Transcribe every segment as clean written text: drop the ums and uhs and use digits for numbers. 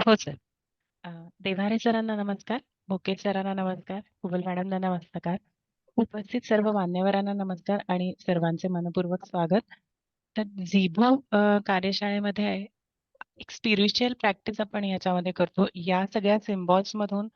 हो सर. अ, देव्हारे सरांना नमस्कार, भोके सरांना नमस्कार, कुबल मॅडमना नमस्कार, उपस्थित सर्व मान्यवरांना नमस्कार आणि सर्वांचे मनपूर्वक स्वागत. तर झिबो कार्यशाळेमध्ये एक स्पिरिच्युअल प्रॅक्टिस आपण याच्यामध्ये करतो. या सगळ्या सिम्बॉल्स मधून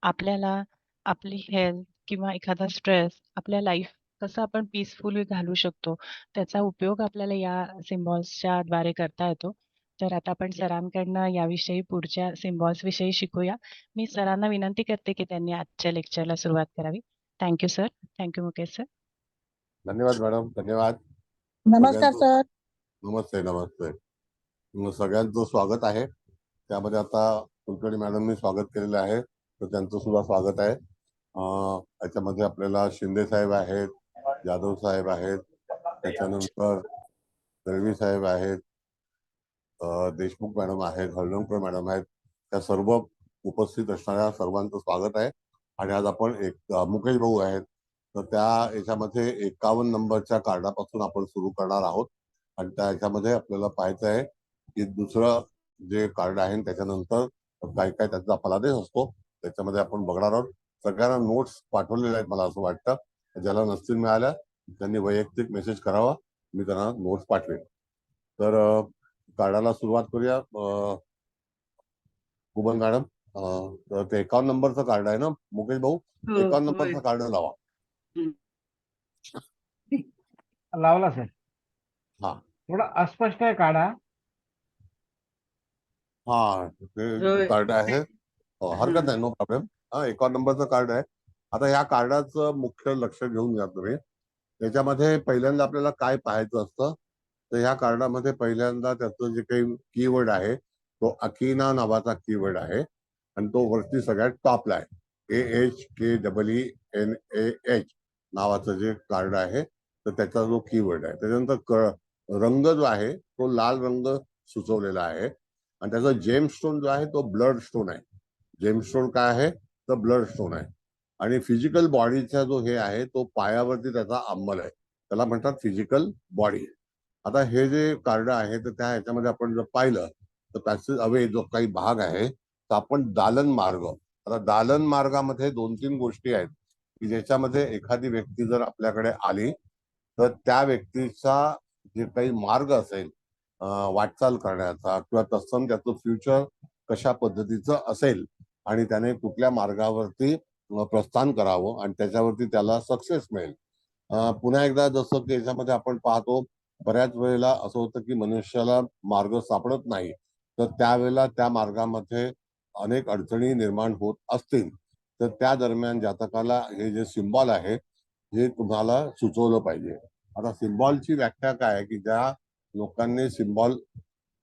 आपल्याला आपली हेल्थ किंवा एखादा स्ट्रेस आपल्या लाईफ कसं आपण पीसफुली घालवू शकतो, त्याचा उपयोग आपल्याला या सिम्बॉल्सच्या द्वारे करता येतो. तर आता आपण सरांकडनं याविषयी पुढच्या सिम्बॉल्स विषयी शिकूया. मी सरांना विनंती करते की त्यांनी आजच्या लेक्चरला सुरुवात करावी. Thank you sir. Thank you Mukesh sir. धन्यवाद मॅडम, धन्यवाद. नमस्कार सर. नमस्ते नमस्ते. सगळ्यांचं स्वागत आहे. त्यामध्ये आता कुलकर्णी मॅडमनी स्वागत केलेलं आहे, तर त्यांचं सुद्धा स्वागत आहे. याच्यामध्ये आपल्याला शिंदे साहेब आहेत, जाधव साहेब आहेत, त्याच्यानंतर दळवी साहेब आहेत, देशमुख मॅडम आहेत, हळदणकर मॅडम आहेत. त्या सर्व उपस्थित असणाऱ्या सर्वांचं स्वागत आहे. आणि आज आपण एक मुकेश भाऊ आहेत, तर त्या याच्यामध्ये 51 नंबरच्या कार्डापासून आपण सुरू करणार आहोत. आणि त्या याच्यामध्ये आपल्याला पाहायचं आहे की दुसरं जे कार्ड आहे त्याच्यानंतर काय काय त्याचा फलादेश असतो, त्याच्यामध्ये आपण बघणार आहोत. सगळ्यांना नोट्स पाठवलेल्या आहेत. मला असं वाटतं ज्याला नसतील मिळाल्या त्यांनी वैयक्तिक मेसेज करावा, मी त्यांना नोट्स पाठवेन. तर कार्डाला सुरुवात करूया. कुबल मॅडम, तर ते 51 नंबरचं कार्ड आहे ना मुकेश भाऊ? 51 नंबरचं कार्ड लावा. लावला सर. हा, थोडा अस्पष्ट आहे काढा. हा, ते कार्ड आहे. हरकत नाही, नो प्रॉब्लेम. 51 नंबरचं कार्ड आहे. आता ह्या कार्डाचं मुख्य लक्ष घेऊन घ्या तुम्ही. त्याच्यामध्ये पहिल्यांदा आपल्याला काय पाहायचं असतं, तर ह्या कार्डामध्ये पहिल्यांदा त्याचं जे काही कीवर्ड आहे तो अकिना नावाचा कीवर्ड आहे आणि तो वरती सगळ्यात टॉपला आहे. AHKEENAH नावाचं जे कार्ड आहे तर त्याचा जो कीवर्ड आहे. त्याच्यानंतर रंग जो आहे तो लाल रंग सुचवलेला आहे आणि त्याचा जेम स्टोन जो आहे तो ब्लड स्टोन आहे. जेम स्टोन काय आहे तर ब्लड स्टोन आहे. आणि फिजिकल बॉडीचा जो हे आहे तो पायावरती त्याचा अंमल आहे, त्याला म्हणतात फिजिकल बॉडी. आता हे जे कार्ड आहे तर त्या ह्याच्यामध्ये आपण जर पाहिलं तर पॅसेज अवे जो काही भाग आहे तर आपण दालन मार्ग. आता दालन मार्गामध्ये 2-3 गोष्टी आहेत की ज्याच्यामध्ये एखादी व्यक्ती जर आपल्याकडे आली तर त्या व्यक्तीचा जे काही मार्ग असेल वाटचाल करण्याचा किंवा तत्सम त्याचं फ्युचर कशा पद्धतीचं असेल आणि त्याने कुठल्या मार्गावरती प्रस्थान करावं आणि त्याच्यावरती त्याला सक्सेस मिळेल. पुन्हा एकदा जसं की याच्यामध्ये आपण पाहतो बऱ्याच वेळेला असं होतं की मनुष्याला मार्ग सापडत नाही, तर त्यावेळेला त्या मार्गामध्ये अनेक अडचणी निर्माण होत असतील तर त्या दरम्यान जातकाला हे जे सिम्बॉल आहे हे तुम्हाला सुचवलं पाहिजे. आता सिम्बॉलची व्याख्या काय आहे की ज्या लोकांनी सिम्बॉल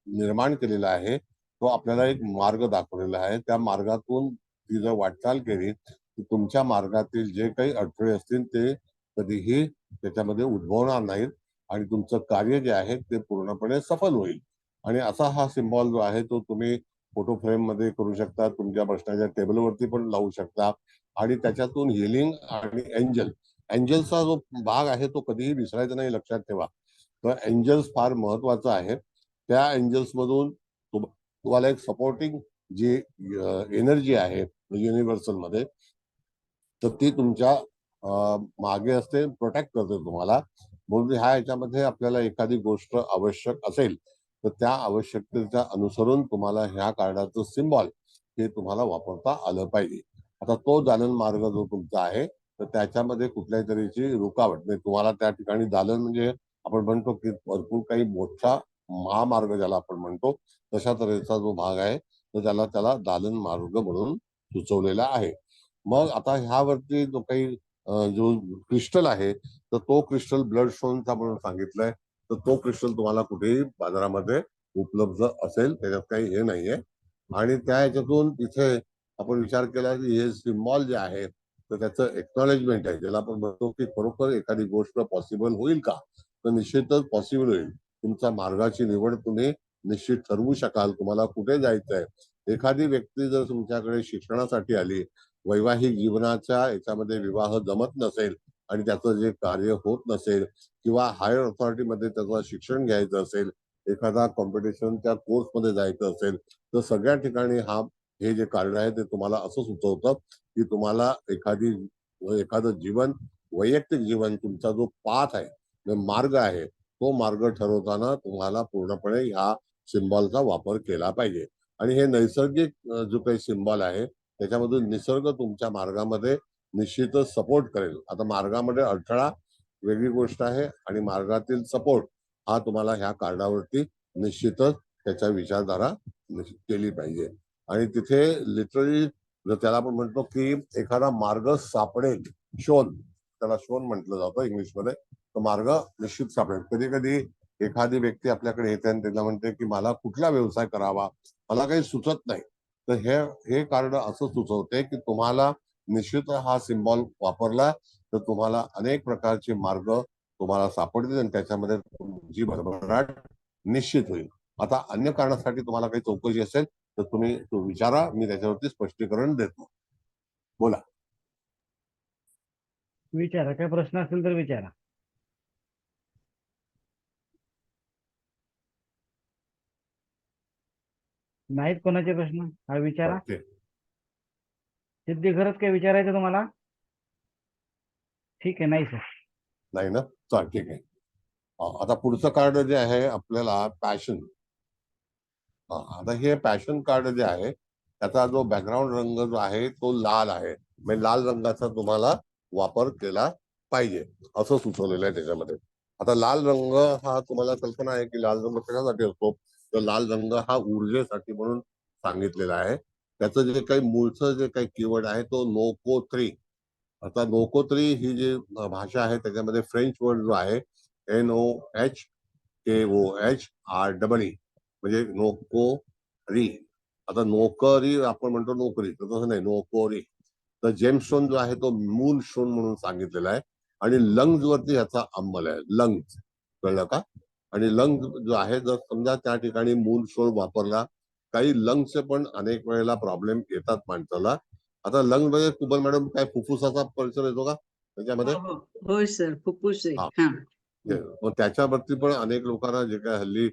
निर्माण केलेला आहे तो आपल्याला एक मार्ग दाखवलेला आहे. त्या मार्गातून ती जर वाटचाल केली तर तुमच्या मार्गातील जे काही अडथळे असतील ते कधीही त्याच्यामध्ये उद्भवणार नाहीत आणि तुमचं कार्य जे आहे ते पूर्णपणे सफल होईल. आणि असा हा सिम्बॉल जो आहे तो तुम्ही फोटो फ्रेम मध्ये करू शकता, तुमच्या बसण्याच्या टेबलवरती पण लावू शकता. आणि त्याच्यातून हिलिंग आणि एंजलचा जो भाग आहे तो कधीही विसरायचा नाही, लक्षात ठेवा. तर एंजल्स फार महत्वाचं आहे. त्या एंजल्स मधून तुम्हाला एक सपोर्टिंग जी एनर्जी आहे युनिव्हर्सल मध्ये तर ती तुमच्या मागे असते, प्रोटेक्ट करते तुम्हाला. म्हणून ह्या ह्याच्यामध्ये आपल्याला एखादी गोष्ट आवश्यक असेल तर त्या आवश्यकतेच्या अनुसरून तुम्हाला ह्या कार्डाचं सिम्बॉल हे तुम्हाला वापरता आलं पाहिजे. आता तो दालन मार्ग जो तुमचा आहे तर त्याच्यामध्ये कुठल्याही तऱ्हेची रुकावट नाही. तुम्हाला त्या ठिकाणी दालन म्हणजे आपण म्हणतो की भरपूर काही मोठा महामार्ग ज्याला आपण म्हणतो तशा तऱ्हेचा जो भाग आहे तर त्याला दालन मार्ग म्हणून सुचवलेला आहे. मग आता ह्यावरती जो काही जो क्रिस्टल आहे तर तो क्रिस्टल ब्लड स्टोनचा म्हणून सांगितलंय. तर तो क्रिस्टल तुम्हाला कुठेही बाजारामध्ये उपलब्ध असेल, त्याच्यात काही हे नाहीये. आणि त्या ह्याच्यातून तिथे आपण विचार केला की हे सिम्बॉल जे आहे तर त्याचं एक्नॉलेजमेंट आहे, ज्याला आपण म्हणतो की खरोखर एखादी गोष्ट पॉसिबल होईल का, तर निश्चितच पॉसिबल होईल. तुमच्या मार्गाची निवड तुम्ही निश्चित ठरवू शकाल. तुम्हाला कुठे जायचंय. एखादी व्यक्ती जर तुमच्याकडे शिक्षणासाठी आली, वैवाहिक जीवनाच्या याच्यामध्ये विवाह जमत नसेल आणि त्याचं जे कार्य होत नसेल किंवा हायर अथॉरिटीमध्ये त्याचं शिक्षण घ्यायचं असेल एखादा कॉम्पिटिशनच्या कोर्समध्ये जायचं असेल तर सगळ्या ठिकाणी हे जे कार्ड आहे ते तुम्हाला असं सुचवतं की तुम्हाला एखादं जीवन, वैयक्तिक जीवन, तुमचा जो पाथ आहे, जो मार्ग आहे, तो मार्ग ठरवताना तुम्हाला पूर्णपणे ह्या सिम्बॉलचा वापर केला पाहिजे. आणि हे नैसर्गिक जो काही सिम्बॉल आहे त्याच्यामधून निसर्ग तुमच्या मार्गामध्ये निश्चितच सपोर्ट करेल. आता मार्गामध्ये अडथळा वेगळी गोष्ट आहे आणि मार्गातील सपोर्ट हा तुम्हाला ह्या कार्डावरती निश्चितच त्याच्या विचारधारा केली पाहिजे. आणि तिथे लिटरली जर त्याला आपण म्हणतो की एखादा मार्ग सापडेल, शोन, त्याला शोन म्हटलं जातं इंग्लिशमध्ये, तो मार्ग निश्चित सापडेल. कधी कधी एखादी व्यक्ती आपल्याकडे येते आणि त्याला म्हणते की मला कुठला व्यवसाय करावा, मला काही सुचत नाही. तर हे कार्ड असं सुचवते की तुम्हाला निश्चित हा सिम्बॉल वापरला तर तुम्हाला अनेक प्रकारचे मार्ग तुम्हाला सापडतील आणि त्याच्यामध्ये तुमची भरभराट निश्चित होईल. आता अन्य कारणासाठी तुम्हाला काही चौकशी असेल तर तुम्ही तो विचारा, मी त्याच्यावरती स्पष्टीकरण देतो. बोला. विचारा, काय प्रश्न असेल तर विचारा. नाहीत कोणाचे प्रश्न? हा विचारा. ओके. सिद्धी, खरंच काय विचारायचं तुम्हाला? ठीक आहे, नाही सर. नाही ना, चल ठीक आहे. आता पुढचं कार्ड जे आहे आपल्याला पॅशन. आता हे पॅशन कार्ड जे आहे त्याचा जो बॅकग्राऊंड रंग जो आहे तो लाल आहे. म्हणजे लाल रंगाचा तुम्हाला वापर केला पाहिजे असं सुचवलेलं आहे त्याच्यामध्ये. आता लाल रंग हा तुम्हाला कल्पना आहे की लाल रंग कशासाठी असतो, तर लाल रंग हा ऊर्जेसाठी म्हणून सांगितलेला आहे. त्याचं जे काही मूळचं जे काही कीवर्ड आहे तो नोको 3. आता नोको 3 ही जी भाषा आहे त्याच्यामध्ये फ्रेंच वर्ड जो आहे NOHKOHREE म्हणजे नोकोरी. आता नोकरी आपण म्हणतो नोकरी, तर तसं नाही, नोकोरी. तर जेमस्टोन जो आहे तो मून स्टोन म्हणून सांगितलेला आहे. आणि लंग्स वरती ह्याचा अंमल आहे. लंग्स, कळलं का? आणि लंग्स जो आहे, जर समजा त्या ठिकाणी मून स्टोन वापरला, काही लंग्सचे पण अनेक वेळेला प्रॉब्लेम येतात माणसाला. आता लंग मध्ये कुबल मॅडम काय फुफ्फुसाचा परिसर येतो का त्याच्यामध्ये? होय सर, फुफ्फुस आहे. हा. हा. मग त्याच्यावरती पण अनेक लोकांना जे काय हल्ली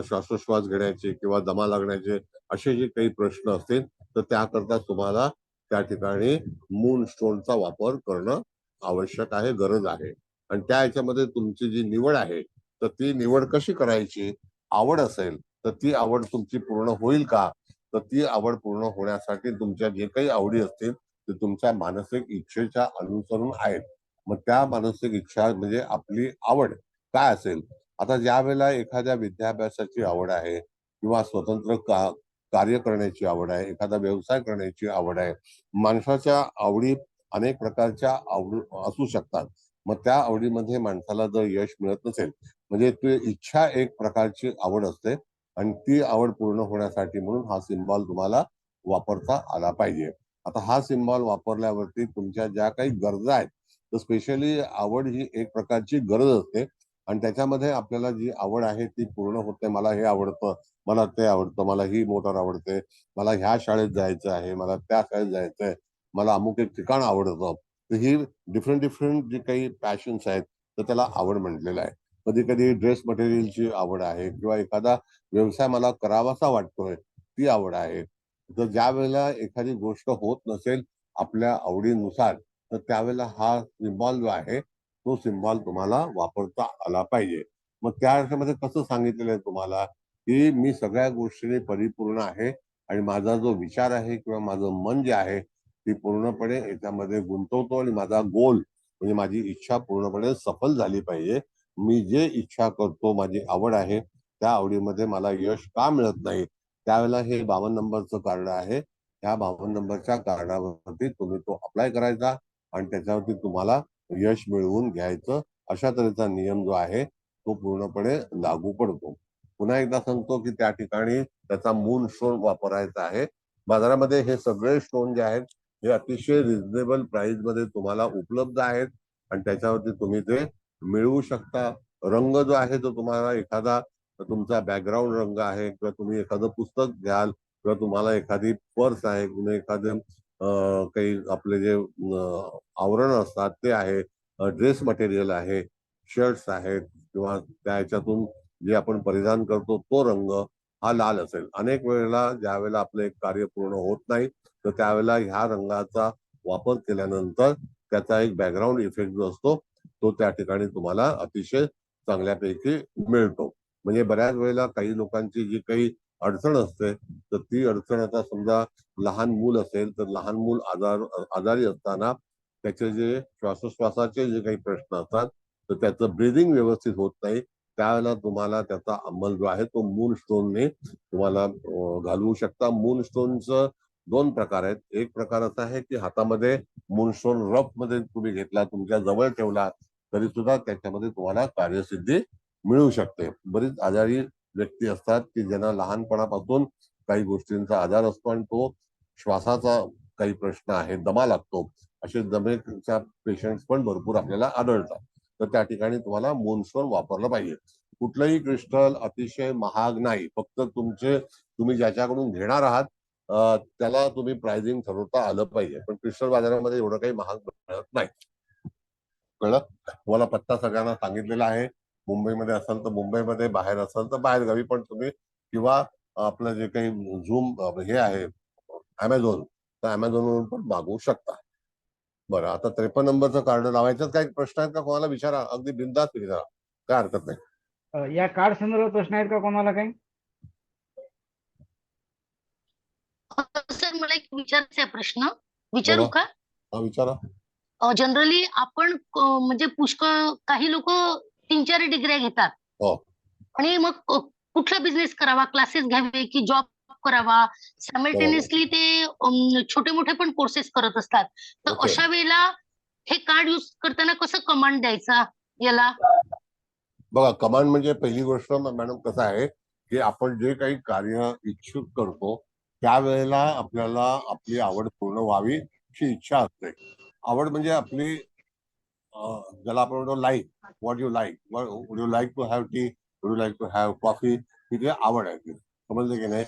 श्वासोश्वास घेण्याचे किंवा दमा लागण्याचे असे जे काही प्रश्न असतील तर त्याकरता तुम्हाला त्या ठिकाणी मून स्टोनचा वापर करणं आवश्यक आहे, गरज आहे. आणि त्या ह्याच्यामध्ये तुमची जी निवड आहे तर ती निवड कशी करायची, आवड असेल तर ती आवड तुमची पूर्ण होईल का, तर ती आवड पूर्ण होण्यासाठी तुमच्या जे काही आवडी असतील ते तुमच्या मानसिक इच्छेच्या अनुसरून आहेत. मग त्या मानसिक इच्छा म्हणजे आपली आवड काय असेल. आता ज्या वेळेला एखाद्या विद्याभ्यासाची आवड आहे किंवा स्वतंत्र कार्य करण्याची आवड आहे, एखादा व्यवसाय करण्याची आवड आहे, माणसाच्या आवडी अनेक प्रकारच्या असू शकतात. मग त्या आवडीमध्ये माणसाला जर यश मिळत नसेल म्हणजे ती इच्छा एक प्रकारची आवड असते आणि ती आवड पूर्ण होण्यासाठी म्हणून हा सिम्बॉल तुम्हाला वापरता आला पाहिजे. आता हा सिम्बॉल वापरल्यावरती तुमच्या ज्या काही गरजा आहेत, तर स्पेशली आवड ही एक प्रकारची गरज असते आणि त्याच्यामध्ये आपल्याला जी आवड आहे ती पूर्ण होते. मला हे आवडतं, मला ते आवडतं, मला ही मोटार आवडते, मला ह्या शाळेत जायचं आहे, मला त्या शाळेत जायचंय, मला अमुक एक ठिकाण आवडतं. तर ही डिफरंट जे काही पॅशन्स आहेत तर त्याला आवड म्हटलेलं आहे. कधी कधी ड्रेस मटेरियलची आवड आहे किंवा एखादा व्यवसाय मला करावासा वाटतोय ती आवड आहे. तर ज्या वेळेला एखादी गोष्ट होत नसेल आपल्या आवडीनुसार तर त्यावेळेला हा सिम्बॉल जो आहे तो सिम्बॉल तुम्हाला वापरता आला पाहिजे. मग त्या अर्थामध्ये कसं सांगितलेलं आहे तुम्हाला की मी सगळ्या गोष्टींनी परिपूर्ण आहे आणि माझा जो विचार आहे किंवा माझं मन जे आहे ती पूर्णपणे याच्यामध्ये गुंतवतो आणि माझा गोल म्हणजे माझी इच्छा पूर्णपणे सफल झाली पाहिजे. मी जे इच्छा करतो, माझी आवड आहे, त्या आवडीमध्ये मला यश का मिळत नाही, त्यावेळेला हे 52 नंबरचं कार्ड आहे. त्या 52 नंबरच्या कार्डावरती तुम्ही तो अप्लाय करायचा आणि त्याच्यावरती तुम्हाला यश मिळवून घ्यायचं. अशा तऱ्हेचा नियम जो आहे तो पूर्णपणे लागू पडतो. पुन्हा एकदा सांगतो की त्या ठिकाणी त्याचा मून स्टोन वापरायचा आहे. बाजारामध्ये हे सगळे स्टोन जे आहेत हे अतिशय रिझनेबल प्राइस मध्ये तुम्हाला उपलब्ध आहेत आणि त्याच्यावरती तुम्ही ते मिळवू शकता. रंग जो आहे तो तुम्हाला एखादा तुमचा बॅकग्राऊंड रंग आहे किंवा तुम्ही एखादं पुस्तक घ्याल किंवा तुम्हाला एखादी पर्स आहे किंवा एखादं काही आपले जे आवरण असतात ते आहे, ड्रेस मटेरियल आहे, शर्ट्स आहेत किंवा त्या ह्याच्यातून जे आपण परिधान करतो तो रंग हा लाल असेल. अनेक वेळेला ज्या वेळेला आपलं एक कार्य पूर्ण होत नाही तर त्यावेळेला ह्या रंगाचा वापर केल्यानंतर त्याचा एक बॅकग्राऊंड इफेक्ट जो असतो तो त्या ठिकाणी तुम्हाला अतिशय चांगल्यापैकी मिळतो. म्हणजे बऱ्याच वेळेला काही लोकांची जी काही अडचण असते तर ती अडचण आता समजा लहान मूल असेल तर लहान मूल आजारी असताना त्याचे जे श्वासोश्वासाचे जे काही प्रश्न असतात तर त्याचं ब्रिदिंग व्यवस्थित होत नाही त्यावेळेला तुम्हाला त्याचा अंमल जो आहे तो मून स्टोनने तुम्हाला घालवू शकता. मून स्टोनचं 2 प्रकार आहेत. एक प्रकार असा आहे की हातामध्ये मूनस्टोन रफ मध्ये तुम्ही घेतला तुमच्या जवळ ठेवला तरी सुद्धा त्याच्यामध्ये तुम्हाला कार्यसिद्धी मिळू शकते. बरीच आजारी व्यक्ती असतात की ज्यांना लहानपणापासून काही गोष्टींचा आजार असतो आणि तो श्वासाचा काही प्रश्न आहे, दमा लागतो, असे दमेच्या पेशंट्स पण भरपूर आपल्याला आढळतात. तर त्या ठिकाणी तुम्हाला मूनस्टोन वापरलं पाहिजे. कुठलंही क्रिस्टल अतिशय महाग नाही, फक्त तुम्ही ज्याच्याकडून घेणार आहात त्याला तुम्ही प्राइसिंग ठरवता आलं पाहिजे. पण क्रिस्टल बाजारामध्ये एवढं काही महाग मिळत नाही. कळलं? तुम्हाला पत्ता सगळ्यांना सांगितलेला आहे. मुंबईमध्ये असाल तर मुंबईमध्ये, बाहेर असाल तर बाहेर गावी पण तुम्ही किंवा आपलं जे काही झूम हे आहे अमेझॉन तर अमेझॉनवरून पण मागवू शकता. बरं, आता 53 नंबरचं कार्ड लावायचं काही प्रश्न आहेत का कोणाला विचारा, अगदी बिनधास्त विचारा, काय हरकत नाही. या कार्ड संदर्भात प्रश्न आहेत का कोणाला काही? सर मला एक विचारायचा आहे प्रश्न विचारू बोला. का? हा विचारा. जनरली आपण म्हणजे पुष्कळ काही लोक 3-4 डिग्र्या घेतात हो. आणि मग कुठला बिझनेस करावा, क्लासेस घ्यावे की जॉब करावा, सायमल्टेनियसली ते छोटे मोठे पण कोर्सेस करत असतात. तर Okay. अशा वेळेला हे कार्ड युज करताना कसं कमांड द्यायचा याला? बघा, कमांड म्हणजे पहिली गोष्ट मॅडम कसं आहे की आपण जे काही कार्य इच्छुक करतो त्यावेळेला आपल्याला आपली आवड पूर्ण व्हावी अशी इच्छा असते. आवड म्हणजे आपली ज्याला आपण म्हणतो like, what you like, would you like to have tea, would you like to have coffee, ही जी आवड आहे ती समजले की नाही.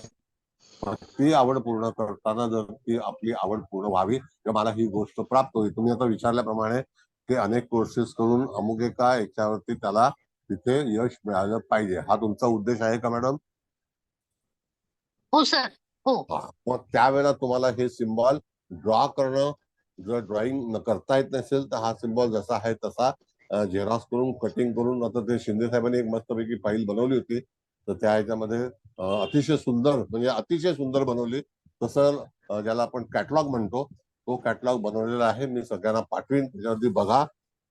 ती आवड पूर्ण करताना जर ती आपली आवड पूर्ण व्हावी तर मला ही गोष्ट प्राप्त होईल. तुम्ही आता विचारल्याप्रमाणे ते अनेक कोर्सेस करून अमुक एका याच्यावरती त्याला तिथे यश मिळालं पाहिजे, हा तुमचा उद्देश आहे का मॅडम? हो सर, हो. मग त्यावेळेला तुम्हाला हे सिम्बॉल ड्रॉ करणं, जर ड्रॉइंग करता येत नसेल तर हा सिम्बॉल जसा आहे तसा झेरॉक्स करून कटिंग करून, आता ते शिंदे साहेबांनी एक मस्तपैकी फाईल बनवली होती तर त्या ह्याच्यामध्ये अतिशय सुंदर म्हणजे अतिशय सुंदर बनवली. तसं ज्याला आपण कॅटलॉग म्हणतो तो कॅटलॉग बनवलेला आहे. मी सगळ्यांना पाठवीन, त्याच्यावरती बघा.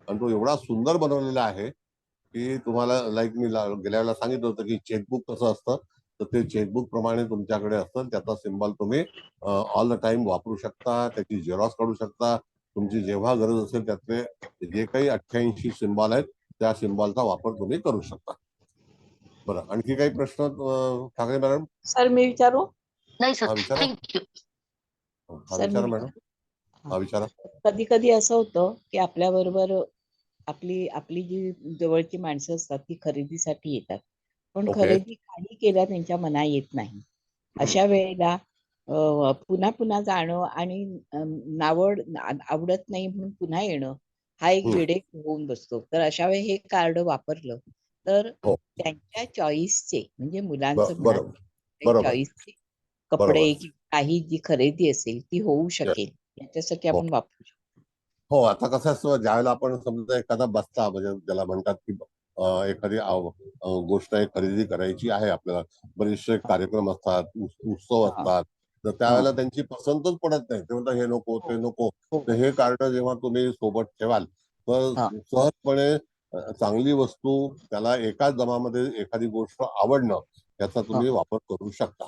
आणि तो एवढा सुंदर बनवलेला आहे की तुम्हाला लाईक मी गेल्या वेळेला सांगितलं होतं की चेकबुक कसं असतं तर ते चेकबुक प्रमाणे तुमच्याकडे असतं. त्याचा सिम्बॉल तुम्ही ऑल द टाइम वापरू शकता, त्याची झेरॉक्स काढू शकता. तुमची जेव्हा गरज असेल त्यातले जे काही 88 सिम्बॉल आहेत त्या सिम्बॉलचा वापर तुम्ही करू शकता. बरं, आणखी काही प्रश्न ठाकरे मॅडम? सर मी विचारू? नाही सर, हा विचारा. थँक्यू. हा सर विचारा मी मॅडम. हा विचारा. कधी कधी असं होतं की आपल्या बरोबर आपली आपली जी जवळची माणसं असतात ती खरेदीसाठी येतात, पण ओके. खरेदी काही केल्या त्यांच्या मना येत नाही. अशा वेळेला पुन्हा पुन्हा जाणं आणि आवडत नाही म्हणून पुन्हा येणं हा एक वेडेक होऊन बसतो. तर अशा वेळी हे कार्ड वापरलं तर हो. त्यांच्या चॉईसचे म्हणजे मुलांचं म्हणा बरोबर बरोबर चॉईसचे कपडे बरोबर. किंवा काही जी खरेदी असेल ती होऊ Yes. शकेल याच्यासाठी हो. आपण वापरू शकतो. हो, आता कसं असतं ज्यावेळेला आपण समजा एखादा बस्ता म्हणजे ज्याला म्हणतात की एखादी गोष्ट एक खरेदी करायची आहे आपल्याला, बरेचसे कार्यक्रम असतात, उत्सव हा. असतात, तर त्यावेळेला त्यांची पसंतच पडत नाही. ते म्हणतात हे नको ते नको. हो. तर हे कार्ड जेव्हा तुम्ही सोबत ठेवाल तर हा. सहजपणे चांगली वस्तू त्याला एकाच जमामध्ये एखादी गोष्ट आवडणं याचा तुम्ही वापर करू शकता.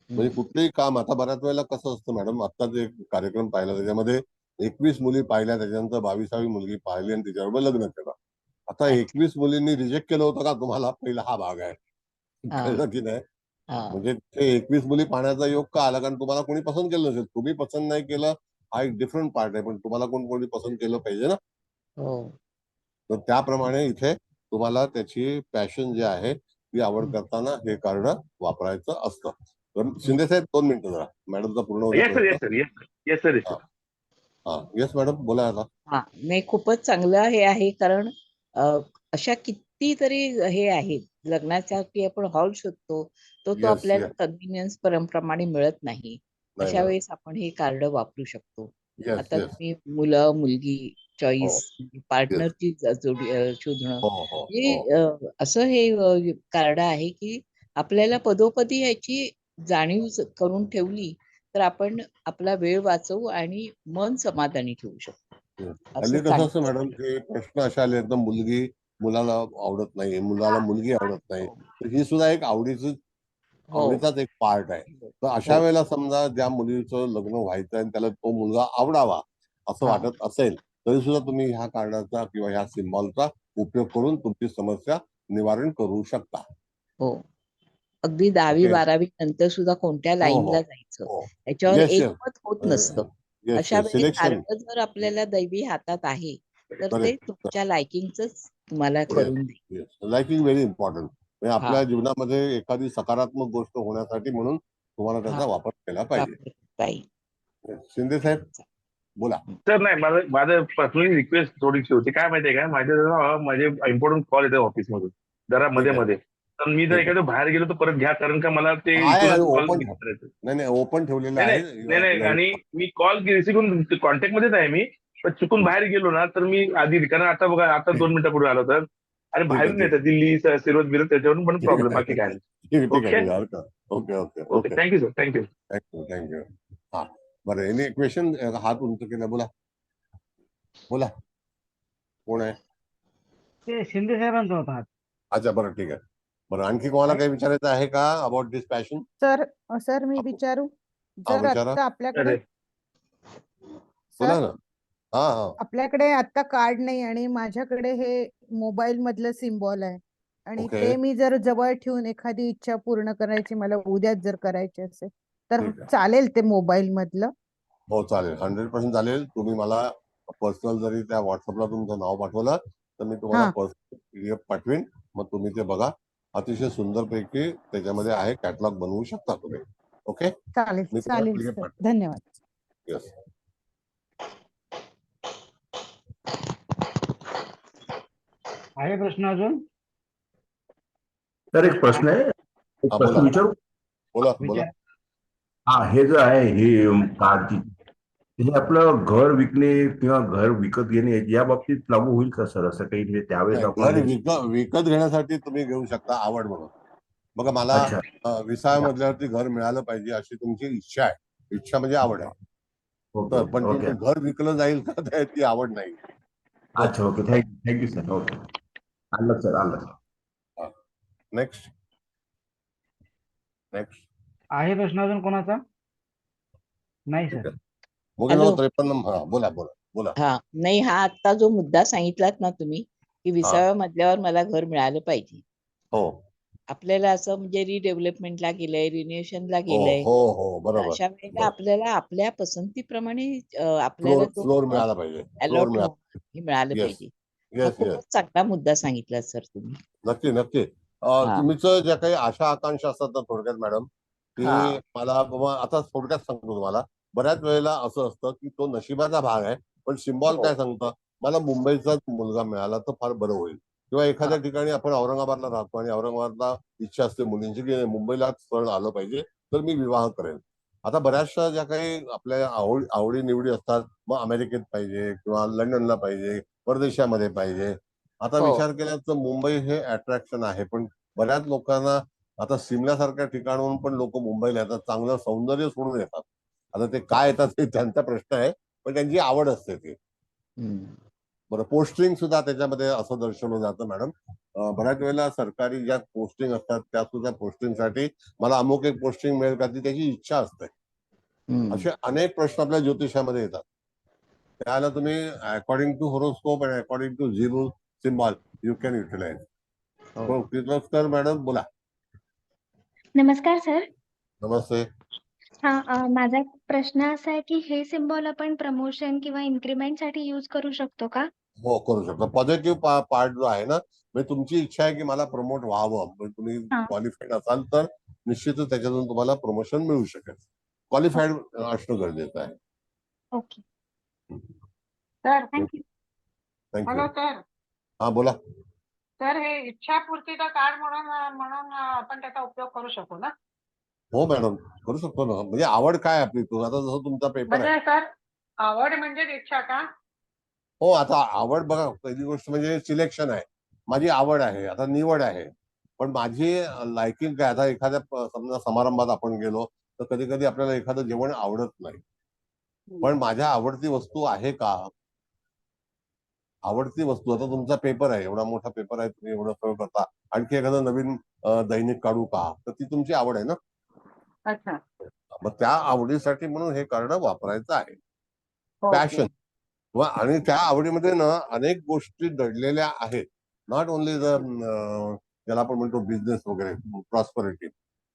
म्हणजे कुठलंही काम आता बऱ्याच वेळेला कसं असतं मॅडम, आता जे कार्यक्रम पाहिला त्याच्यामध्ये 21 मुली पाहिल्या, त्याच्यानंतर 22वी मुलगी पाहिली आणि तिच्याबरोबर लग्न केलं. आता 21 मुलींनी रिजेक्ट केलं होतं का तुम्हाला? पहिला हा भाग आहे. कळलं की नाही? म्हणजे ते 21 मुली पाहण्याचा योग का आला? कारण तुम्हाला कोणी पसंत केलं नसेल. तुम्ही पसंत नाही केलं हा एक डिफरंट पार्ट आहे, पण तुम्हाला कोणी पसंत केलं पाहिजे ना. तर त्याप्रमाणे इथे तुम्हाला त्याची पॅशन जी आहे ती आवड करताना हे कार्ड वापरायचं असतं. तर शिंदे साहेब 2 मिनिटं जरा मॅडमचा पूर्ण होऊ द्या. येस मॅडम बोला आता. नाही खूपच चांगलं हे आहे कारण अशा कितीतरी हे आहेत. लग्नासाठी आपण हॉल शोधतो, तो येस आपल्याला येस कन्व्हिनियन्स प्रमाणे मिळत नाही. नाही अशा मिळत. वेळेस आपण हे कार्ड वापरू शकतो. येस आता येस तुम्ही मुलं, मुलगी हो चॉईस येस पार्टनरची जोडी शोधणं हो हो हे हो असं हे कार्ड आहे की आपल्याला पदोपदी याची जाणीव करून ठेवली तर आपण आपला वेळ वाचवू आणि मन समाधानी ठेवू शकतो. असं हल्ली कसं असतं सांगितलं मॅडम, जातं. हे प्रश्न असे आले आहेत ना, मुलगी मुलाला आवडत नाही, मुलाला मुलगी आवडत नाही, हो तर ही सुद्धा एक हो आवडीचाच एक पार्ट आहे. तर अशा हो वेळेला समजा ज्या मुलीचं लग्न व्हायचं आणि त्याला तो मुलगा आवडावा असं हा वाटत असेल, तरी सुद्धा तुम्ही ह्या कार्डाचा किंवा ह्या सिम्बॉलचा उपयोग करून तुमची समस्या निवारण करू शकता. हो अगदी 10वी ओके. 12वी नंतर सुद्धा कोणत्या हो हो लाईनला जायचं हो याच्यावर येस येस एकमत होत नसतं. येस अशा येस वेळी सिलेक्शन कार्ड जर आपल्याला दैवी हातात आहे तर ते करेक्ट. तुमच्या लायकिंगच तुम्हाला येस करून देईल. Yes liking very important. म्हणजे हा आपल्या जीवनामध्ये एखादी सकारात्मक गोष्ट होण्यासाठी म्हणून तुम्हाला हा त्याचा वापर केला पाहिजे. वापर करता येईल. शिंदे साहेब बोला. सर नाही माझं पर्सनली रिक्वेस्ट थोडीशी होती. काय माहितीये का, माझे इम्पॉर्टंट कॉल येते ऑफिसमधून जरा ठीक मध्ये आहे मध्ये. तर मी जर ठीक आहे. एखादं बाहेर गेलो तर परत घ्या, कारण का मला ते आहे इथूनच कॉल ओपन. करायचं. नाही नाही ओपन ठेवलेलं नाही आहे. नाही नाही नाही आणि मी कॉल रिसिव्ह करून कॉन्टॅक्ट मध्येच आहे मी. पण चुकून बाहेर गेलो ना तर मी आधी, कारण आता बघा आता 2 मिनिटापूर्वी आलो तर अरे ठीक आहे बाहेरून ठीक येतात दिल्ली सिरोत बिरोत, त्याच्यावरून पण आहे प्रॉब्लेम, बाकी काय नाही. ठीक आहे ओके ठीक आहे हरकत. Okay okay okay okay thank you sir thank you. Thank you. हा बरं एनी क्वेश्चन, हात उंच केला, बोला बोला कोण आहे. ते शिंदे साहेबांचा होता हात. अच्छा बरं ठीक आहे. बरं आणखी कोणाला काही विचारायचं आहे का about this passion. Sir sir मी विचारू हा जर विचारा आता आपल्याकडे अरे बोला सर ना. हा हा आपल्याकडे आता कार्ड नाही आणि माझ्याकडे हे मोबाईल मधलं सिम्बॉल आहे आणि ओके ते मी जर जवळ ठेवून एखादी इच्छा पूर्ण करायची मला उद्याच जर करायची असेल तर ठीक आहे. चालेल ते मोबाईल मधलं. हो चालेल 100% चालेल. तुम्ही मला पर्सनल जरी त्या व्हॉट्सअपला तुमचं नाव पाठवलं तर मी तुम्हाला हा पर्सनल PDF पाठवीन. मग तुम्ही ते बघा. अतिशय सुंदरपैकी त्याच्यामध्ये आहे, कॅटलॉग बनवू शकता तुम्ही. ओके चालेल मी तुम्हाला चालेल PDF सर पाठवेन. धन्यवाद. येस. आहे प्रश्न अजून? तर एक प्रश्न आहे, एक हा प्रश्न बोला विचारू. बोला बोला. विचार. हा, हे जे आहे ही कारची, हे आपलं घर विकणे किंवा घर विकत घेणे या बाबतीत लागू होईल का सर? असं काही म्हणजे त्यावेळेस नाही, आपण घर विकत घेण्यासाठी तुम्ही घेऊ शकता आवड म्हणून. बघा मला अच्छा विसाव्या मजल्यावरती घर मिळालं पाहिजे अशी तुमची इच्छा आहे. इच्छा म्हणजे आवड आहे. ओके तर पण ओके तुमचं घर विकलं जाईल का ती आवड नाही. अच्छा ओके थँक्यू सर. ओके आलं सर आलं. Next next. आहे प्रश्न अजून कोणाचा? नाही सर. मुगे हॅलो 53 हा बोला बोला बोला. हा नाही हा आता जो मुद्दा सांगितलात ना तुम्ही की हा 20व्या मजल्यावर मला घर मिळालं पाहिजे. हो आपल्याला असं म्हणजे रिडेव्हलपमेंटला गेलंय रिन्युएशनला हो गेलंय हो हो तर बरोबर अशा वेळेला बरोबर. आपल्याला आपल्या पसंतीप्रमाणे आपल्याला फ्लोर तो फ्लोर मिळाला पाहिजे. फ्लोर अलॉट मिळाला. हे मिळालं येस पाहिजे. हा येस येस खूपच चांगला मुद्दा सांगितला सर तुम्ही. नक्की नक्की. हा तुमचं ज्या काही आशा आकांक्षा असतात ना थोडक्यात मॅडम, हा की मला बाबा आता थोडक्यात सांगतो तुम्हाला. बऱ्याच वेळेला असं असतं की तो नशिबाचा भाग आहे, पण सिम्बॉल हो काय सांगतं, मला मुंबईचाच मुलगा मिळाला तर फार बरं होईल. किंवा हा एखाद्या ठिकाणी आपण औरंगाबादला राहतो आणि औरंगाबादला इच्छा असते मुलींची की मुंबईलाच स्थळ आलं पाहिजे तर मी विवाह करेन. आता बऱ्याचशा ज्या काही आपल्या आवडी निवडी असतात, मग अमेरिकेत पाहिजे किंवा लंडनला पाहिजे, परदेशामध्ये पाहिजे. आता हो विचार केला तर मुंबई हे अट्रॅक्शन आहे, पण बऱ्याच लोकांना आता सिमल्यासारख्या ठिकाणाहून पण लोक मुंबईला येतात, चांगलं सौंदर्य सोडून येतात. आता ते काय येतात हे त्यांचा प्रश्न आहे, पण त्यांची आवड असते ती. हम्म. बरं पोस्टिंग सुद्धा त्याच्यामध्ये असं दर्शवलं जातं मॅडम. बऱ्याच वेळेला सरकारी ज्या पोस्टिंग असतात त्या सुद्धा पोस्टिंगसाठी मला अमुक एक पोस्टिंग मिळेल का ती त्याची इच्छा असते. हम्म. असे अनेक प्रश्न आपल्या ज्योतिषामध्ये येतात. त्याला तुम्ही अकॉर्डिंग टू होरोस्कोप आणि according to zero symbol you can utilize. हो किर्लोस्कर मॅडम बोला. नमस्कार सर. नमस्ते. माझा एक प्रश्न असा आहे की हे सिम्बॉल आपण प्रमोशन किंवा इन्क्रीमेंटसाठी यूज करू शकतो का? हो करू शकता. पॉझिटिव्ह पार्ट जो आहे ना, म्हणजे तुमची इच्छा आहे की मला प्रमोट व्हावं, म्हणजे तुम्ही हां. क्वालिफाईड असाल तर निश्चितच त्याच्यातून तुम्हाला प्रमोशन मिळू शकेल. क्वालिफाईड असणं गरजेचं आहे. Okay. Sir thank you. Thank you. Hello sir. हा बोला. तर हे इच्छापूर्तीचं कार्ड म्हणून आपण त्याचा उपयोग करू शकू ना? हो मॅडम, करू शकतो ना. म्हणजे आवड काय आपली, तो आता जसं तुमचा पेपर आहे. म्हणजे सर आवड म्हणजेच इच्छा का? हो, आता आवड बघा, पहिली गोष्ट म्हणजे सिलेक्शन आहे. माझी आवड आहे, आता निवड आहे. पण माझी लायकिंग काय, आता एखाद्या समजा समारंभात आपण गेलो तर कधी कधी आपल्याला एखादं जेवण आवडत नाही. पण माझ्या आवडती वस्तू आहे का? आवडती वस्तू, आता तुमचा पेपर आहे, एवढा मोठा पेपर आहे, तुम्ही एवढं सगळं करता, आणखी एखादं नवीन दैनिक काढू का, तर ती तुमची आवड आहे ना. अच्छा. मग त्या आवडीसाठी म्हणून हे कार्ड वापरायचं आहे. ओके. पॅशन आणि त्या आवडीमध्ये ना अनेक गोष्टी दडलेल्या आहेत. नॉट ओनली ज्याला आपण म्हणतो बिझनेस वगैरे, प्रॉस्परिटी,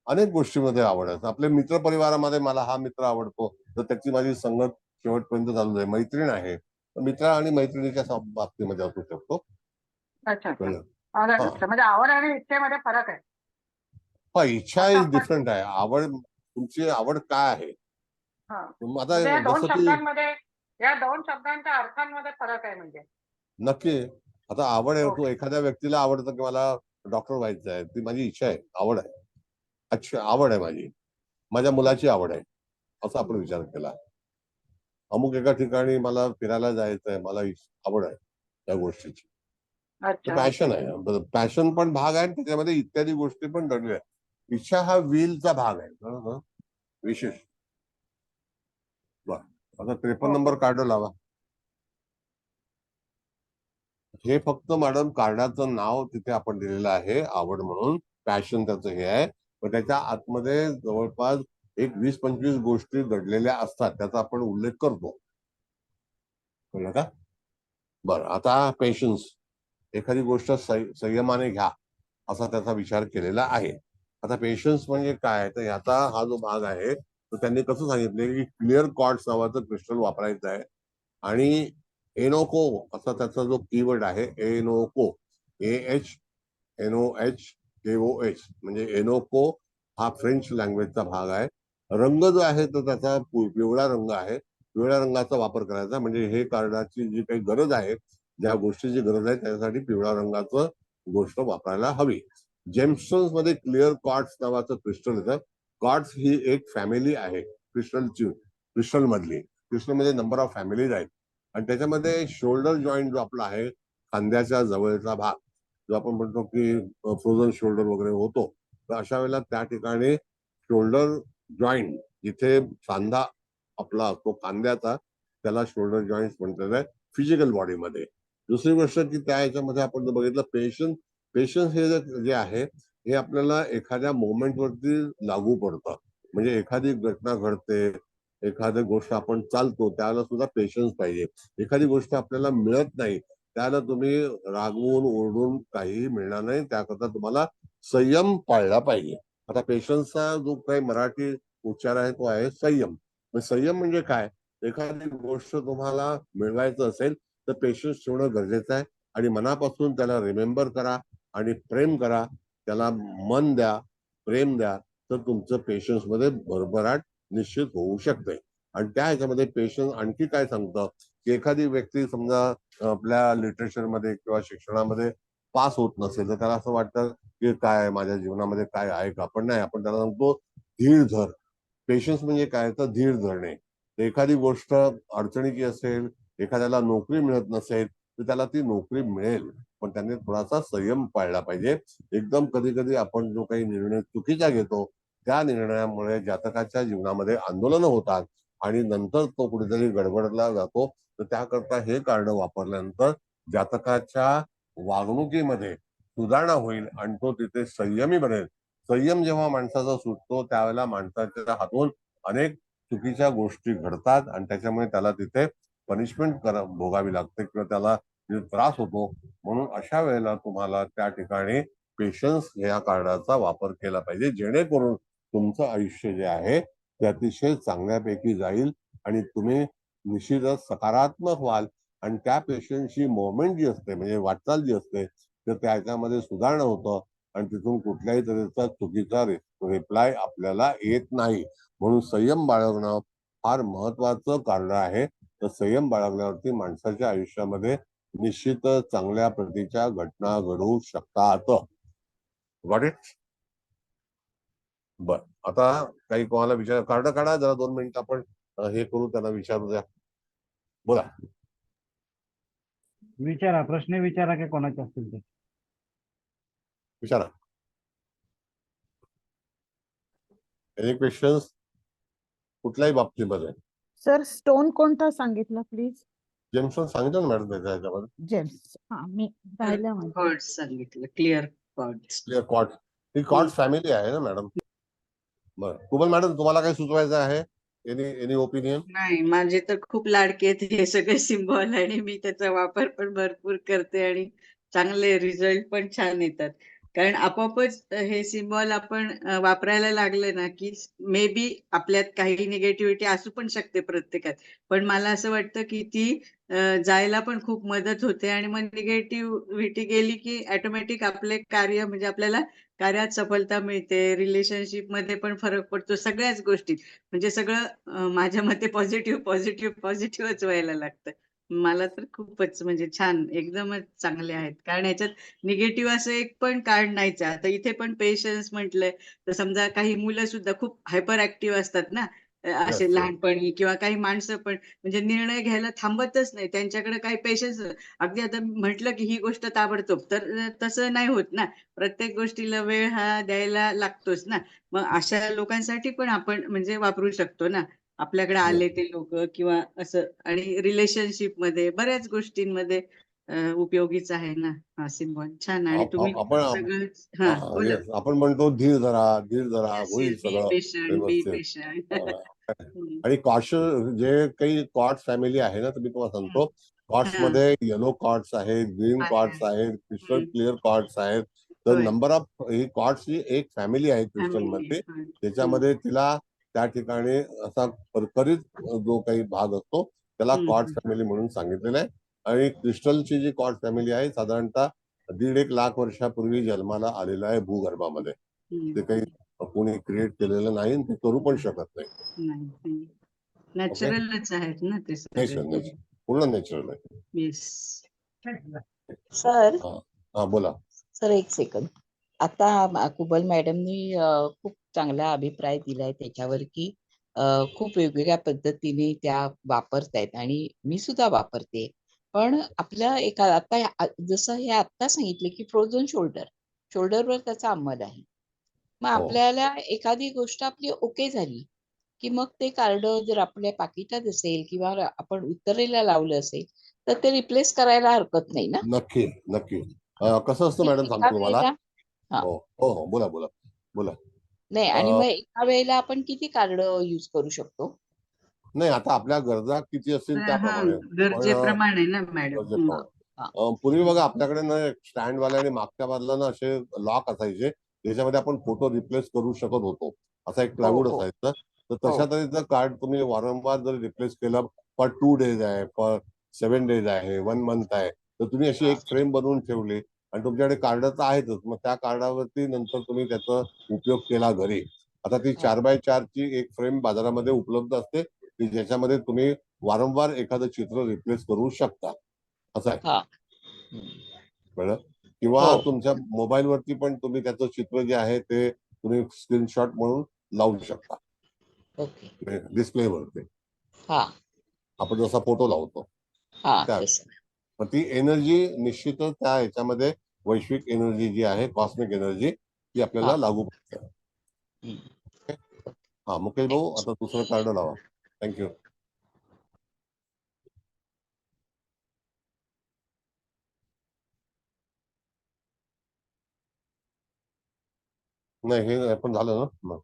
अनेक गोष्टीमध्ये आवड आहे. आपल्या मित्र परिवारामध्ये मला हा मित्र आवडतो, तर त्याची माझी संगत शेवटपर्यंत चालू आहे. मैत्रीण आहे, तर मित्र आणि मैत्रिणीच्या बाबतीमध्ये असू शकतो. अच्छा अच्छा. कळलं? अच्छा, म्हणजे आवड आणि इच्छेमध्ये फरक आहे. हा, इच्छा आता इज आपण डिफरंट आहे. आवड, तुमची आवड काय आहे. हा आता म्हणजे या दोन जसं की शब्दांच्या अर्थांमध्ये फरक आहे म्हणजे. नक्की, आता आवड आहे, तो ओके. एखाद्या व्यक्तीला आवडतं की मला डॉक्टर व्हायचं आहे, ती माझी इच्छा आहे, आवड आहे. अच्छा, आवड आहे माझी, माझ्या मुलाची आवड आहे, असा आपण विचार केला. अमुक एका ठिकाणी मला फिरायला जायचं आहे, मला आवड आहे त्या गोष्टीची, अच्छा. पॅशन आहे. पॅशन पण भाग आहे, त्याच्यामध्ये इत्यादी गोष्टी पण दडल्या आहेत. इच्छा हा विलचा भाग आहे. बरोबर? विशेष. बरं, आता 53 नंबर कार्ड लावा. हे फक्त मॅडम कार्डाचं नाव तिथे आपण दिलेलं आहे, आवड म्हणून, पॅशन त्याचं हे आहे. पण त्याच्या आतमध्ये जवळपास एक 20-25 गोष्टी दडलेल्या असतात, त्याचा आपण उल्लेख करतो. कळलं का? बरं, आता पेशन्स, एखादी गोष्ट संयमाने घ्या, असा त्याचा विचार केलेला आहे. आता पेशन्स म्हणजे काय, तर ह्याचा हा जो भाग आहे, तो त्यांनी कसं सांगितले की क्लिअर कॉर्ड्स नावाचं क्रिस्टल वापरायचं आहे. आणि एनोको असा त्याचा जो कीवर्ड आहे, एनोको, AHNOHKOH, म्हणजे एनोको हा फ्रेंच लँग्वेजचा भाग आहे. रंग जो आहे तो त्याचा पिवळा रंग आहे. पिवळ्या रंगाचा वापर करायचा, म्हणजे हे कार्डाची जी काही गरज आहे, ज्या गोष्टीची गरज आहे त्यासाठी पिवळ्या रंगाचं गोष्ट वापरायला हवी. जेमस्टोन्स मध्ये क्लिअर क्वार्ट्स नावाचं क्रिस्टल येतं. क्वार्ट्स ही एक फॅमिली आहे क्रिस्टल मधली. क्रिस्टल मध्ये नंबर ऑफ फॅमिलीज आहेत, आणि त्याच्यामध्ये शोल्डर जॉईंट जो आपला आहे, खांद्याच्या जवळचा भाग, जो आपण म्हणतो की फ्रोझन शोल्डर वगैरे होतो, तर अशा वेळेला त्या ठिकाणी शोल्डर जॉईंट, जिथे सांधा आपला असतो खांद्याचा, त्याला शोल्डर जॉईंट म्हणतात आहे फिजिकल बॉडीमध्ये. दुसरी गोष्ट की त्या ह्याच्यामध्ये आपण जर बघितलं, पेशन्स हे जे आहे, हे आपल्याला एखाद्या मोमेंट वरती लागू पडतं. म्हणजे एखादी घटना घडते, एखादी गोष्ट आपण चालतो, त्याला सुद्धा पेशन्स पाहिजे. एखादी गोष्ट आपल्याला मिळत नाही, त्याला तुम्ही रागवून ओरडून काहीही मिळणार नाही, त्याकरता तुम्हाला संयम पाळला पाहिजे. आता पेशन्सचा जो काही मराठी उच्चार आहे तो आहे संयम. संयम म्हणजे काय, एखादी गोष्ट तुम्हाला मिळवायचं असेल तर पेशन्स ठेवणं गरजेचं आहे, आणि मनापासून त्याला रिमेंबर करा आणि प्रेम करा, त्याला मन द्या, प्रेम द्या, तर तुमचं पेशन्स मध्ये भरभराट निश्चित होऊ शकते. आणि त्या ह्याच्यामध्ये पेशन्स आणखी काय सांगतं की एखादी व्यक्ती समजा आपल्या लिटरेचर मध्ये किंवा शिक्षणामध्ये पास होत नसेल, तर त्याला असं वाटतं की काय माझ्या जीवनामध्ये काय आहे का, पण नाही, आपण त्याला सांगतो धीर धर. पेशन्स म्हणजे काय, तर धीर धरणे. एखादी गोष्ट अडचणीची असेल, एखाद्याला नोकरी मिळत नसेल, तर त्याला ती नोकरी मिळेल, पण त्याने थोडासा संयम पाळला पाहिजे. एकदम कधी कधी आपण जो काही निर्णय चुकीचा घेतो, त्या निर्णयामुळे जातकाच्या जीवनामध्ये आंदोलनं होतात, आणि नंतर तो कुठेतरी गडबडला जातो. तर त्याकरता हे कार्ड वापरल्यानंतर जातकाच्या वागणुकीमध्ये सुधारणा होईल, आणि तो तिथे संयमी बनेल. संयम जेव्हा माणसाचा सुटतो, त्यावेळेला माणसाच्या हातून अनेक चुकीच्या गोष्टी घडतात, आणि त्याच्यामुळे त्याला तिथे पनिशमेंट भोगावी लागते, किंवा त्याला त्रास होतो. म्हणून अशा वेळेला तुम्हाला त्या ठिकाणी पेशन्स या कार्डाचा वापर केला पाहिजे, जेणेकरून तुमचं आयुष्य जे आहे ते अतिशय चांगल्यापैकी जाईल, आणि तुम्ही निश्चितच सकारात्मक व्हाल. आणि त्या पेशन्सची मोमेंट जी असते, म्हणजे वाटचाल जी असते, तर त्याच्यामध्ये सुधारणा होतं, आणि तिथून कुठल्याही तऱ्हेचा चुकीचा रिप्लाय आपल्याला येत नाही. म्हणून संयम बाळगणं फार महत्वाचं कार्ड आहे. तर संयम बाळगल्यावरती माणसाच्या आयुष्यामध्ये निश्चितच चांगल्या प्रतीच्या घटना घडू शकतात. Got it? बर, आता काही कोणाला विचार कार्ड काढा जरा 2 मिनिटं आपण हे करू, त्यांना विचारू द्या. बोला. विचारा, प्रश्न विचारा की कोणाचे असतील ते. विचारा. Any questions? कुठल्याही बाबतीमध्ये. सर स्टोन कोणता सांगितला प्लीज? जेम्सटोन सांगितलं ना मॅडम त्याच्या ह्याच्यामध्ये. जेम्स. हा मी पाहिलं माझं. कॉर्ड्स सांगितलं, क्लिअर कॉर्ड्स. Clear chord. ही कॉर्ड फॅमिली आहे ना मॅडम. बरं, कुबल मॅडम तुम्हाला काही सुचवायचं आहे? Any opinion? नाही, माझे तर खूप लाडके आहेत हे सगळे सिम्बॉल आणि मी त्याचा वापर पण भरपूर करते आणि चांगले रिझल्ट पण छान येतात. कारण आपोआपच हे सिम्बॉल आपण वापरायला लागले ना की मे बी आपल्यात काही निगेटिव्हिटी असू पण शकते प्रत्येकात, पण मला असं वाटतं की ती जायला पण खूप मदत होते आणि मग निगेटिव्हिटी गेली की ऑटोमॅटिक आपले कार्य म्हणजे आपल्याला कार्यात सफलता मिळते, रिलेशनशिप मध्ये पण फरक पडतो, सगळ्याच गोष्टीत. म्हणजे सगळं माझ्या मते पॉझिटिव्हच व्हायला लागतं. मला तर खूपच म्हणजे छान, एकदमच चांगले आहेत. कारण ह्याच्यात निगेटिव्ह असं एक पण कार्ड नाहीच आहे. आता इथे पण पेशन्स म्हटलंय, तर समजा काही मुलं सुद्धा खूप हायपर ऍक्टिव्ह असतात ना, असे Yes. लहानपणी, किंवा काही माणसं पण म्हणजे निर्णय घ्यायला थांबतच नाही. त्यांच्याकडे काही पेशन्स, अगदी आता म्हटलं की ही गोष्ट ताबडतोब, तर तसं नाही होत ना. प्रत्येक गोष्टीला वेळ हा द्यायला लागतोच ना. मग अशा लोकांसाठी पण आपण म्हणजे वापरू शकतो ना. आपल्याकडे आले ते लोक किंवा असं, आणि रिलेशनशिप मध्ये बऱ्याच गोष्टींमध्ये उपयोगीच आहे ना हा सिम्बॉल. छान. आणि तुम्ही आपण सगळं हा बोला. yes, आपण म्हणतो धीर धरा, धीर धरा, येस होईल येस, बी सगळं पेशंट, बी व्यवस्थित. पेशंट. आणि कॉर्ड्स जे काही कॉर्ड्स फॅमिली आहे ना, तर मी तुम्हाला सांगतो, कॉर्ड्स मध्ये येलो कॉर्ड्स आहेत, ग्रीन कॉर्ड्स आहेत, क्रिस्टल क्लिअर कॉर्ड्स आहेत. तर होय. नंबर ऑफ ही कॉर्ड्सची एक फॅमिली आहे क्रिस्टल फॅमिली. मध्ये. त्याच्यामध्ये तिला त्या ठिकाणी असा करकरीत जो काही भाग असतो त्याला कॉर्ड्स फॅमिली म्हणून सांगितलेलं आहे. आणि क्रिस्टलची जी कॉर्ड फॅमिली आहे साधारणतः 1.5 लाख वर्षापूर्वी जन्माला आलेला आहे भूगर्भामध्ये. ते काही कोणी क्रिएट केलेलं नाही, ते करू पण शकत नाही. नॅचरलच आहेत ना ते नेचर सगळे. पूर्ण नॅचरल आहे. येस. सर हा बोला. सर एक सेकंद. आता कुबल मॅडमनी खूप चांगला अभिप्राय दिलाय त्याच्यावर की खूप वेगवेगळ्या पद्धतीने त्या वापरतायत आणि मी सुद्धा वापरते. पण आपल्या एका आता जसं हे आता सांगितलं की फ्रोझन शोल्डरवर त्याचा अंमल आहे. मग हो. आपल्याला एखादी गोष्ट आपली ओके झाली की मग ते कार्ड जर आपल्या पाकिटात असेल किंवा आपण उत्तरेला लावलं असेल तर ते रिप्लेस करायला हरकत नाही ना? नक्की नक्की. कसं असतं आणि मॅडम एका सांगतो तुम्हाला. वेळेला हा हो हो हो, बोला बोला बोला. नाही, आणि मग एका वेळेला आपण किती कार्ड यूज करू शकतो? नाही, आता आपल्या गरजा किती असतील त्याप्रमाणे. गरजेप्रमाणे ना मॅडम. गरजेप्रमाणे. हा. पूर्वी बघा आपल्याकडे ना स्टँड वाले आणि मागच्या बाजूला ना असे लॉक असायचे, ज्याच्यामध्ये आपण फोटो रिप्लेस करू शकत होतो. असा एक प्लायवूड हो. असायचं. तर तशा तऱ्हेचं कार्ड तुम्ही वारंवार जर रिप्लेस केलं, फॉर 2 days आहे, फॉर 7 days आहे, 1 month आहे, तर तुम्ही अशी एक फ्रेम बनवून ठेवली आणि तुमच्याकडे कार्ड तर आहेतच, मग त्या कार्डावरती नंतर तुम्ही त्याचा उपयोग केला घरी. आता ती 4x4 ची एक फ्रेम बाजारामध्ये उपलब्ध असते, की ज्याच्यामध्ये तुम्ही वारंवार एखादं चित्र रिप्लेस करू शकता. असं आहे. हा. कळलं? किंवा हो. तुमच्या मोबाईल वरती पण तुम्ही त्याचं चित्र जे आहे ते तुम्ही स्क्रीनशॉट म्हणून लावू शकता ओके. डिस्प्ले वरती. हा आपण जसा फोटो लावतो हा त्या. तसं. पण ती एनर्जी निश्चितच त्या ह्याच्यामध्ये वैश्विक एनर्जी जी आहे, कॉस्मिक एनर्जी, ती आपल्याला हा. लागू पडते. हा मुकेश भाऊ, आता दुसरं कार्ड लावा. थँक्यू. नाही, हे पण झालं ना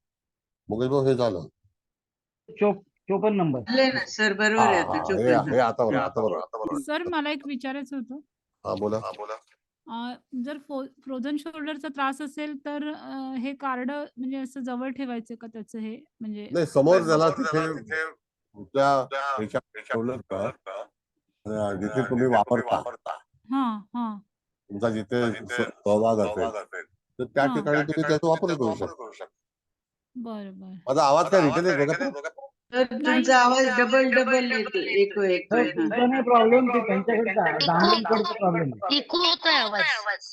मुकेश भाऊ, हे झालं. 54 नंबर. ना सर, हा बरोबर आहे. हा, आता हे आता बरोबर, आता बरोबर. सर मला एक विचारायचं होतं. हा बोला. जर फ्रोझन शोल्डरचा त्रास असेल तर हे कार्ड म्हणजे असं जवळ ठेवायचं का त्याचं हे म्हणजे? नाही, समोर त्याला तिथे तुमच्या ह्याच्यात ठेवलं का, जिथे तुम्ही वापरता, हा हा. तुमचा जिथे सहभाग असेल, तर त्या ठिकाणी तुम्ही त्याचा वापर करू शकता. बरं बरं. माझा आवाज काय रिटर्न येतो का? तर तुमचा आवाज डबल डबल येतोय सर हा. तुमचा नाही प्रॉब्लेम, ते त्यांच्याकडचा दामलेंकडचा प्रॉब्लेम आहे. इको होतोय आवाज.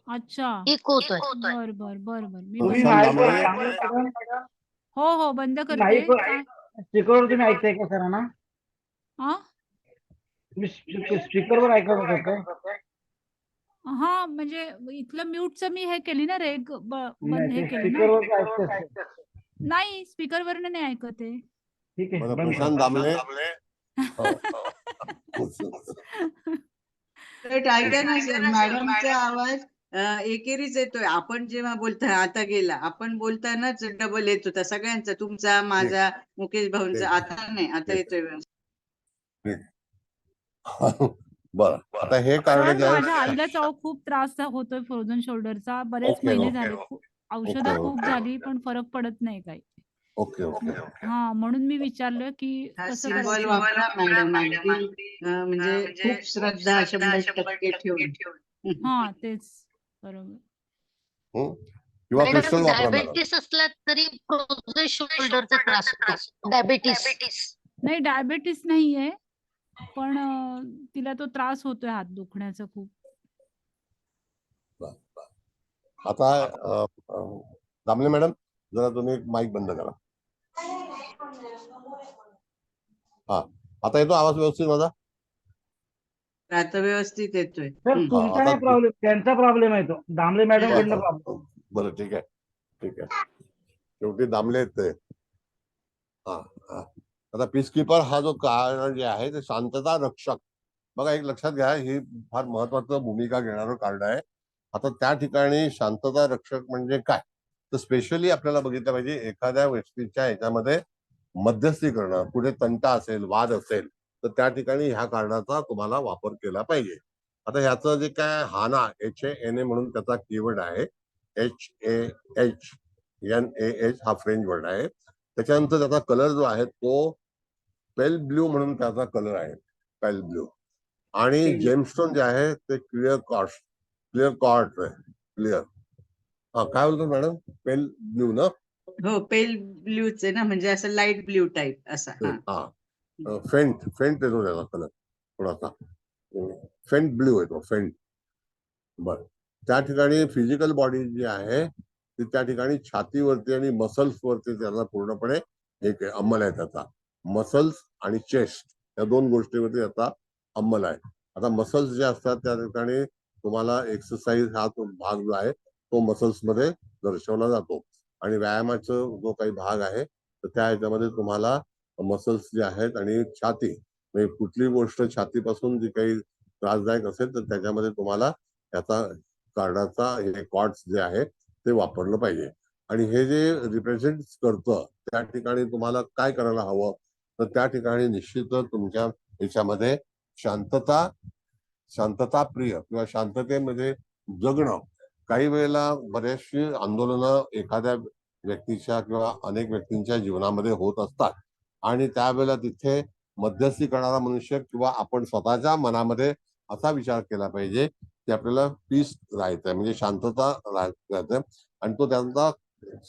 अच्छा. इको होतोय. बर बर बर बर मी तुम्ही बंद प्रशांत माईकवर दामले दामले मॅडम, हो बंद करते. माईकवर स्पीकरवर तुम्ही ऐकताय का सरांना? हा तुम्ही स्पीकरवर ऐकत होता? हा म्हणजे इथलं म्यूटचं मी हे केली ना रेग बंद नाही, हे ते केलं ना. स्पीकरवर ऐकतात. नाही स्पीकरवरनं नाही ऐकत आहे. ठीक आहे, बरं, बंद प्रशांत करा. दामले तर ऐका ना सर, मॅडमचा आवाज एकेरीच येतोय. आपण जेव्हा बोलता, आता गेला, आपण बोलतानाच डबल येत होता सगळ्यांचा, तुमचा, माझा, मुकेश भाऊंचा. आता नाही, आता येतोय व्यवस्थित. बरं, आता हे कार्ड सर जे आहे माझ्या आईलाच अहो खूप त्रास होतोय फ्रोझन शोल्डरचा. बरेच ओके महिने ओके झाले. औषधं ओके खूप झाली पण फरक पडत नाही काही. ओके ओके हा म्हणून मी विचारलं की हा कसं सिम्बॉल करायचं. वापरा मॅडम, अगदी म्हणजे खूप श्रद्धा 100% ठेवून. हा तेच बरोबर. किंवा मॅडम क्रिस्टल वापरा मॅडम. डायबेटीस असला तरी फ्रोझन शोल्डरचा त्रास होतो. डायबेटीस. नाही डायबेटीस नाहीये पण तिला तो त्रास होतोय हात दुखण्याचा खूप. आता दामले मॅडम, जरा तुम्ही माईक बंद करा. हा, आता येतो आवाज व्यवस्थित माझा? आता व्यवस्थित येतोय. सर तुमचा नाही प्रॉब्लेम, त्यांचा प्रॉब्लेम आहे तो. दामले मॅडम कडनं प्रॉब्लेम. बरं, ठीक आहे. शेवटी दामले आहेत ते. हा. आता पीसकीपर हा जो कार्ड जे आहे ते शांतता रक्षक. बघा, एक लक्षात घ्या, ही फार महत्वाचं भूमिका घेणारं कार्ड आहे. आता त्या ठिकाणी शांतता रक्षक म्हणजे काय, तर स्पेशली आपल्याला बघितलं पाहिजे एखाद्या व्यक्तीच्या ह्याच्यामध्ये मध्यस्थी करणं, पुढे तंटा असेल, वाद असेल, तर त्या ठिकाणी ह्या कार्डाचा तुम्हाला वापर केला पाहिजे. आता ह्याचं जे काय हाना HANA म्हणून त्याचा कीवर्ड आहे, HAHNAH हा फ्रेंच वर्ड आहे. त्याच्यानंतर त्याचा कलर जो आहे तो पेल ब्ल्यू म्हणून त्याचा कलर आहे, पेल ब्ल्यू. आणि जेमस्टोन जे आहे ते क्लिअर कॉर्ट आहे, क्लिअर. हा, काय बोलतो मॅडम? पेल ब्ल्यू ना? हो, पेल ब्ल्यूच आहे ना, म्हणजे असं लाईट ब्ल्यू टाईप असा. हा, फेंट येतो त्याचा कलर, थोडासा फेंट ब्ल्यू येतो, फेंट. बर, त्या ठिकाणी फिजिकल बॉडी जी आहे ती त्या ठिकाणी छातीवरती आणि मसल्स वरती त्याला पूर्णपणे एक अंमल आहे त्याचा. मसल्स आणि चेस्ट या दोन गोष्टीवरती त्याचा अंमल आहे. आता मसल्स जे असतात त्या ठिकाणी तुम्हाला एक्सरसाइज हा तो भाग जो आहे तो मसल्स मध्ये दर्शवला जातो. आणि व्यायामाचा जो काही भाग आहे तर त्या ह्याच्यामध्ये तुम्हाला मसल्स जे आहेत आणि छाती, म्हणजे कुठली गोष्ट छातीपासून जी काही त्रासदायक असेल तर त्याच्यामध्ये तुम्हाला त्याचा कार्डाचा हे कॉर्ड्स जे आहे ते वापरलं पाहिजे. आणि हे जे रिप्रेझेंट करतं त्या ठिकाणी तुम्हाला काय करायला हवं, तर त्या ठिकाणी निश्चितच तुमच्या ह्याच्यामध्ये शांतता प्रिय किंवा शांततेमध्ये जगणं. काही वेळेला बरेचशी आंदोलनं एखाद्या व्यक्तीच्या किंवा अनेक व्यक्तींच्या जीवनामध्ये होत असतात आणि त्यावेळेला तिथे मध्यस्थी करणारा मनुष्य किंवा आपण स्वतःच्या मनामध्ये असा विचार केला पाहिजे की आपल्याला पीस राहायचंय, म्हणजे शांतता राहायचंय. आणि तो त्यांचा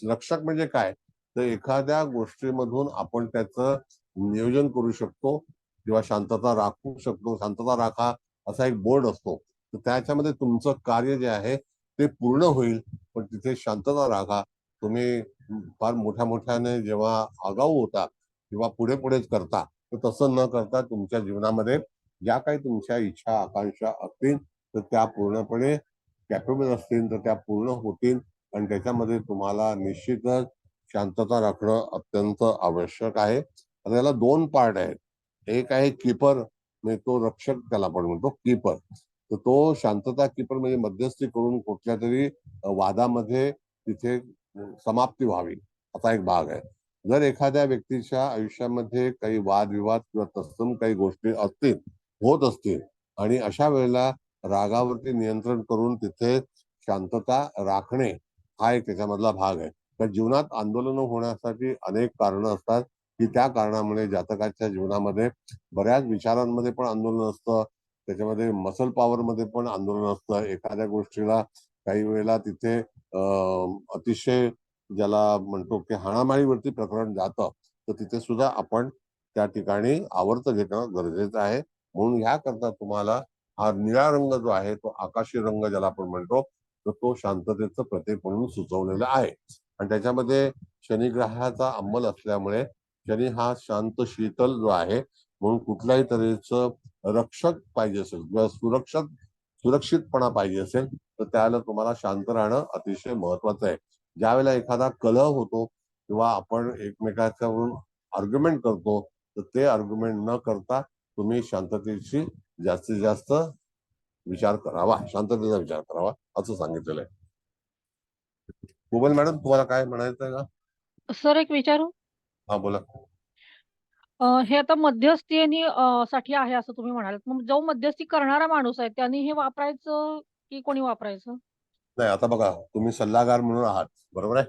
रक्षक म्हणजे काय, तर एखाद्या गोष्टीमधून आपण त्याचं नियोजन करू शकतो किंवा शांतता राखू शकतो. शांतता राखा असा एक बोर्ड असतो, तर त्याच्यामध्ये तुमचं कार्य जे आहे ते पूर्ण होईल, पण तिथे शांतता राखा. तुम्ही फार मोठ्याने जेव्हा आगाऊ होता किंवा पुढेच करता, तर तसं न करता तुमच्या जीवनामध्ये ज्या काही तुमच्या इच्छा आकांक्षा असतील तर त्या पूर्णपणे कॅपेबल असतील तर त्या पूर्ण होतील. आणि त्याच्यामध्ये तुम्हाला निश्चितच शांतता राखणं अत्यंत आवश्यक आहे. आता याला दोन पार्ट आहेत. एक आहे कीपर, म्हणजे तो रक्षक त्याला आपण म्हणतो कीपर. तर तो शांतता कीपर म्हणजे मध्यस्थी करून कुठल्या तरी वादामध्ये तिथे समाप्ती व्हावी असा एक भाग आहे. जर एखाद्या व्यक्तीच्या आयुष्यामध्ये काही वादविवाद किंवा तत्सम काही गोष्टी होत असतील आणि अशा वेळेला रागावरती नियंत्रण करून तिथे शांतता राखणे हा एक त्याच्यामधला भाग आहे. तर जीवनात आंदोलनं होण्यासाठी अनेक कारणं असतात की त्या कारणामुळे जातकाच्या जीवनामध्ये बऱ्याच विचारांमध्ये पण आंदोलन असतं, त्याच्यामध्ये मसल पॉवर मध्ये पण आंदोलन असतं. एखाद्या गोष्टीला काही वेळेला तिथे अतिशय ज्याला म्हणतो की हाणामारीवरती प्रकरण जातं तर तिथे सुद्धा आपण त्या ठिकाणी आवर्त घेणं गरजेचं आहे. म्हणून ह्याकरता तुम्हाला हा निळा रंग जो आहे तो आकाशी रंग ज्याला आपण म्हणतो, तर तो शांततेचं प्रतीक म्हणून सुचवलेला आहे. आणि त्याच्यामध्ये शनिग्रहाचा अंमल असल्यामुळे शनी हा शांत शीतल जो आहे, म्हणून कुठल्याही तऱ्हेचं रक्षक पाहिजे असेल किंवा सुरक्षितपणा पाहिजे असेल तर त्यावेळेला तुम्हाला शांत राहणं अतिशय महत्वाचं आहे. ज्यावेळेला एखादा कलह होतो किंवा आपण एकमेकांच्यावरून आर्ग्युमेंट करतो, तर ते आर्ग्युमेंट न करता तुम्ही शांततेची जास्तीत जास्त विचार करावा, शांततेचा विचार करावा असं सांगितलेलं आहे. कुबल मॅडम, तुम्हाला काय म्हणायचं आहे का? सर एक विचारू हा बोला. हे आता मध्यस्थी साठी आहे असं तुम्ही म्हणालात. मग जो मध्यस्थी करणारा माणूस आहे त्यांनी हे वापरायचं की कोणी वापरायचं? नाही, आता बघा, तुम्ही सल्लागार म्हणून आहात, बरोबर आहे,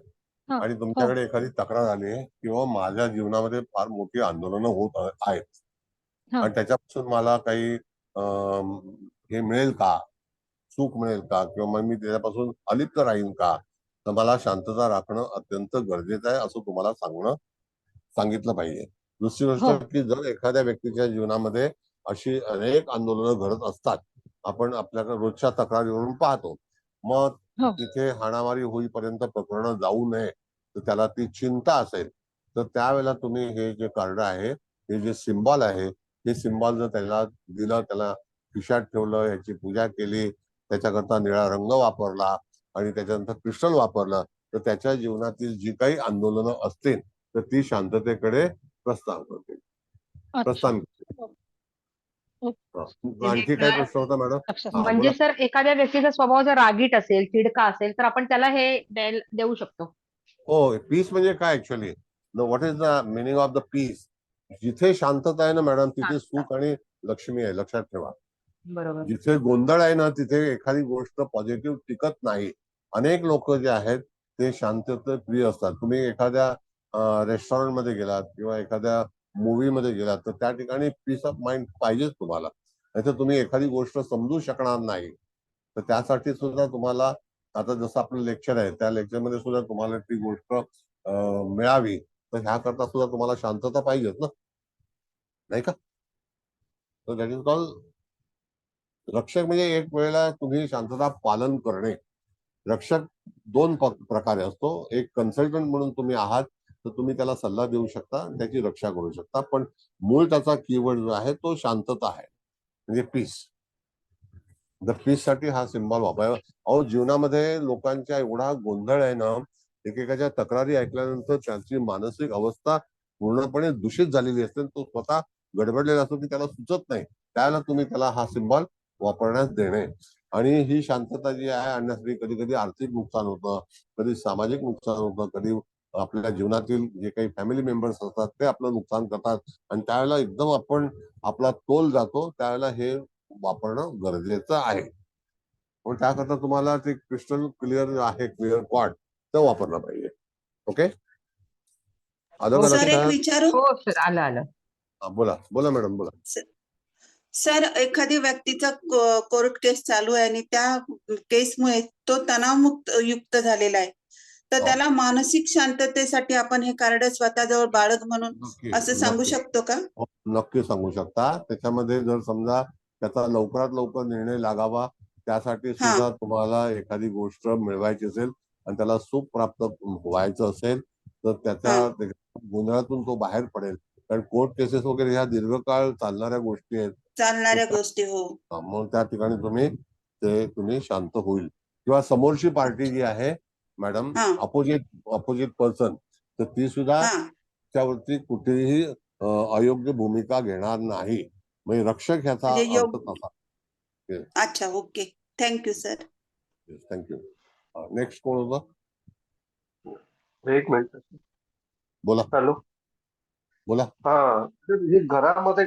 हा आणि हो तुमच्याकडे एखादी तक्रार आली आहे किंवा माझ्या जीवनामध्ये फार मोठी आंदोलनं होत आहेत हा आणि त्याच्यापासून मला काही हे मिळेल का, सुख मिळेल का, किंवा मग मी त्याच्यापासून अलिप्त राहीन का, तर मला शांतता राखणं अत्यंत गरजेचं आहे असं तुम्हाला सांगितलं पाहिजे. दुसरी गोष्ट हो की जर एखाद्या व्यक्तीच्या जीवनामध्ये अशी अनेक आंदोलनं घडत असतात, आपण आपल्याकडे रोजच्या तक्रारीवरून पाहतो, मग हो तिथे हाणामारी होईपर्यंत प्रकरण जाऊ नये तर त्याला ती चिंता असेल, तर त्यावेळेला तुम्ही हे जे कार्ड आहे, हे जे सिम्बॉल आहे, हे सिम्बॉल जर त्याला दिलं, त्याला खिशात ठेवलं, याची पूजा केली, त्याच्याकरता निळा रंग वापरला आणि त्याच्यानंतर क्रिस्टल वापरलं, तर त्याच्या जीवनातील जी काही आंदोलनं असतील तर ती शांततेकडे प्रस्थान करतील, अच्छा प्रस्थान करतील. ओ- हा. आणखी काही प्रश्न होता मॅडम? लक्षात हा आलं. बोला. म्हणजे सर एखाद्या व्यक्तीचा स्वभाव जर रागीट असेल, चिडका असेल, तर आपण त्याला हे देऊ शकतो. हो, पीस म्हणजे काय actually, what is the meaning of the peace? जिथे शांतता आहे ना मॅडम, तिथे शांतता. सुख आणि लक्ष्मी आहे, लक्षात ठेवा. बरोबर. जिथे गोंधळ आहे ना, तिथे एखादी गोष्ट पॉझिटिव्ह टिकत नाही. अनेक लोक जे आहेत ते शांततेत प्रिय असतात. तुम्ही एखाद्या रेस्टॉरंट मध्ये गेलात किंवा एखाद्या मूवी मध्ये गेलात, तर त्या ठिकाणी पीस ऑफ माइंड पाहिजेच तुम्हाला, नाहीतर तुम्ही एखादी गोष्ट समजू शकणार नाही. तर त्यासाठी सुद्धा तुम्हाला, आता जसं आपलं लेक्चर आहे, त्या लेक्चरमध्ये सुद्धा तुम्हाला ती गोष्ट मिळावी, तर ह्याकरता सुद्धा तुम्हाला शांतता पाहिजेच ना, नाही का? तर दॅट इज कॉल रक्षक. म्हणजे एक वेळेला तुम्ही शांतता पालन करणे. रक्षक दोन प्रकारे असतो. एक कन्सल्टंट म्हणून तुम्ही आहात, तर तुम्ही त्याला सल्ला देऊ शकता आणि त्याची रक्षा करू शकता, पण मूळ त्याचा कीवर्ड जो आहे तो शांतता आहे, म्हणजे पीस. द पीस साठी हा सिम्बॉल वापरावा. अहो, जीवनामध्ये लोकांच्या एवढा गोंधळ आहे ना, एकेकाच्या तक्रारी ऐकल्यानंतर त्यांची मानसिक अवस्था पूर्णपणे दूषित झालेली असते, तो स्वतः गडबडलेला असतो की त्याला सुचत नाही. त्यावेळेला तुम्ही त्याला हा सिम्बॉल वापरण्यास देणे. आणि ही शांतता जी आहे आणण्यासाठी कधी कधी आर्थिक नुकसान होतं, कधी सामाजिक नुकसान होतं, कधी आपल्या जीवनातील जे काही फॅमिली मेंबर्स असतात ते आपलं नुकसान करतात, आणि त्यावेळेला एकदम आपण आपला तोल जातो, त्यावेळेला हे वापरणं गरजेचं आहे. पण त्याकरता तुम्हाला ते क्रिस्टल क्लिअर आहे, क्लिअर क्वार्ट, ते वापरलं पाहिजे. ओके, आलं का सर एक लक्षात? विचारू. हो सर, आलं. हा, बोला बोला मॅडम, बोला. सर एखादी व्यक्तीचा कोर्ट केस चालू आहे आणि त्या केसमुळे तो तणावमुक्त युक्त झालेला आहे, तर हो. त्याला मानसिक शांततेसाठी आपण हे कार्ड स्वतःजवळ बाळग म्हणून नक्की असं सांगू नक्की शकतो का? हो, नक्की सांगू शकता. त्याच्यामध्ये जर समजा त्याचा लवकरात लवकर निर्णय लागावा, त्यासाठी हा सुद्धा तुम्हाला एखादी गोष्ट मिळवायची असेल आणि त्याला सुख प्राप्त व्हायचं असेल, तर हा त्याच्या गोंधळातून तो बाहेर पडेल. कारण कोर्ट केसेस वगैरे ह्या दीर्घकाळ चालणाऱ्या गोष्टी आहेत. चालणाऱ्या गोष्टी. हो मग त्या ठिकाणी तुम्ही शांत होईल. किंवा समोरची पार्टी जी आहे मॅडम, हा अपोजिट पर्सन, तर ती सुद्धा हा त्यावरती कुठेही अयोग्य भूमिका घेणार नाही. म्हणजे रक्षक ह्याचा म्हणजे अर्थ तसा. अच्छा, okay, thank you sir. Thank you. Next कोण होतं? एक मिनिट. बोला हॅलो. बोला. हा, तर हे घरामध्ये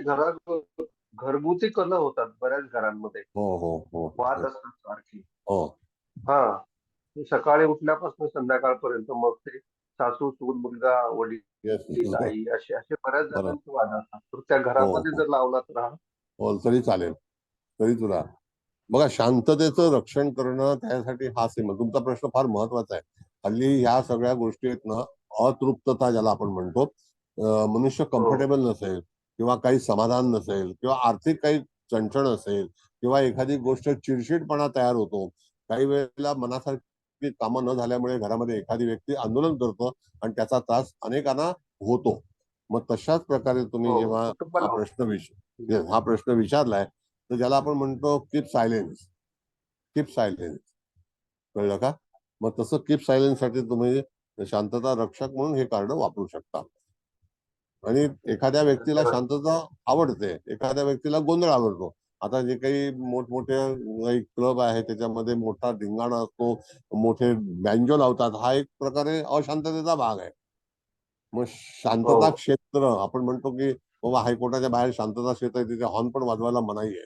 घरगुती कलह होतात बऱ्याच घरांमध्ये, हो हो हो वाद हो असतात सारखी. हो हा, ते सकाळी उठल्यापासून संध्याकाळपर्यंत, मग ते सासू सून, मुलगा येस, वडील आई, असे असे बऱ्याच बरोबर. जणांचे वाद असतात. तर त्या हो घरामध्ये हो जर लावला तर हा हो, तरी चालेल, तरी तुला. बघा, शांततेचं रक्षण करणं, त्यासाठी हा सिम्बॉल. तुमचा प्रश्न फार महत्वाचा आहे. हल्ली ह्या सगळ्या गोष्टी आहेत ना, अतृप्तता ज्याला आपण म्हणतो, मनुष्य कम्फर्टेबल नसेल किंवा काही समाधान नसेल किंवा आर्थिक काही चणचण असेल किंवा एखादी गोष्ट चिडचिडपणा तयार होतो, काही वेळेला मनासारखी कामं न झाल्यामुळे घरामध्ये एखादी व्यक्ती आंदोलन करतो आणि त्याचा त्रास अनेकांना होतो. मग तशाच प्रकारे तुम्ही हो, जेव्हा कुटुंबाला हा प्रश्न विचारलाय तर ज्याला आपण म्हणतो कीप सायलेन्स. कळलं का? मग तसं कीप सायलेन्स साठी तुम्ही शांतता रक्षक म्हणून हे कार्ड वापरू शकता. आणि एखाद्या व्यक्तीला शांतता आवडते, एखाद्या व्यक्तीला गोंधळ आवडतो. आता जे काही मोठमोठे काही क्लब आहे त्याच्यामध्ये मोठा धिंगाणा असतो, मोठे बँजो लावतात, हा एक प्रकारे अशांततेचा भाग आहे. मग शांतता क्षेत्र आपण म्हणतो की बाबा हायकोर्टाच्या बाहेर शांतता क्षेत्र आहे, तिथे हॉर्न पण वाजवायला मनाई आहे.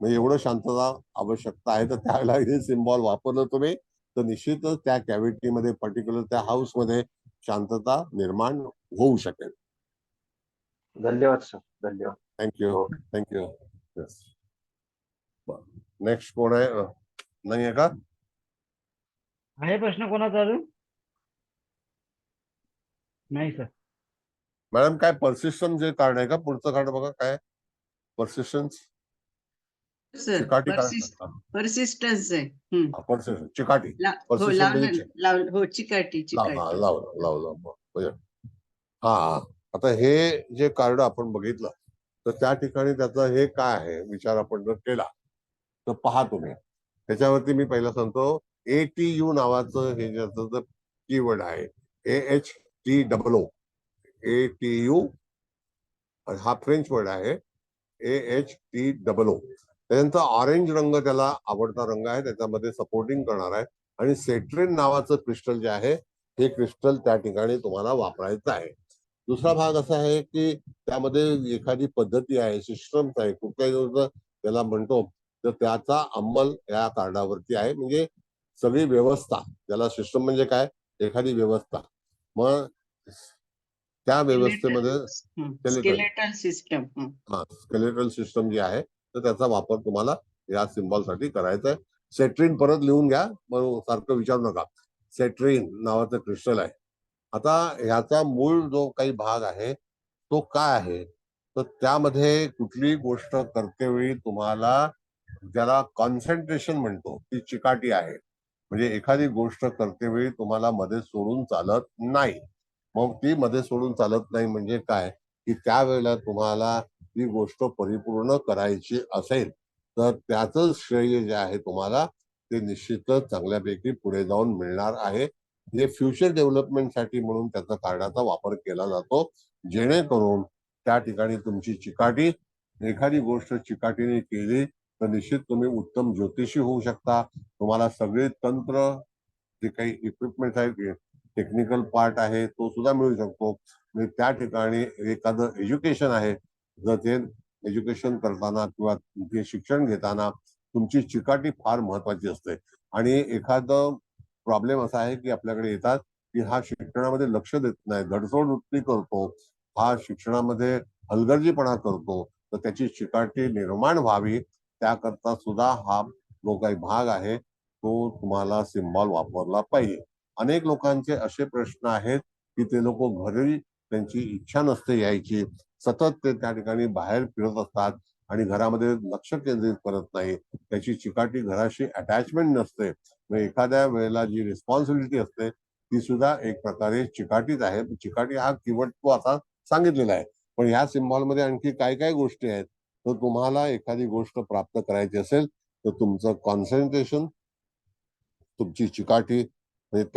म्हणजे एवढं शांतता आवश्यकता आहे, तर त्यावेळेला हे सिम्बॉल वापरलं तुम्ही तर निश्चितच त्या कॅव्हिटीमध्ये पर्टिक्युलर त्या हाऊसमध्ये शांतता निर्माण होऊ शकेल. धन्यवाद सर, धन्यवाद. थँक्यू. येस. नेक्स्ट कोण आहे? नाही आहे का? आहे प्रश्न कोणाचा अजून? नाही सर. मॅडम काय पर्सिस्टन्स जे कार्ड आहे का? पुढचं कार्ड बघा काय पर्सिस्टन्स. सर चिकाटी परसिस्टन्स आहे. पर्सिस्टन्स चिकाटी. हो Persistent म्हणजे हो चिकाटी. लाव. हा आता हे जे कार्ड आपण बघितलं तर त्या ठिकाणी त्याचं हे काय आहे विचार आपण जर केला तर पहा तुम्ही त्याच्यावरती मी पहिला सांगतो ATU नावाचं हे ज्याचं कीवर्ड आहे AHTOO ATU हा फ्रेंच वर्ड आहे AHTOO. त्यानंतर ऑरेंज रंग त्याला आवडता रंग आहे, त्याच्यामध्ये सपोर्टिंग करणार आहे. आणि सेट्रेन नावाचं क्रिस्टल जे आहे हे क्रिस्टल त्या ठिकाणी तुम्हाला वापरायचं आहे. दुसरा भाग असा आहे की त्यामध्ये एखादी पद्धती आहे, सिस्टम्स आहे, कुठल्याही गोष्ट त्याला म्हणतो तर त्याचा अंमल या कार्डावरती आहे. म्हणजे सगळी व्यवस्था, त्याला सिस्टम म्हणजे काय, एखादी व्यवस्था. मग त्या व्यवस्थेमध्ये स्केलेटल सिस्टम. स्केलेटल सिस्टम जी आहे तर त्याचा वापर तुम्हाला या सिम्बॉल साठी करायचा आहे. सेट्रिन परत लिहून घ्या, मग सारखं विचारू नका. सेट्रिन नावाचं क्रिस्टल आहे. आता ह्याचा मूळ जो काही भाग आहे तो काय आहे तर त्यामध्ये कुठली गोष्ट करतेवेळी तुम्हाला ज्याला कॉन्सन्ट्रेशन म्हणतो ती चिकाटी आहे. म्हणजे एखादी गोष्ट करतेवेळी तुम्हाला मध्ये सोडून चालत नाही. मग ती मध्ये सोडून चालत नाही म्हणजे काय की त्यावेळेला तुम्हाला ती गोष्ट परिपूर्ण करायची असेल तर त्याचं श्रेय जे आहे तुम्हाला ते निश्चितच चांगल्यापैकी पुढे जाऊन मिळणार आहे. हे फ्युचर डेव्हलपमेंटसाठी म्हणून त्याचा कार्डाचा वापर केला जातो, जेणेकरून त्या ठिकाणी तुमची चिकाटी, एखादी गोष्ट चिकाटीने केली तर निश्चित तुम्ही उत्तम ज्योतिषी होऊ शकता. तुम्हाला सगळे तंत्र जे काही इक्विपमेंट आहे, टेक्निकल पार्ट आहे तो सुद्धा मिळू शकतो. म्हणजे त्या ठिकाणी एखादं एज्युकेशन आहे, जर ते एज्युकेशन करताना किंवा ते शिक्षण घेताना तुमची चिकाटी फार महत्वाची असते. आणि एखादं प्रॉब्लेम असा आहे की आपल्याकडे येतात की हा शिक्षणामध्ये लक्ष देत नाही, धडसोड वृत्ती करतो, हा शिक्षणामध्ये हलगर्जीपणा करतो, तर त्याची चिकाटी निर्माण व्हावी त्याकरता सुद्धा हा जो काही भाग आहे तो तुम्हाला सिम्बॉल वापरला पाहिजे. अनेक लोकांचे असे प्रश्न आहेत की ते लोक घरी त्यांची इच्छा नसते यायची, सतत ते त्या ठिकाणी बाहेर फिरत असतात आणि घरामध्ये लक्ष केंद्रित करत नाही, त्याची चिकाटी घराशी अटॅचमेंट नसते. एखाद्या वेळेला जी रिस्पॉन्सिबिलिटी असते ती सुद्धा एक प्रकारे चिकाटीच आहे. चिकाटी हा कीवर्ड तो आता सांगितलेला आहे, पण ह्या सिम्बॉल मध्ये आणखी काय काय गोष्टी आहेत. तर तुम्हाला एखादी गोष्ट प्राप्त करायची असेल तर तुमचं कॉन्सन्ट्रेशन, तुमची चिकाटी म्हणजे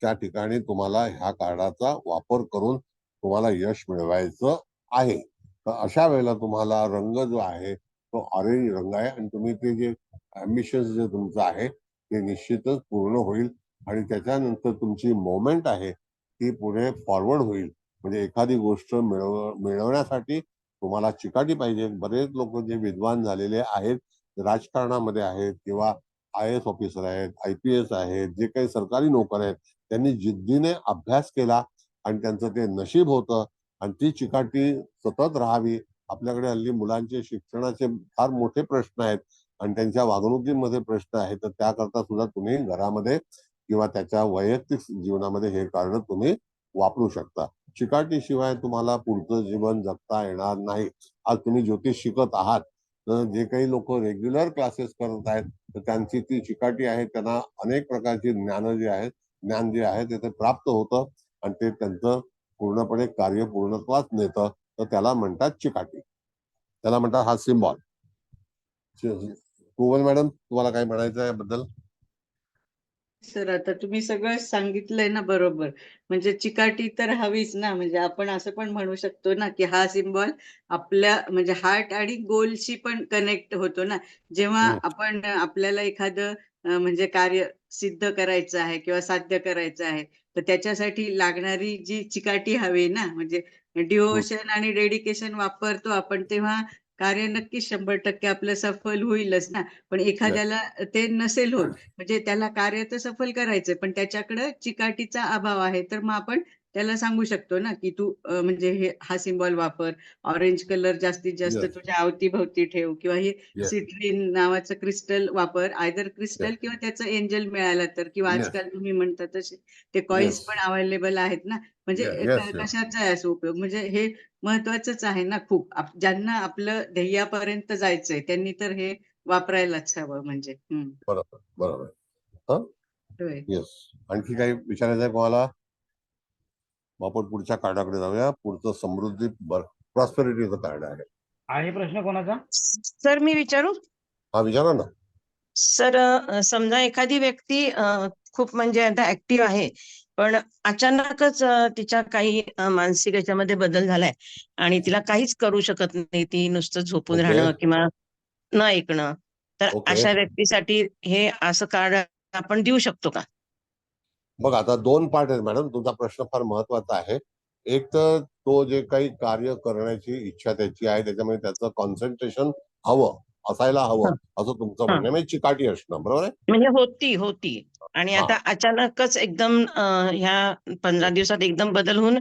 त्या ठिकाणी तुम्हाला ह्या कार्डाचा वापर करून तुम्हाला यश मिळवायचं आहे. तर अशा वेळेला तुम्हाला रंग जो आहे तो ऑरेंज रंग आहे आणि तुम्ही ते जे ॲम्बिशन्स जे तुमचं आहे ते निश्चितच पूर्ण होईल आणि त्याच्यानंतर तुमची मोमेंट आहे ती पुढे फॉरवर्ड होईल. म्हणजे एखादी गोष्ट मिळवण्यासाठी तुम्हाला चिकाटी पाहिजे. बरेच लोक जे विद्वान झालेले आहेत, राजकारणामध्ये आहेत किंवा IAS ऑफिसर आहेत, IPS आहेत, जे काही सरकारी नोकर आहेत, त्यांनी जिद्दीने अभ्यास केला आणि त्यांचं ते नशीब होतं आणि ती चिकाटी सतत राहावी. आपल्याकडे हल्ली मुलांचे शिक्षणाचे फार मोठे प्रश्न आहेत आणि त्यांच्या वागणुकीमध्ये प्रश्न आहेत, तर त्याकरता सुद्धा तुम्ही घरामध्ये किंवा त्याच्या वैयक्तिक जीवनामध्ये हे कार्ड तुम्ही वापरू शकता. चिकाटीशिवाय तुम्हाला पुढचं जीवन जगता येणार नाही. आज तुम्ही ज्योतिष शिकत आहात, तर जे काही लोक रेग्युलर क्लासेस करत आहेत, तर त्यांची ती चिकाटी आहे, त्यांना अनेक प्रकारची ज्ञान जे आहे ते प्राप्त होतं आणि ते त्यांचं पूर्णपणे कार्य पूर्णत्वास नेतं. तर त्याला म्हणतात चिकाटी, त्याला म्हणतात हा सिम्बॉल. कुबल मॅडम, तुम्हाला काय म्हणायचं आहे याबद्दल? सर आता तुम्ही सगळं सांगितलंय ना बरोबर. म्हणजे चिकाटी तर हवीच ना, म्हणजे आपण असं पण म्हणू शकतो ना की हा सिम्बॉल आपल्या म्हणजे हार्ट आणि गोलशी पण कनेक्ट होतो ना. जेव्हा आपण आपल्याला एखादं म्हणजे कार्य सिद्ध करायचं आहे किंवा साध्य करायचं आहे, तर त्याच्यासाठी लागणारी जी चिकाटी हवी ना, म्हणजे डिव्होशन आणि डेडिकेशन वापरतो आपण, तेव्हा कार्य नक्कीच 100% आपलं सफल होईलच ना. पण एखाद्याला ते नसेल होत, म्हणजे त्याला कार्य तर सफल करायचंय पण त्याच्याकडे चिकाटीचा अभाव आहे, तर मग आपण त्याला सांगू शकतो ना की तू म्हणजे हा सिम्बॉल वापर, ऑरेंज कलर जास्तीत जास्त Yes. तुझ्या अवतीभवती ठेव किंवा हे Yes. सिट्रीन नावाचं क्रिस्टल वापर, आयदर क्रिस्टल किंवा त्याचं एंजल मिळालं तर, किंवा Yes. आजकाल तुम्ही म्हणता तसे ते कॉइन्स Yes. पण अवेलेबल आहेत ना. म्हणजे Yes. कशाचा आहे असं उपयोग, म्हणजे हे महत्वाचंच आहे ना खूप. ज्यांना आपलं ध्येयापर्यंत जायचंय त्यांनी तर हे वापरायलाच हवं म्हणजे. बरोबर बरोबर. हा होय. येस. आणखी काही विचारायचं आहे कोणाला? मग आपण पुढच्या कार्डाकडे जाऊया. पुढचं समृद्धी प्रॉस्पेरिटीचं कार्ड आहे. आहे प्रश्न कोणाचा? सर मी विचारू? हा विचारा ना. सर समजा एखादी व्यक्ती खूप म्हणजे आता ऍक्टिव्ह आहे, पण अचानकच तिच्या काही मानसिक याच्यामध्ये बदल झालाय आणि तिला काहीच करू शकत नाही. ती नुसतं झोपून ओके. राहणं किंवा न ऐकणं. तर ओके. अशा व्यक्तीसाठी हे असं कार्ड आपण देऊ शकतो का? बघ आता 2 पार्ट आहेत मॅडम. तुमचा प्रश्न फार महत्वाचा आहे. एक तर तो जे काही कार्य करण्याची इच्छा त्याची आहे, त्याच्यामध्ये त्याचं कॉन्सन्ट्रेशन असायला हवं, असं तुमचं हा. म्हणणं आहे. म्हणजे चिकाटी असणं, बरोबर आहे? म्हणजे होती आणि हा. आता अचानकच एकदम ह्या 15 दिवसात एकदम बदल होऊन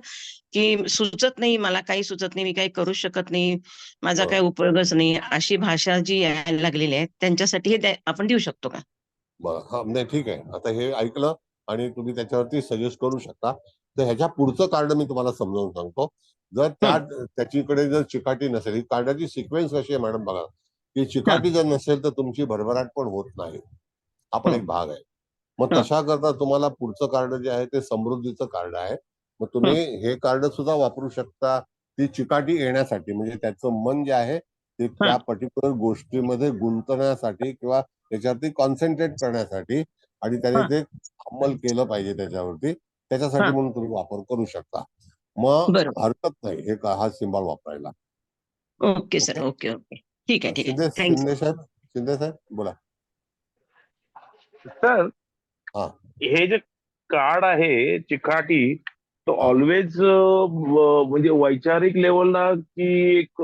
की सुचत नाही, मला काही सुचत नाही, मी काही करू शकत नाही, माझा काही उपयोगच नाही, अशी भाषा जी यायला लागलेली आहे, त्यांच्यासाठी हे आपण देऊ शकतो का? बरं. हा नाही ठीक आहे. आता हे ऐकलं आणि तुम्ही त्याच्यावरती सजेस्ट करू शकता. तर ह्याच्या पुढचं कार्ड मी तुम्हाला समजावून सांगतो. जर त्याच्याकडे जर चिकाटी नसेल, ही कार्डाची सिक्वेन्स कशी आहे मॅडम बघा, की चिकाटी जर नसेल तर तुमची भरभराट पण होत नाही. हा पण एक भाग आहे. मग तशा करता तुम्हाला पुढचं कार्ड जे आहे ते समृद्धीचं कार्ड आहे. मग तुम्ही हे कार्ड सुद्धा वापरू शकता ती चिकाटी येण्यासाठी. म्हणजे त्याचं मन जे आहे ते त्या पर्टिक्युलर गोष्टीमध्ये गुंतण्यासाठी किंवा त्याच्यावरती कॉन्सन्ट्रेट करण्यासाठी आणि त्याने ते अंमल केलं पाहिजे त्याच्यावरती, त्याच्यासाठी म्हणून तुम्ही वापर करू शकता. मग हरकत नाही हे हा सिम्बॉल वापरायला. Okay sir. ओके. ठीक आहे. शिंदे साहेब बोला. सर हा. हे जे कार्ड आहे चिकाटी, तो ऑलवेज म्हणजे वैचारिक लेवलला की एक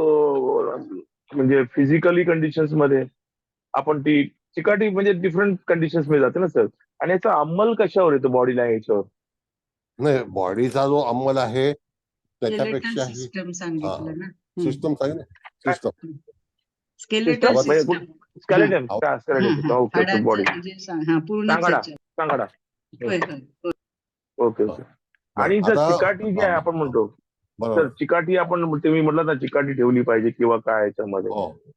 म्हणजे फिजिकली कंडिशन्स मध्ये आपण ती चिकाटी म्हणजे डिफरंट कंडिशन्स मध्ये जाते ना सर, आणि याचा अंमल कशावर येतो बॉडीला याच्यावर? नाही, बॉडीचा जो अंमल आहे त्याच्यापेक्षा सिस्टम सांगितलं ना. सिस्टम सांगितलं. System skeletal system. Skeleton okay. Body सांगाडा. ओके. आणि सर चिकाटी जी आहे आपण म्हणतो, तर चिकाटी आपण तुम्ही म्हटलं ना चिकाटी ठेवली पाहिजे किंवा काय याच्यामध्ये,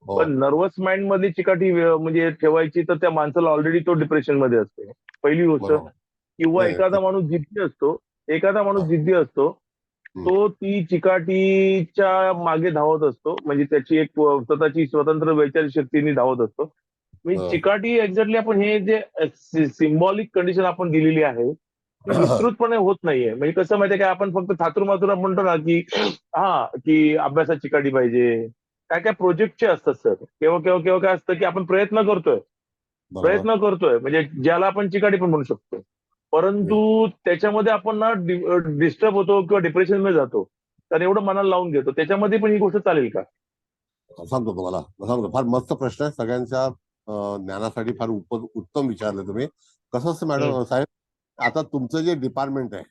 पण नर्वस माइंड मध्ये चिकाटी म्हणजे ठेवायची तर त्या माणसाला ऑलरेडी तो डिप्रेशन मध्ये असतो, पहिली गोष्ट. किंवा एखादा माणूस जिद्दी असतो, तो ती चिकाटीच्या मागे धावत असतो, म्हणजे त्याची एक स्वतःची स्वतंत्र वैचारिक शक्तीने धावत असतो. म्हणजे चिकाटी एक्झॅक्टली आपण हे जे सिम्बॉलिक कंडिशन आपण दिलेली आहे ती विस्तृतपणे होत नाहीये. म्हणजे कसं माहितीये का, आपण फक्त थातुरमातुर म्हणतो ना की अभ्यासात चिकाटी पाहिजे, काय काय प्रोजेक्टचे असतात सर. केव्हा काय असतं की आपण प्रयत्न करतोय म्हणजे ज्याला आपण चिकाटी पण म्हणू शकतो, परंतु त्याच्यामध्ये आपण ना डिस्टर्ब होतो किंवा डिप्रेशन मध्ये जातो, तर एवढं मनाला लावून घेतो, त्याच्यामध्ये पण ही गोष्ट चालेल का? सांगतो तुम्हाला. फार मस्त प्रश्न आहे, सगळ्यांच्या ज्ञानासाठी फार उत्तम विचारलं तुम्ही. कसं असतं मॅडम साहेब, आता तुमचं जे डिपार्टमेंट आहे,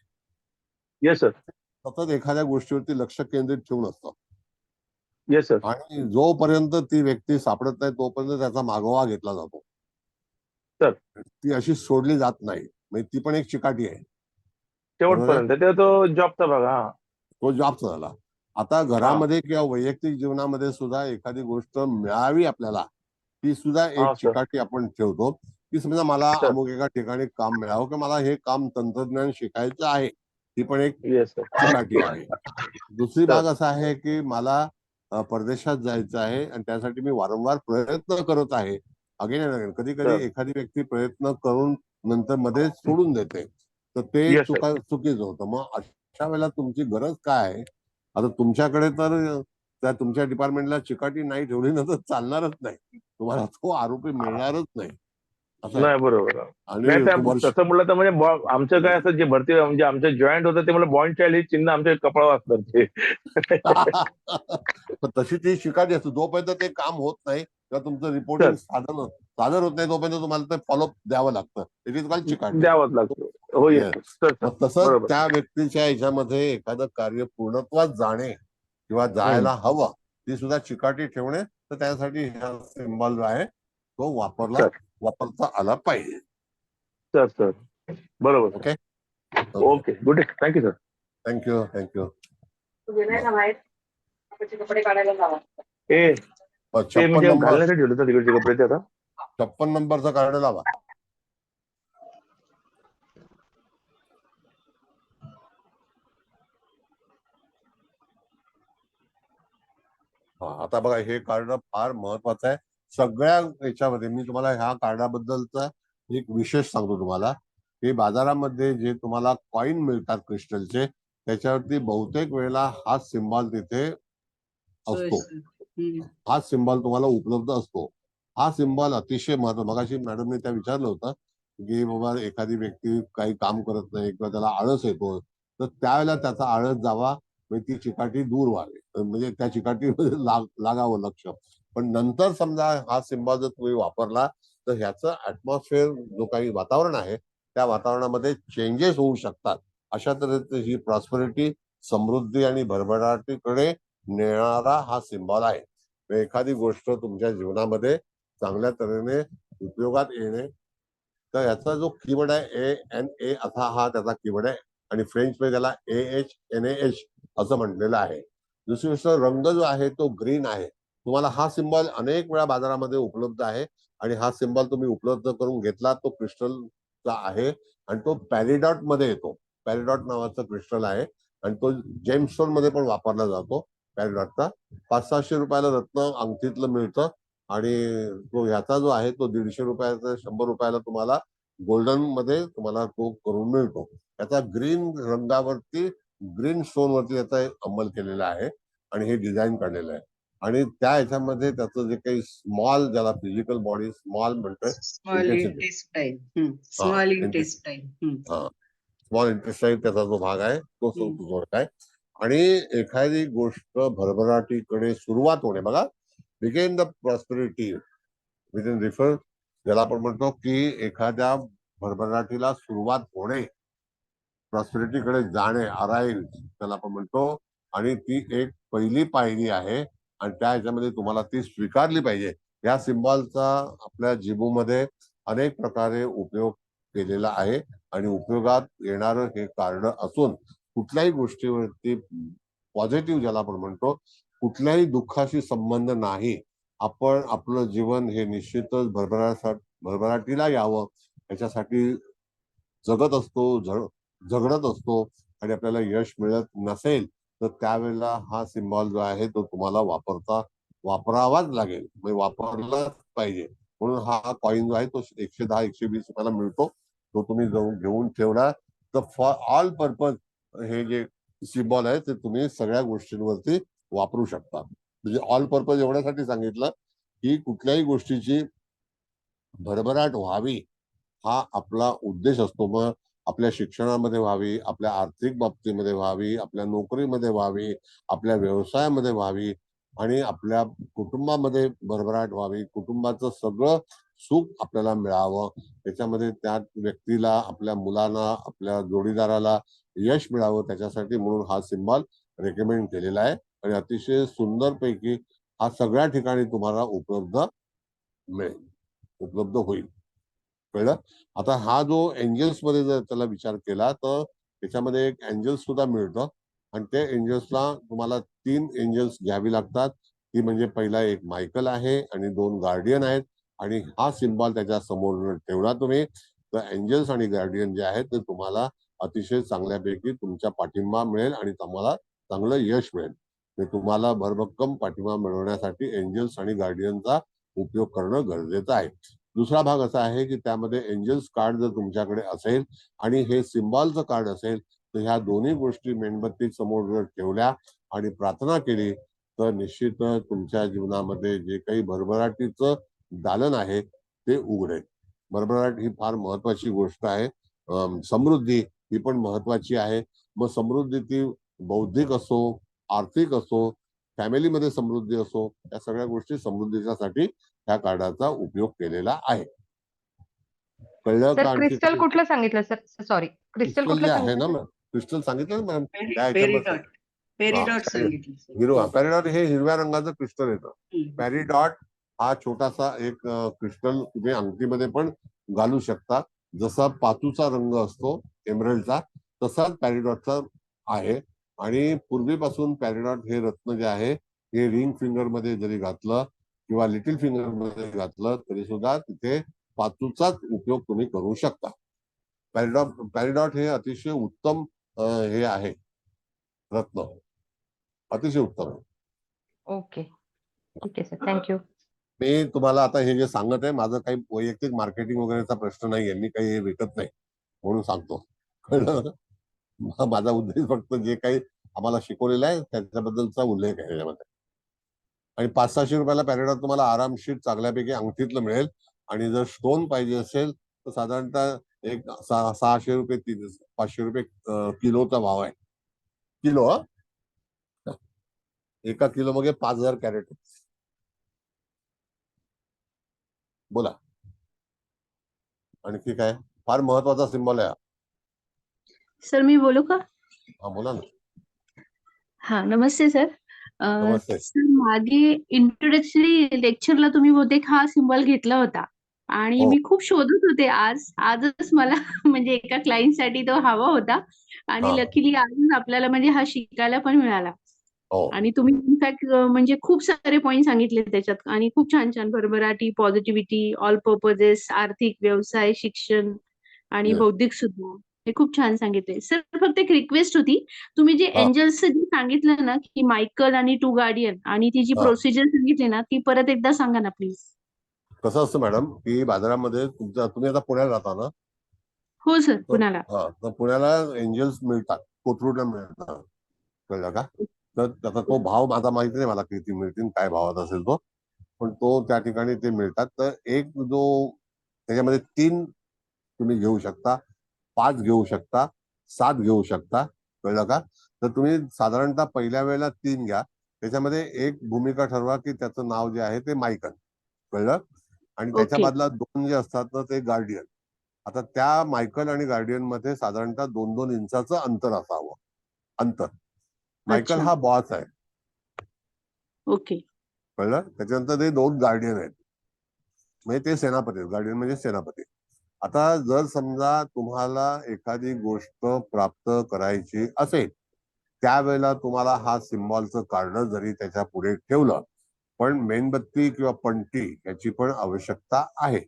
येस सर, सतत एखाद्या गोष्टीवरती लक्ष केंद्रित ठेवून असतं. Yes sir. आणि जोपर्यंत ती व्यक्ती सापडत नाही तोपर्यंत त्याचा मागोवा घेतला जातो. सर ती अशी सोडली जात नाही. म्हणजे ती पण एक चिकाटी आहे शेवटपर्यंत. ते तो जॉबचा बघा. तो जॉबचा झाला. आता घरामध्ये किंवा वैयक्तिक जीवनामध्ये सुद्धा एखादी गोष्ट मिळावी आपल्याला, ती सुद्धा एक सर. चिकाटी आपण ठेवतो की समजा मला सर. अमुक एका ठिकाणी काम मिळावं किंवा मला हे काम तंत्रज्ञान शिकायचं आहे, ती पण एक येस सर. चिकाटी आहे. दुसरी सर. भाग असा आहे की मला परदेशात जायचं आहे आणि त्यासाठी मी वारंवार प्रयत्न करत आहे. Again and again. कधी कधी सर. एखादी व्यक्ती प्रयत्न करून नंतर मध्ये सोडून देते, तर ते येस सर. चुकीचं होतं. मग अशा वेळेला तुमची गरज काय आहे? आता तुमच्याकडे तर त्या तुमच्या डिपार्टमेंटला चिकाटी नाही ठेवली ना तर चालणारच नाही. तुम्हाला तो आरोपी मिळणारच नाही. असं आहे. नाही बरोबर आहे. आणि नाही त्या वर्ष तसं म्हटलं तर म्हणजे आमचं काय असं जे भरती म्हणजे आमचं जॉईंट होतं ते मला बॉन्ड चाइल्ड हे चिन्ह आमच्या कपाळावर असतात ते. पण तशी ती शिकायची असते. जोपर्यंत ते काम होत नाही किंवा तुमचं रिपोर्टिंग सादर होत नाही तोपर्यंत तुम्हाला ते फॉलोअप द्यावं लागतं. इट इज कॉल्ड चिकाटी. द्यावंच लागतं. हो Yes. Yes sir. मग तसं बरोबर. त्या व्यक्तीच्या ह्याच्यामध्ये एखादं कार्य पूर्णत्वात जाणे किंवा जायला हवं, ती सुद्धा चिकाटी ठेवणे, तर त्यासाठी हा सिम्बॉल जो आहे तो वापरता आला पाहिजे. सर सर बरोबर. Okay okay good day. Thank you sir. Thank you. Thank you. कपडे काढायला लावा. ते 56 म्हणजे नंबर घालण्यासाठी ठेवले तर तिकडचे कपडे ते आता 56 नंबरचं कार्ड लावा. आता बघा हे कार्ड फार महत्वाचं आहे. सगळ्या याच्यामध्ये मी तुम्हाला ह्या कार्डाबद्दलचा एक विशेष सांगतो तुम्हाला की बाजारामध्ये जे तुम्हाला कॉईन मिळतात क्रिस्टलचे, त्याच्यावरती बहुतेक वेळेला हा सिम्बॉल तिथे असतो. हा सिम्बॉल तुम्हाला उपलब्ध असतो. हा सिम्बॉल अतिशय महत्वाचा. मगाशी मॅडमने त्या विचारलं होतं की बाबा एखादी व्यक्ती काही काम करत नाही किंवा त्याला आळस येतो, तर त्यावेळेला त्याचा आळस जावा, म्हणजे ती चिकाटी दूर व्हावी, म्हणजे त्या चिकाटीमध्ये लागावं लक्ष. पण नंतर समजा हा सिम्बॉल जर तुम्ही वापरला तर ह्याचं ऍटमॉस्फिअर जो काही वातावरण आहे त्या वातावरणामध्ये चेंजेस होऊ शकतात. अशा तऱ्हेची ही प्रॉस्पेरिटी, समृद्धी आणि भरभराटीकडे नेणारा हा सिम्बॉल आहे. एखादी गोष्ट तुमच्या जीवनामध्ये चांगल्या तऱ्हेने उपयोगात येणे, तर याचा जो कीवर्ड आहे ANA असा हा त्याचा कीवर्ड आहे आणि फ्रेंच मध्ये त्याला AHNAH असं म्हटलेलं आहे. दुसरी गोष्ट, रंग जो आहे तो ग्रीन आहे. तुम्हाला हा सिम्बॉल अनेक वेळा बाजारामध्ये उपलब्ध आहे आणि हा सिम्बॉल तुम्ही उपलब्ध करून घेतला तो क्रिस्टलचा आहे आणि तो पॅरिडॉट मध्ये येतो. पॅरिडॉट नावाचा क्रिस्टल आहे आणि तो जेमस्टोन मध्ये पण वापरला जातो. पॅरिडॉटचा 500-600 रुपयाला रत्न अंगठीतलं मिळतं आणि तो ह्याचा जो आहे तो 150 रुपयाचा 100 रुपयाला तुम्हाला गोल्डन मध्ये तुम्हाला तो करून मिळतो. त्याचा ग्रीन रंगावरती, ग्रीन स्टोन वरती याचा अंमल केलेला आहे आणि हे डिझाईन काढलेलं आहे. आणि त्या ह्याच्यामध्ये त्याचं जे काही स्मॉल, ज्याला फिजिकल बॉडी स्मॉल म्हणतोय, स्मॉल इंटेस्टाईन त्याचा जो भाग आहे तो जोडत आहे. आणि एखादी गोष्ट भरभराटीकडे सुरुवात होणे, बघा, begin the prosperity within refer, ज्याला आपण म्हणतो की एखाद्या भरभराटीला सुरुवात होणे, प्रॉस्पेरिटीकडे जाणे, अराईव्ह त्याला आपण म्हणतो. आणि ती एक पहिली पायरी आहे आणि त्या ह्याच्यामध्ये तुम्हाला ती स्वीकारली पाहिजे. या सिम्बॉलचा आपल्या जिबूमध्ये अनेक प्रकारे उपयोग केलेला आहे आणि उपयोगात येणारं हे कार्ड असून कुठल्याही गोष्टीवरती पॉझिटिव्ह, ज्याला आपण म्हणतो, कुठल्याही दुःखाशी संबंध नाही. आपण आपलं जीवन हे निश्चितच भरभराटीला यावं याच्यासाठी जगत असतो, झगडत असतो आणि आपल्याला यश मिळत नसेल तर त्यावेळेला हा सिम्बॉल जो आहे तो तुम्हाला वापरावाच लागेल, म्हणजे वापरलाच पाहिजे. म्हणून हा कॉईन जो आहे तो 110-120 रुपयाला मिळतो. तो तुम्ही घेऊन ठेवला तर फॉर ऑल पर्पज हे जे सिम्बॉल आहे ते तुम्ही सगळ्या गोष्टींवरती वापरू शकता. म्हणजे ऑल पर्पज एवढ्यासाठी सांगितलं की कुठल्याही गोष्टीची भरभराट व्हावी हा आपला उद्देश असतो. मग आपल्या शिक्षणामध्ये व्हावी, आपल्या आर्थिक बाबतीमध्ये व्हावी, आपल्या नोकरीमध्ये व्हावी, आपल्या व्यवसायामध्ये व्हावी आणि आपल्या कुटुंबामध्ये भरभराट व्हावी, कुटुंबाचं सगळं सुख आपल्याला मिळावं, त्याच्यामध्ये त्या व्यक्तीला, आपल्या मुलांना, आपल्या जोडीदाराला यश मिळावं, त्याच्यासाठी म्हणून हा सिम्बॉल रेकमेंड केलेला आहे आणि अतिशय सुंदरपैकी हा सगळ्या ठिकाणी तुम्हाला उपलब्ध होईल. कळलं? आता हा जो एंजल्स मध्ये जर त्याला विचार केला तर त्याच्यामध्ये एक एंजल सुद्धा मिळतं आणि त्या एंजल्सला तुम्हाला 3 एंजल्स घ्यावी लागतात. ती म्हणजे पहिला एक मायकल आहे आणि 2 गार्डियन आहेत आणि हा सिम्बॉल त्याच्या समोर ठेवला तुम्ही तर एंजल्स आणि गार्डियन जे आहेत ते तुम्हाला अतिशय चांगल्यापैकी तुमच्या पाठिंबा मिळेल आणि तुम्हाला चांगलं यश मिळेल. तुम्हाला भरभक्कम पाठिंबा मिळवण्यासाठी एंजल्स आणि गार्डियनचा उपयोग करणं गरजेचं आहे. दुसरा भाग असा आहे की त्यामध्ये एंजल्स कार्ड जर तुमच्याकडे असेल आणि हे सिम्बॉलचं कार्ड असेल तर ह्या दोन्ही गोष्टी मेणबत्ती समोर जर ठेवल्या आणि प्रार्थना केली तर निश्चितच तुमच्या जीवनामध्ये जे काही भरभराटीचं दालन आहे ते उघडेल. भरभराट ही फार महत्वाची गोष्ट आहे. समृद्धी ही पण महत्वाची आहे. मग समृद्धी ती बौद्धिक असो, आर्थिक असो, फॅमिलीमध्ये समृद्धी असो, या सगळ्या गोष्टी समृद्धीसाठी ह्या कार्डाचा उपयोग केलेला आहे. कळलं सर का? आणखी क्रिस्टल कुठलं सांगितलं सर? सॉरी क्रिस्टल क्रिस्टल कुठलं जे आहे सांगितलं ना सर? मॅम, क्रिस्टल सांगितलं ना मॅम पेरिडॉट पेरिडॉट सांगितलं sir. हिरवा पॅरिडॉट हे हिरव्या रंगाचं क्रिस्टल येतं. पॅरिडॉट हा छोटासा एक क्रिस्टल तुम्ही अंगठीमध्ये पण घालू शकता. जसा पाचूचा रंग असतो एमरल्डचा तसाच पॅरिडॉटचा आहे आणि पूर्वीपासून पॅरिडॉट हे रत्न जे आहे हे रिंग फिंगर मध्ये जरी घातलं किंवा लिटिल फिंगर मध्ये घातलं तरी सुद्धा तिथे पाचूचाच उपयोग तुम्ही करू शकता. पॅरिडॉट हे अतिशय उत्तम हे आहे रत्न, अतिशय उत्तम आहे. ओके ठीक आहे सर, थँक्यू. मी तुम्हाला आता हे जे सांगत आहे माझं काही वैयक्तिक मार्केटिंग वगैरेचा प्रश्न नाहीये. मी काही हे विकत नाही म्हणून सांगतो. कळलं? माझा उद्देश फक्त जे काही आम्हाला शिकवलेलं आहे त्याच्याबद्दलचा उल्लेख आहे त्याच्यामध्ये. आणि 500-600 रुपयाला पॅरिडॉट तुम्हाला आरामशीर चांगल्यापैकी अंगठीतलं मिळेल आणि जर स्टोन पाहिजे असेल तर साधारणतः एक 600 रुपये 500 रुपये किलोचा भाव आहे. किलो एका किलो मध्ये 5000 कॅरेट. बोला आणखी काय? फार महत्वाचा सिम्बॉल आहे. सर मी बोलू का? हा बोला ना. हा नमस्ते सर. नमस्ते. सर मागे इंट्रोडक्टरी लेक्चरला तुम्ही बहुतेक हा सिम्बॉल घेतला होता आणि हो. मी खूप शोधत होते आजच मला म्हणजे एका क्लायंटसाठी तो हवा होता आणि हा. लकीली आज आपल्याला म्हणजे हा शिकायला पण मिळाला. हो. आणि तुम्ही इनफॅक्ट म्हणजे खूप सारे पॉइंट सांगितले त्याच्यात आणि खूप छान छान भरभराटी, पॉझिटिव्हिटी, ऑल पर्पजेस, आर्थिक, व्यवसाय, शिक्षण आणि Yes. बौद्धिक सुद्धा हे खूप छान सांगितले. सर फक्त एक रिक्वेस्ट होती, तुम्ही जे हा. एंजल्सचं जे सांगितलं ना की मायकल आणि 2 गार्डियन आणि ती जी हा. प्रोसिजर सांगितली ना ती परत एकदा सांगा ना प्लीज. कसं असतं मॅडम की बाजारामध्ये तुम्ही आता पुण्याला राहता ना? हो सर, पुण्याला. हा तर पुण्याला एंजल्स मिळतात, कोथरूडला मिळतात. कळलं का? तर त्याचा तो भाव माझा माहिती नाही मला किती मिळतील काय भावात असेल तो, पण तो त्या ठिकाणी ते मिळतात. तर एक जो त्याच्यामध्ये 3 तुम्ही घेऊ शकता, 5 घेऊ शकता, 7 घेऊ शकता. कळलं का? तर तुम्ही साधारणतः पहिल्या वेळेला 3 घ्या. त्याच्यामध्ये एक भूमिका ठरवा की त्याचं नाव जे आहे ते मायकल. कळलं? आणि त्याच्या ओके. बाजूला 2 जे असतात ना ते गार्डियन. आता त्या मायकल आणि गार्डियन मध्ये साधारणतः 2-2 इंचाचं अंतर असावं. अंतर. मायकल अच्छा. हा बॉस आहे. ओके. कळलं? त्याच्यानंतर ते 2 गार्डियन आहेत. म्हणजे ते सेनापती आहेत. गार्डियन म्हणजे सेनापती. आता जर समजा तुम्हाला एखादी गोष्ट प्राप्त करायची असेल त्यावेळेला तुम्हाला हा सिम्बॉलचं कार्ड जरी त्याच्या पुढे ठेवलं पण मेणबत्ती किंवा पणती याची पण आवश्यकता आहे.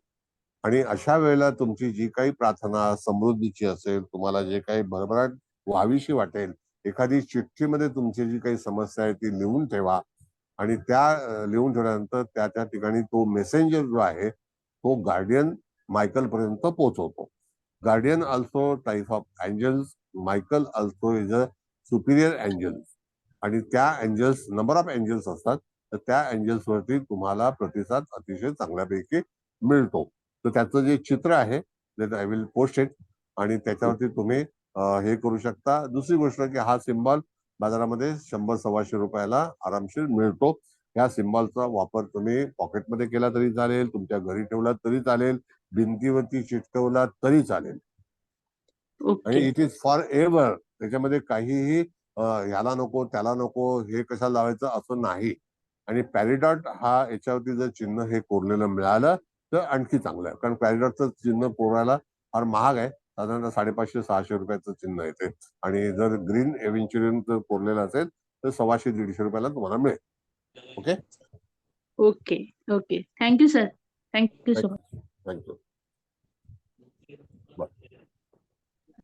आणि अशा वेळेला तुमची जी काही प्रार्थना समृद्धीची असेल, तुम्हाला जे काही भरभराट व्हावीशी वाटेल, एखादी चिठ्ठीमध्ये तुमची जी काही समस्या आहे ती लिहून ठेवा आणि त्या लिहून ठेवल्यानंतर त्या ठिकाणी तो मेसेंजर जो आहे तो गार्डियन मायकल पर्यंत पोहोचवतो. Guardian also type of angels, Michael also is a superior angels. आणि त्या एंजल्स नंबर ऑफ एंजल्स असतात तर त्या एंजल्स वरती तुम्हाला प्रतिसाद अतिशय चांगल्यापैकी मिळतो. तर त्याचं जे चित्र आहे आय विल पोस्ट इट आणि त्याच्यावरती तुम्ही हे करू शकता. दुसरी गोष्ट की हा सिम्बॉल बाजारामध्ये 100-125 रुपयाला आरामशीर मिळतो. या सिम्बॉलचा वापर तुम्ही पॉकेटमध्ये केला तरी चालेल, तुमच्या घरी ठेवला तरी चालेल, भिंतीवरती चिटकवला तरी चालेल. आणि इट इज फॉर एव्हर. त्याच्यामध्ये काहीही ह्याला नको त्याला नको हे कशाला लावायचं असं नाही. आणि पॅरिडॉट हा याच्यावरती जर चिन्ह हे कोरलेलं मिळालं तर आणखी चांगलं आहे. कारण पॅरिडॉटचं चिन्ह कोरायला फार महाग आहे. साधारणतः 550-600 रुपयाचं चिन्ह येते आणि जर ग्रीन एव्हेंच्युरियन जर कोरलेलं असेल तर 100-150 रुपयाला तुम्हाला मिळेल. Okay okay okay thank you sir. Thank you so much. Thank you.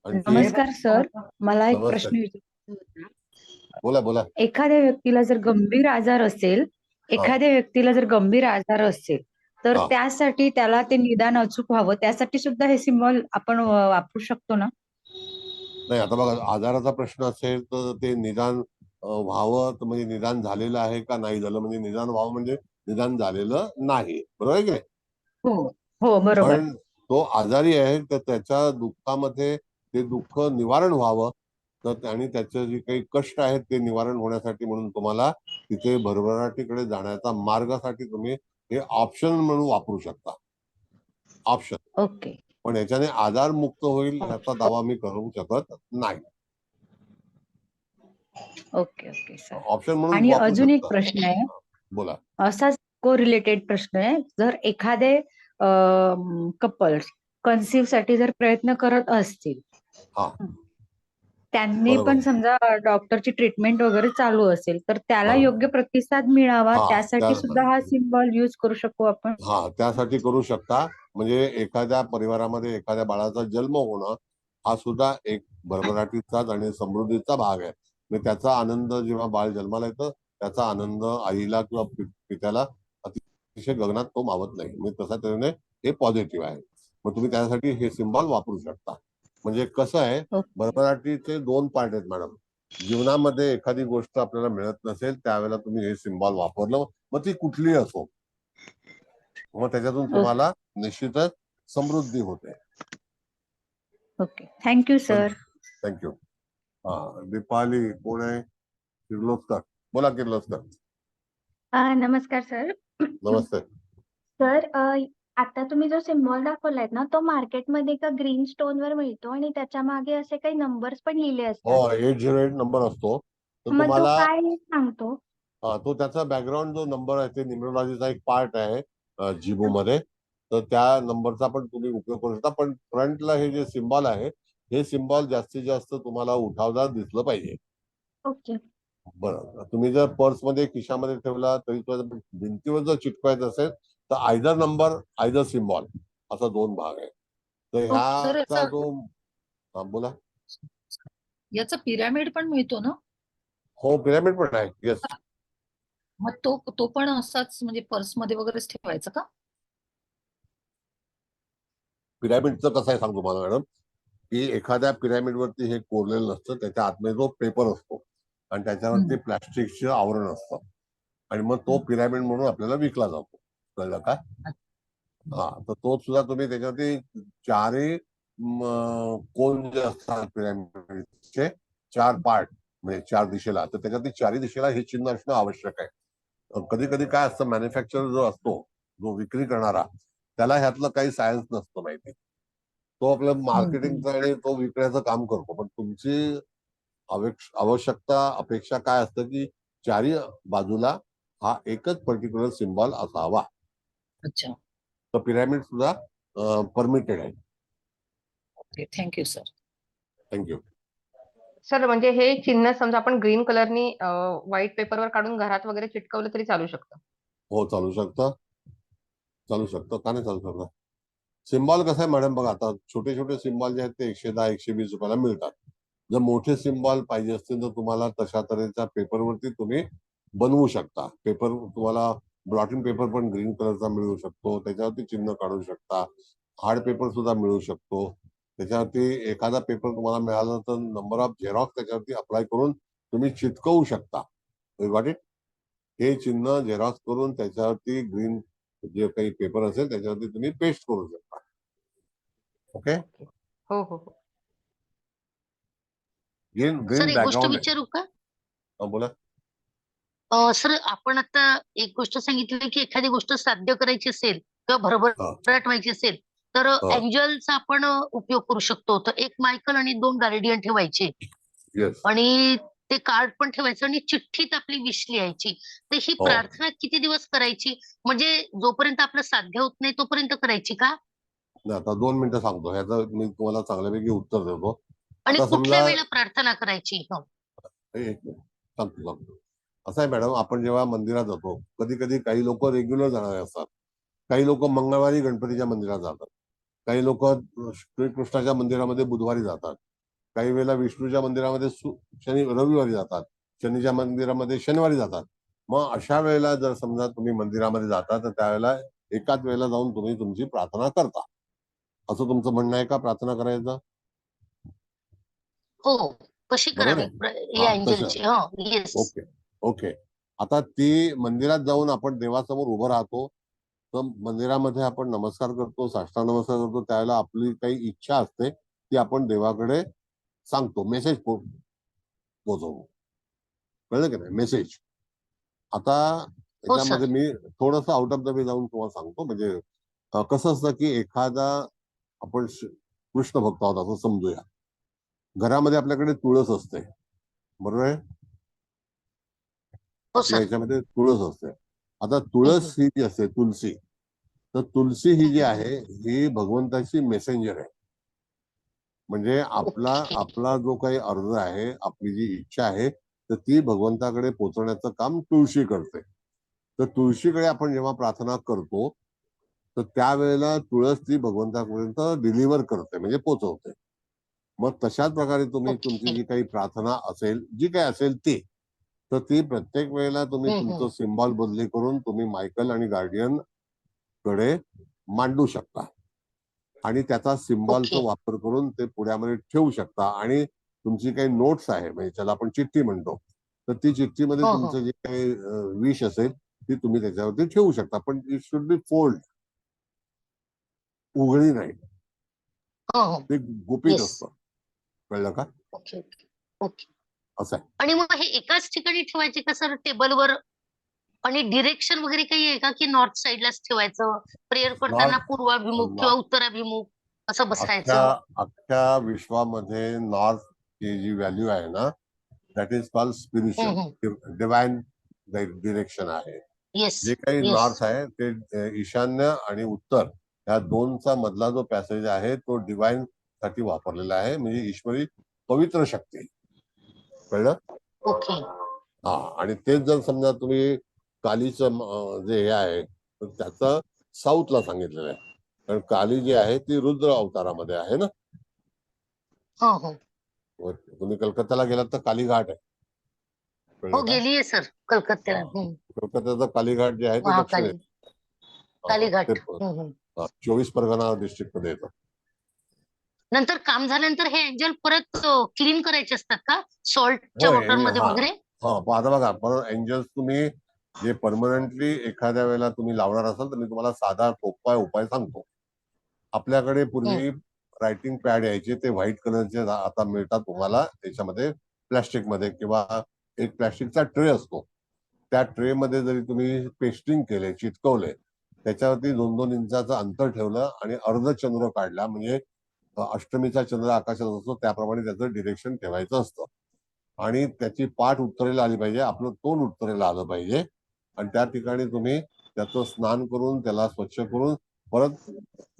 नमस्कार सर, मला एक नमस्कार. प्रश्न विचारायचा होता. बोला बोला. एखाद्या व्यक्तीला जर गंभीर आजार असेल, तर हा. त्यासाठी त्याला ते निदान अचूक व्हावं, त्यासाठी सुद्धा हे सिम्बॉल आपण वापरू शकतो ना? नाही, आता बघा, आजाराचा प्रश्न असेल तर ते निदान व्हावं तर म्हणजे निदान झालेलं आहे का नाही झालं, म्हणजे निदान व्हावं म्हणजे निदान झालेलं नाही, बरोबर आहे की नाही? हो हो बरोबर. पण तो आजारी आहे तर त्याच्या दुःखामध्ये ते दुःख निवारण व्हावं तर आणि त्याचे जे काही कष्ट आहेत ते निवारण होण्यासाठी म्हणून तुम्हाला तिथे भरभराटीकडे जाण्याचा मार्गासाठी तुम्ही हे ऑप्शन म्हणून वापरू शकता. ऑप्शन. ओके पण याच्याने आजार मुक्त होईल याचा दावा मी करू शकत नाही. Okay okay sir. ऑप्शन म्हणून आणि वापरू अजून एक शकता. प्रश्न आहे, बोला. असाच को रिलेटेड प्रश्न आहे. जर एखादे कपल्स कन्सिव्ह साठी जर प्रयत्न करत असतील, हा त्यांनी बरोबर. पण समजा डॉक्टरची ट्रीटमेंट वगैरे चालू असेल, तर त्याला बरोबर. योग्य प्रतिसाद मिळावा हा, त्यासाठी सुद्धा हा सिम्बॉल यूज करू शकू आपण? हा त्यासाठी करू शकता. म्हणजे एखाद्या परिवारामध्ये एखाद्या बाळाचा जन्म होणं हा सुद्धा एक भरभराटीचाच आणि समृद्धीचा भाग आहे. म्हणजे त्याचा आनंद जेव्हा बाळ जन्माला येतं त्याचा आनंद आईला किंवा पित्याला अतिशय गगनात तो मावत नाही. म्हणजे तसा तऱ्हेने हे पॉझिटिव्ह आहे. मग तुम्ही त्यासाठी हे सिम्बॉल वापरू शकता. म्हणजे कसं आहे, भरभराटीचे 2 पार्ट आहेत मॅडम. जीवनामध्ये एखादी गोष्ट आपल्याला मिळत नसेल त्यावेळेला तुम्ही हे सिम्बॉल वापरलं, मग ती कुठलीही असो, मग त्याच्यातून तुम्हाला निश्चितच समृद्धी होते. Okay thank you sir. थँक्यू. हा दीपाली कोण आहे? किर्लोस्कर. बोला किर्लोस्कर. नमस्कार सर. नमस्ते. सर आता तुम्ही जो सिम्बॉल दाखवलाय ना, तो मार्केटमध्ये एका ग्रीन स्टोनवर मिळतो आणि त्याच्या मागे असे काही नंबर्स पण लिहिले हो, असतात. 808 नंबर असतो. तर मग तो तुम्हाला काय सांगतो? तो त्याचा बॅकग्राऊंड जो नंबर आहे ते न्यूमरोलॉजीचा एक पार्ट आहे जिबू मध्ये. तर त्या नंबरचा पण तुम्ही उपयोग करू शकता. पण फ्रंटला हे जे सिम्बॉल आहे हे सिम्बॉल जास्तीत जास्त तुम्हाला उठावदार दिसलं पाहिजे. ओके. बरं. तुम्ही जर पर्समध्ये खिशामध्ये ठेवला तरी तो भिंतीवर जर चिटकवायचं असेल तर आयदर नंबर आयदर सिम्बॉल असा 2 भाग आहे. तर सर ह्याचा जो बोला. याचा पिरॅमिड पण मिळतो ना? हो, पिरॅमिड पण आहे. येस. मग तो पण असाच म्हणजे पर्समध्ये वगैरेच ठेवायचा का? पिरॅमिडचं कसं आहे सांगतो तुम्हाला मॅडम, की एखाद्या पिरॅमिडवरती हे कोरलेलं नसतं, त्याच्या आतमध्ये जो पेपर असतो आणि त्याच्यावरती प्लास्टिकचं आवरण असतं आणि मग तो पिरॅमिड म्हणून आपल्याला विकला जातो. कळलं का? हा, तर तो सुद्धा तुम्ही त्याच्यावरती 4ही कोन जे असतात पिरॅमिडचे 4 पार्ट म्हणजे 4 दिशेला, तर त्याच्यावरती 4ही दिशेला हे चिन्ह असणं आवश्यक आहे. कधी कधी काय असतं, मॅन्युफॅक्चरर जो असतो, जो विक्री करणारा, त्याला ह्यातलं काही सायन्स नसतं माहिती. तो आपलं मार्केटिंगचं आणि तो विकण्याचं काम करतो. पण तुमची आवश्यकता अपेक्षा काय असतं की 4ही बाजूला हा एकच पर्टिक्युलर सिम्बॉल असावा. अच्छा. तर पिरॅमिड सुद्धा परमिटेड आहे. Okay thank you sir. Thank you. Sir म्हणजे हे चिन्ह समजा आपण ग्रीन कलरनी व्हाईट पेपरवर काढून घरात वगैरे चिटकवलं तरी चालू शकतं? हो, चालू शकतं. चालू शकतं. का नाही चालू शकतं? सिम्बॉल कसं आहे मॅडम, बघा आता छोटे छोटे सिम्बॉल जे आहेत ते 110-120 रुपयाला मिळतात. जर मोठे सिम्बॉल पाहिजे असतील तर तुम्हाला तशा तऱ्हेच्या पेपरवरती तुम्ही बनवू शकता. पेपर तुम्हाला ब्लॉटिंग पेपर पण ग्रीन कलरचा मिळू शकतो. त्याच्यावरती चिन्ह काढू शकता. हार्ड पेपर सुद्धा मिळू शकतो. त्याच्यावरती एखादा पेपर तुम्हाला मिळाला तर नंबर ऑफ झेरॉक्स त्याच्यावरती अप्लाय करून तुम्ही चिटकवू शकता. Got it? हे चिन्ह झेरॉक्स करून त्याच्यावरती ग्रीन जे काही पेपर असेल त्याच्यावरती तुम्ही पेस्ट करू शकता. ओके. हो हो हो. ग्रीन सर ग्रीन एक गोष्ट बॅकग्राऊंड आहे. विचारू का? बोला. सर आपण आता एक गोष्ट सांगितली की एखादी गोष्ट साध्य करायची असेल किंवा भरभराट व्हायची असेल तर एंजलचा आपण उपयोग करू शकतो. तर 1 मायकल आणि 2 गार्डियन ठेवायचे आणि ते कार्ड पण ठेवायचं आणि चिठ्ठीत आपली विश लिहायची. तर ही हो. प्रार्थना किती दिवस करायची? म्हणजे जोपर्यंत आपलं साध्य होत नाही तोपर्यंत करायची का? नाही, आता 2 मिनिटं सांगतो. ह्याचं मी तुम्हाला चांगल्यापैकी उत्तर देतो. आणि आता कुठल्या समजा वेळेला प्रार्थना करायची? हो. एक मिनिट सांगतो. असं आहे मॅडम, आपण जेव्हा मंदिरात जातो, कधी कधी काही लोक रेग्युलर जाणारे असतात. काही लोक मंगळवारी गणपतीच्या मंदिरात जातात. काही लोक श्रीकृष्णाच्या मंदिरामध्ये बुधवारी जातात. काही वेळेला विष्णूच्या मंदिरामध्ये रविवारी जातात. शनीच्या मंदिरामध्ये शनिवारी जातात. मग अशा वेळेला जर समजा तुम्ही मंदिरामध्ये जाता तर त्यावेळेला एकाच वेळेला जाऊन तुम्ही तुमची प्रार्थना करता, असं तुमचं म्हणणं आहे का प्रार्थना करायचं? हो. कशी बरोबर करावी आहे. या हा, तसं. एंजलची? हो, येस. Okay okay. आता ती मंदिरात जाऊन आपण देवासमोर उभं राहतो, तर मंदिरामध्ये आपण नमस्कार करतो, साष्टांग नमस्कार करतो. त्यावेळेला आपली काही इच्छा असते ती आपण देवाकडे सांगतो, मेसेज पोहोचवतो. कळलं की नाही? मेसेज. आता हो सर. याच्यामध्ये मी थोडस आउट ऑफ द वे जाऊन तुम्हाला सांगतो. म्हणजे कसं असतं की एखादा आपण कृष्ण भक्त आहोत असं समजूया. घरामध्ये आपल्याकडे तुळस असते, बरोबर आहे? हो आपल्या सर. ह्याच्यामध्ये तुळस असते. आता तुळस ही जी असते, तुलसी, तर तुलसी ही जी आहे ही भगवंताची मेसेंजर आहे. म्हणजे आपला जो काही अर्ज आहे, आपली जी इच्छा आहे, तर ती भगवंताकडे पोहोचवण्याचं काम तुळशी करते. तर तुळशीकडे आपण जेव्हा प्रार्थना करतो तर त्यावेळेला तुळस ती भगवंतापर्यंत डिलिव्हर करते, म्हणजे पोहोचवते. मग तशाच प्रकारे तुम्ही तुमची जी काही प्रार्थना असेल, जी काही असेल ती, तर ती प्रत्येक वेळेला तुम्ही तुमचं सिम्बॉल बदली करून तुम्ही मायकल आणि गार्डियन कडे मांडू शकता आणि त्याचा सिम्बॉलचा वापर करून ते पुढ्यामध्ये ठेवू शकता. आणि तुमची काही नोट्स आहे, म्हणजे त्याला आपण चिठ्ठी म्हणतो, तर ती चिठ्ठीमध्ये तुमचं जे काही विश असेल ती तुम्ही त्याच्यावरती ठेवू शकता. पण इट शुड बी फोल्ड, उघडी नाही, ते गुपित असतं. कळलं का? Okay okay okay. असं आहे. आणि मग हे एकाच ठिकाणी ठेवायचे का सर टेबलवर? आणि डिरेक्शन वगैरे काही आहे का की नॉर्थ साइडलाच ठेवायचं? प्रेयर करताना पूर्वाभिमुख किंवा उत्तराभिमुख असं बसायचं? अख्ख्या विश्वामध्ये नॉर्थ ची जी व्हॅल्यू आहे ना, that is called spiritual, divine direction आहे. जे काही नॉर्थ आहे ते ईशान्य आणि उत्तर या दोनचा मधला जो पॅसेज आहे तो डिवाइन साठी वापरलेला आहे, म्हणजे ईश्वरी पवित्र शक्ती. कळलं? ओके. हा, आणि तेच जर समजा तुम्ही कालीचं जे हे आहे तर त्याचं साऊथला सांगितलेलं आहे. कारण काली जी आहे ती रुद्र अवतारामध्ये आहे ना. हो हो. तुम्ही कलकत्त्याला गेलात तर कालीघाट आहे. हो, गेलीये सर कलकत्त्याला. कलकत्त्याचा कालीघाट जे आहे ते महाकाली कालीघाट. 24 परगणा डिस्ट्रिक्ट मध्ये येतं. नंतर काम झाल्यानंतर हे एंजल परत क्लीन करायचे असतात का सॉल्टच्या वॉटरमध्ये वगैरे? आता बघा, परत एंजल्स तुम्ही जे परमनंटली एखाद्या वेळेला तुम्ही लावणार असाल तर मी तुम्हाला साधा सोपा उपाय सांगतो. आपल्याकडे पूर्वी रायटिंग पॅड यायचे, ते व्हाईट कलरचे आता मिळतात तुम्हाला. त्याच्यामध्ये प्लॅस्टिक मध्ये किंवा एक प्लॅस्टिकचा ट्रे असतो, त्या ट्रे मध्ये जरी तुम्ही पेस्टिंग केले, चिटकवले, त्याच्यावरती 2-2 इंचाचं अंतर ठेवलं आणि अर्धचंद्र काढला, म्हणजे अष्टमीचा चंद्र आकाशात असतो त्याप्रमाणे त्याचं डिरेक्शन ठेवायचं असतं. आणि त्याची पाठ उत्तरेला आली पाहिजे, आपलं तोंड उत्तरेला आलं पाहिजे. आणि त्या ठिकाणी तुम्ही त्याचं स्नान करून त्याला स्वच्छ करून परत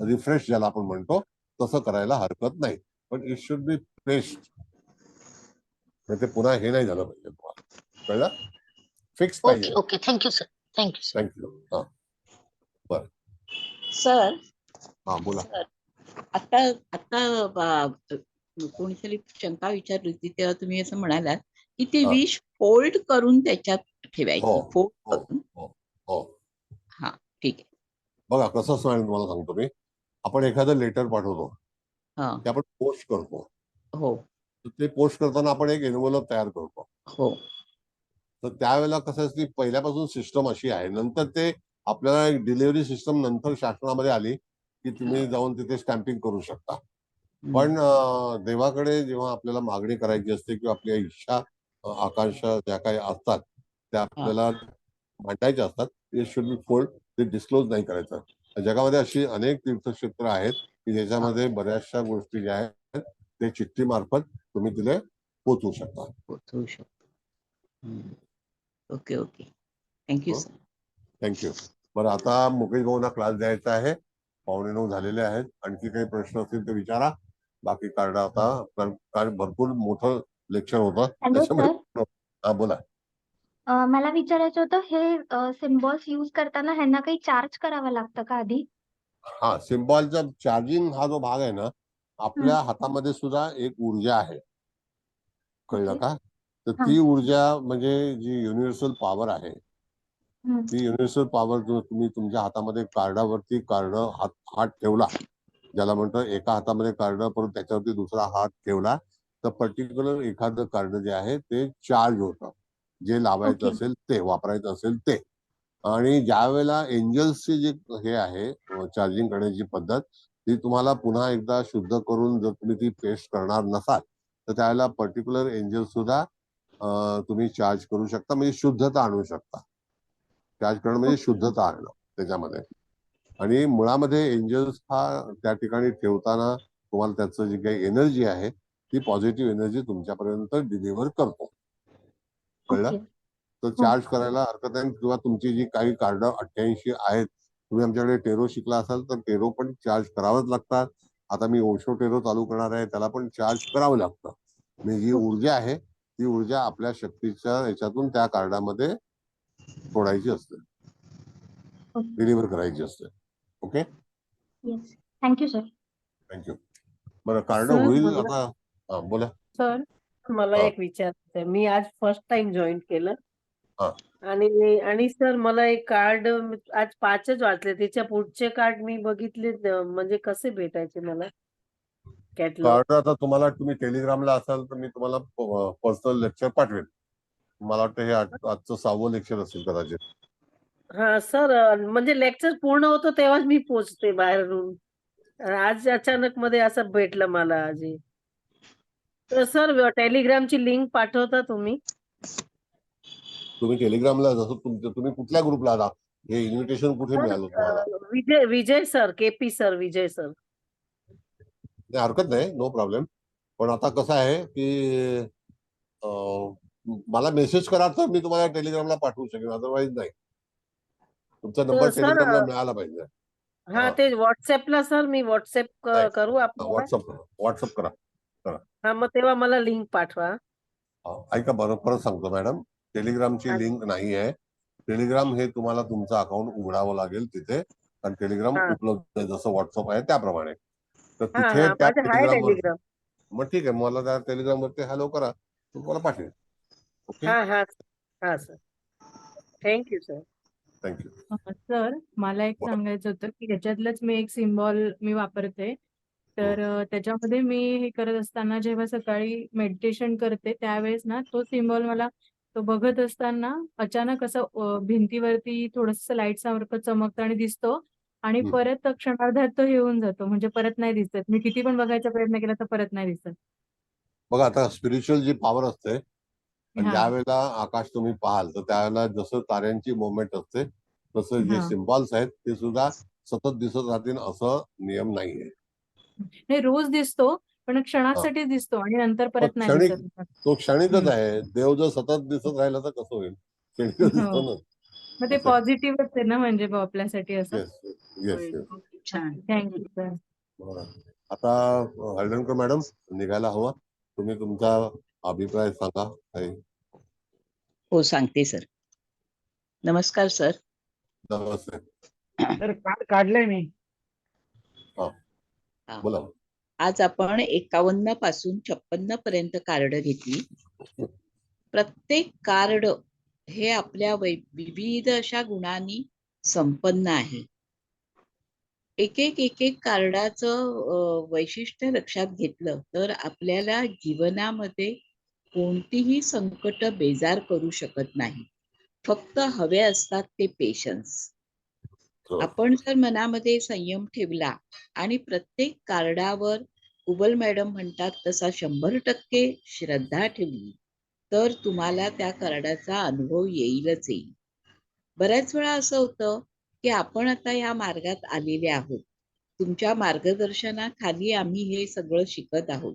रिफ्रेश ज्याला आपण म्हणतो तसं करायला हरकत नाही. पण इट शुड बी फ्रेश, ते पुन्हा हे नाही झालं पाहिजे तुम्हाला. कळलं? फिक्स पाहिजे. Okay thank you sir. थँक्यू. हा, बर सर. हा, बोला. आता आता कोणीतरी शंका विचारली होती तेव्हा तुम्ही असं म्हणालात की ते विष फोल्ड करून त्याच्यात ठेवायची. फोल्ड करून. हा, ठीक आहे. बघा कसं असं तुम्हाला सांगतो मी. आपण एखादं लेटर पाठवतो, ते आपण पोस्ट करतो. हो. ते पोस्ट करताना आपण एक एन्व्हलप तयार करतो. हो. तर त्यावेळेला कसं असते, पहिल्यापासून सिस्टम अशी आहे. नंतर ते आपल्याला एक डिलिव्हरी सिस्टम नंतर शासनामध्ये आली की तुम्ही जाऊन तिथे स्टॅम्पिंग करू शकता. पण देवाकडे जेव्हा आपल्याला मागणी करायची असते किंवा आपल्या इच्छा आकांक्षा ज्या काही असतात त्या आपल्याला मांडायच्या असतात, ते शुड बी फोल्ड, ते डिस्क्लोज नाही करायचं. जगामध्ये अशी अनेक तीर्थक्षेत्र आहेत की ज्याच्यामध्ये बऱ्याचशा गोष्टी ज्या आहेत ते चिठ्ठी मार्फत तुम्ही तिथे पोहोचवू शकता. Okay okay. Thank you sir. Thank you. बरं, आता मुकेश भाऊंना क्लास द्यायचा आहे. 9:15 झालेले आहेत. आणखी काही प्रश्न असतील ते विचारा. बाकी कार्ड आता कारण भरपूर मोठं लेक्चर होतं हॅलो सर. त्याच्यामुळे बोला. मला विचारायचं होतं हे सिम्बॉल्स यूज करताना ह्यांना काही चार्ज करावं लागतं का आधी? हा, सिम्बॉलचा चार्जिंग हा जो भाग आहे ना, आपल्या हातामध्ये सुद्धा एक ऊर्जा आहे, कळलं का? तर ती ऊर्जा म्हणजे जी युनिव्हर्सल पॉवर आहे, ती युनिव्हर्सल पॉवर जो तुम्ही तुमच्या हातामध्ये कार्डावरती हात ठेवला, ज्याला म्हणतो एका हातामध्ये कार्ड परत त्याच्यावरती दुसरा हात ठेवला, तर पर्टिक्युलर एखादं कार्ड जे आहे ते चार्ज होतं, जे लावायचं असेल ते, वापरायचं असेल ते. आणि ज्या वेळेला एंजल्सची जी हे आहे चार्जिंग करण्याची पद्धत, ती तुम्हाला पुन्हा एकदा शुद्ध करून जर तुम्ही ती पेस्ट करणार नसाल तर त्यावेळेला पर्टिक्युलर एंजल सुद्धा तुम्ही चार्ज करू शकता, म्हणजे शुद्धता आणू शकता. चार्ज करणं म्हणजे शुद्धता आणणं त्याच्यामध्ये. आणि मुळामध्ये एंजल्स हा त्या ठिकाणी ठेवताना तुम्हाला त्याचं जी काही एनर्जी आहे ती पॉझिटिव्ह एनर्जी तुमच्यापर्यंत डिलिव्हर करतो, कळलं? तर चार्ज करायला हरकत नाही. किंवा तुमची जी काही कार्ड 88 आहेत, तुम्ही आमच्याकडे टेरो शिकला असाल तर टेरो पण चार्ज करावंच लागतात. आता मी ओशो टेरो चालू करणार आहे, त्याला पण चार्ज करावं लागतं. म्हणजे जी ऊर्जा आहे ती ऊर्जा आपल्या शक्तीच्या याच्यातून त्या कार्डामध्ये सोडायची असते, डिलिव्हर करायची असते. Okay, yes. Thank you sir. Thank you. बरं, कार्ड सर होईल मला आता. बोला सर मला हा. एक विचारायचं आहे. मी आज फर्स्ट टाइम जॉईन केलं हा. आणि सर मला एक कार्ड आज 5च वाचले. त्याच्या पुढचे कार्ड मी बघितले म्हणजे कसे भेटायचे मला कॅटलॉग? कार्ड आता तुम्हाला, तुम्ही टेलिग्रामला असाल तर मी तुम्हाला पर्सनल लेक्चर पाठवेन. मला वाटतं हे आजचं 6वं लेक्चर असेल कदाचित. हा सर, म्हणजे लेक्चर पूर्ण होतो तेव्हाच मी पोहोचते बाहेरून. आज अचानक मध्ये असं भेटलं मला आज हे. तर सर टेलिग्रामची लिंक पाठवता तुम्ही? तुम्ही टेलिग्रामला जसं तुम्ही कुठल्या ग्रुपला आहात, हे इन्व्हिटेशन कुठे मिळालं तुम्हाला? विजय सर, केपी सर, विजय सर. हरकत नाही, नो प्रॉब्लेम. पण आता कसं आहे की मला मेसेज करा तर मी तुम्हाला टेलिग्रामला पाठवू शकेन, अदरवाईज नाही. तुमचा नंबर टेलिग्रामला मिळाला पाहिजे. हा, ते व्हॉट्सअपला सर मी व्हॉट्सअप करू आपल्याला? व्हॉट्सअप करा. हा, मग तेव्हा मला लिंक पाठवा. ऐका, बरं परत सांगतो मॅडम, टेलिग्रामची लिंक नाही आहे. टेलिग्राम हे तुम्हाला तुमचं अकाउंट उघडावं लागेल तिथे, आणि टेलिग्राम उपलब्ध आहे जसं व्हॉट्सअप आहे त्याप्रमाणे. तर तिथे त्या टेलिग्रामवर, मग ठीक आहे, मला त्या टेलिग्रामवरती हॅलो करा, तुम्हाला पाठवेल. ओके, हा sir, thank you sir. Thank you. Sir मला एक सांगायचं होतं की ह्याच्यातलंच मी एक सिम्बॉल मी वापरते. तर त्याच्यामध्ये मी हे करत असताना जेव्हा सकाळी मेडिटेशन करते त्यावेळेस ना तो सिम्बॉल मला तो बघत असताना अचानक असं भिंतीवरती थोडस लाईट सारखं चमकतं आणि दिसतो, आणि परत क्षणार्धात तो हे होऊन जातो, म्हणजे परत नाही दिसत. मी किती पण बघायचा प्रयत्न केला तर परत नाही दिसत. बघा, आता स्पिरिच्युअल जी पॉवर असते, आणि ज्या हा वेळेला आकाश तुम्ही पाहाल तर त्यावेळेला जसं ताऱ्यांची मुवमेंट असते तसं जे हा सिम्बॉल्स आहेत ते सुद्धा सतत दिसत राहतील असं नियम नाहीये. हे रोज दिसतो पण क्षणासाठी दिसतो आणि नंतर परत नाही दिसत. तो क्षणिकच आहे. देव जर सतत दिसत राहिला तर कसं होईल? क्षणिकच दिसतो हो, ना. मग ते पॉझिटिव्हच आहे ना, म्हणजे आपल्यासाठी असं. Yes yes yes. छान. Thank you sir. आता हळदणकर मॅडम निघायला हवं, तुम्ही तुमचा अभिप्राय सांगा काही. हो, सांगते सर. नमस्कार सर. नमस्ते तर कार्ड काढलंय मी. बोला. आज आपण 51 पासून 56 पर्यंत कार्ड घेतली. प्रत्येक कार्ड हे आपल्या विविध अशा गुणांनी संपन्न आहे. एक एक कार्डाचं वैशिष्ट्य लक्षात घेतलं तर आपल्याला जीवनामध्ये कोणतीही संकट बेजार करू शकत नाही. फक्त हवे असतात ते पेशन्स. आपण जर मनामध्ये संयम ठेवला आणि प्रत्येक कार्डावर कुबल मॅडम म्हणतात तसा 100% श्रद्धा ठेवली तर तुम्हाला त्या कार्डाचा अनुभव येईलच येईल. बऱ्याच वेळा असं होतं की आपण आता या मार्गात आलेले आहोत, तुमच्या मार्गदर्शनाखाली आम्ही हे सगळं शिकत आहोत.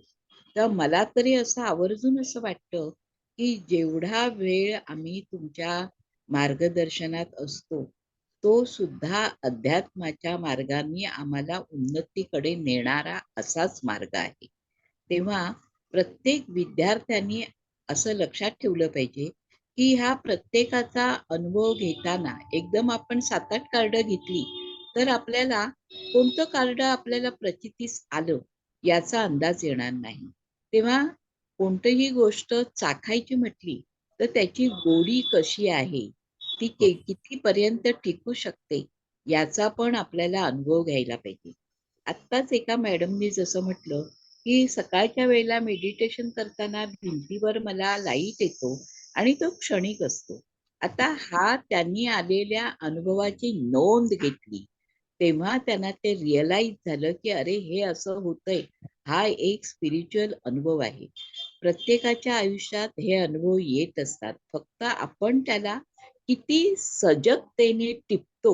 तर मला तरी असं आवर्जून असं वाटतं की जेवढा वेळ आम्ही तुमच्या मार्गदर्शनात असतो तो सुद्धा अध्यात्माच्या मार्गाने आम्हाला उन्नतीकडे नेणारा असाच मार्ग आहे. तेव्हा प्रत्येक विद्यार्थ्यांनी असं लक्षात ठेवलं पाहिजे की ह्या प्रत्येकाचा अनुभव घेताना एकदम आपण 7-8 कार्ड घेतली तर आपल्याला कोणतं कार्ड आपल्याला प्रचितीस आलं याचा अंदाज येणार नाही. तेव्हा कोणतीही गोष्ट चाखायची म्हटली तर त्याची गोडी कशी आहे, ती कितीपर्यंत टिकू शकते याचा पण आपल्याला अनुभव घ्यायला पाहिजे. आत्ताच एका मॅडमनी जसं म्हटलं की सकाळच्या वेळेला मेडिटेशन करताना भिंतीवर मला लाईट येतो आणि तो क्षणिक असतो. आता हा त्यांनी आलेल्या अनुभवाची नोंद घेतली तेव्हा त्यांना ते रिअलाइज झालं की अरे हे असं होतंय, हा एक स्पिरिच्युअल अनुभव आहे. प्रत्येकाच्या आयुष्यात हे अनुभव येत असतात, फक्त आपण त्याला किती सजगतेने टिपतो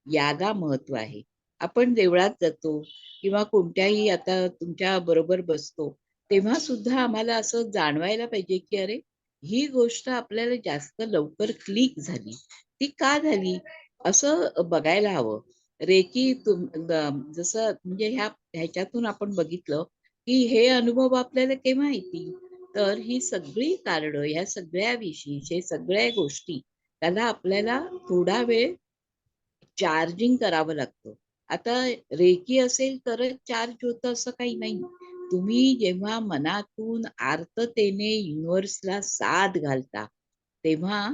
याला महत्व आहे. आपण देवळात जातो किंवा कोणत्याही आता तुमच्या बरोबर बसतो तेव्हा सुद्धा आम्हाला असं जाणवायला पाहिजे की अरे ही गोष्ट आपल्याला जास्त लवकर क्लिक झाली, ती का झाली असं बघायला हवं. रेकी जसं म्हणजे ह्याच्यातून आपण बघितलं की हे अनुभव आपल्याला केव्हा येतील, तर ही सगळी कारण ह्या सगळ्या विषयीचे सगळ्या गोष्टी त्याला आपल्याला थोडा वेळ चार्जिंग करावं लागतं. आता रेकी असेल तरच चार्ज होतं असं काही नाही. तुम्ही जेव्हा मनातून आर्ततेने युनिव्हर्सला साथ घालता तेव्हा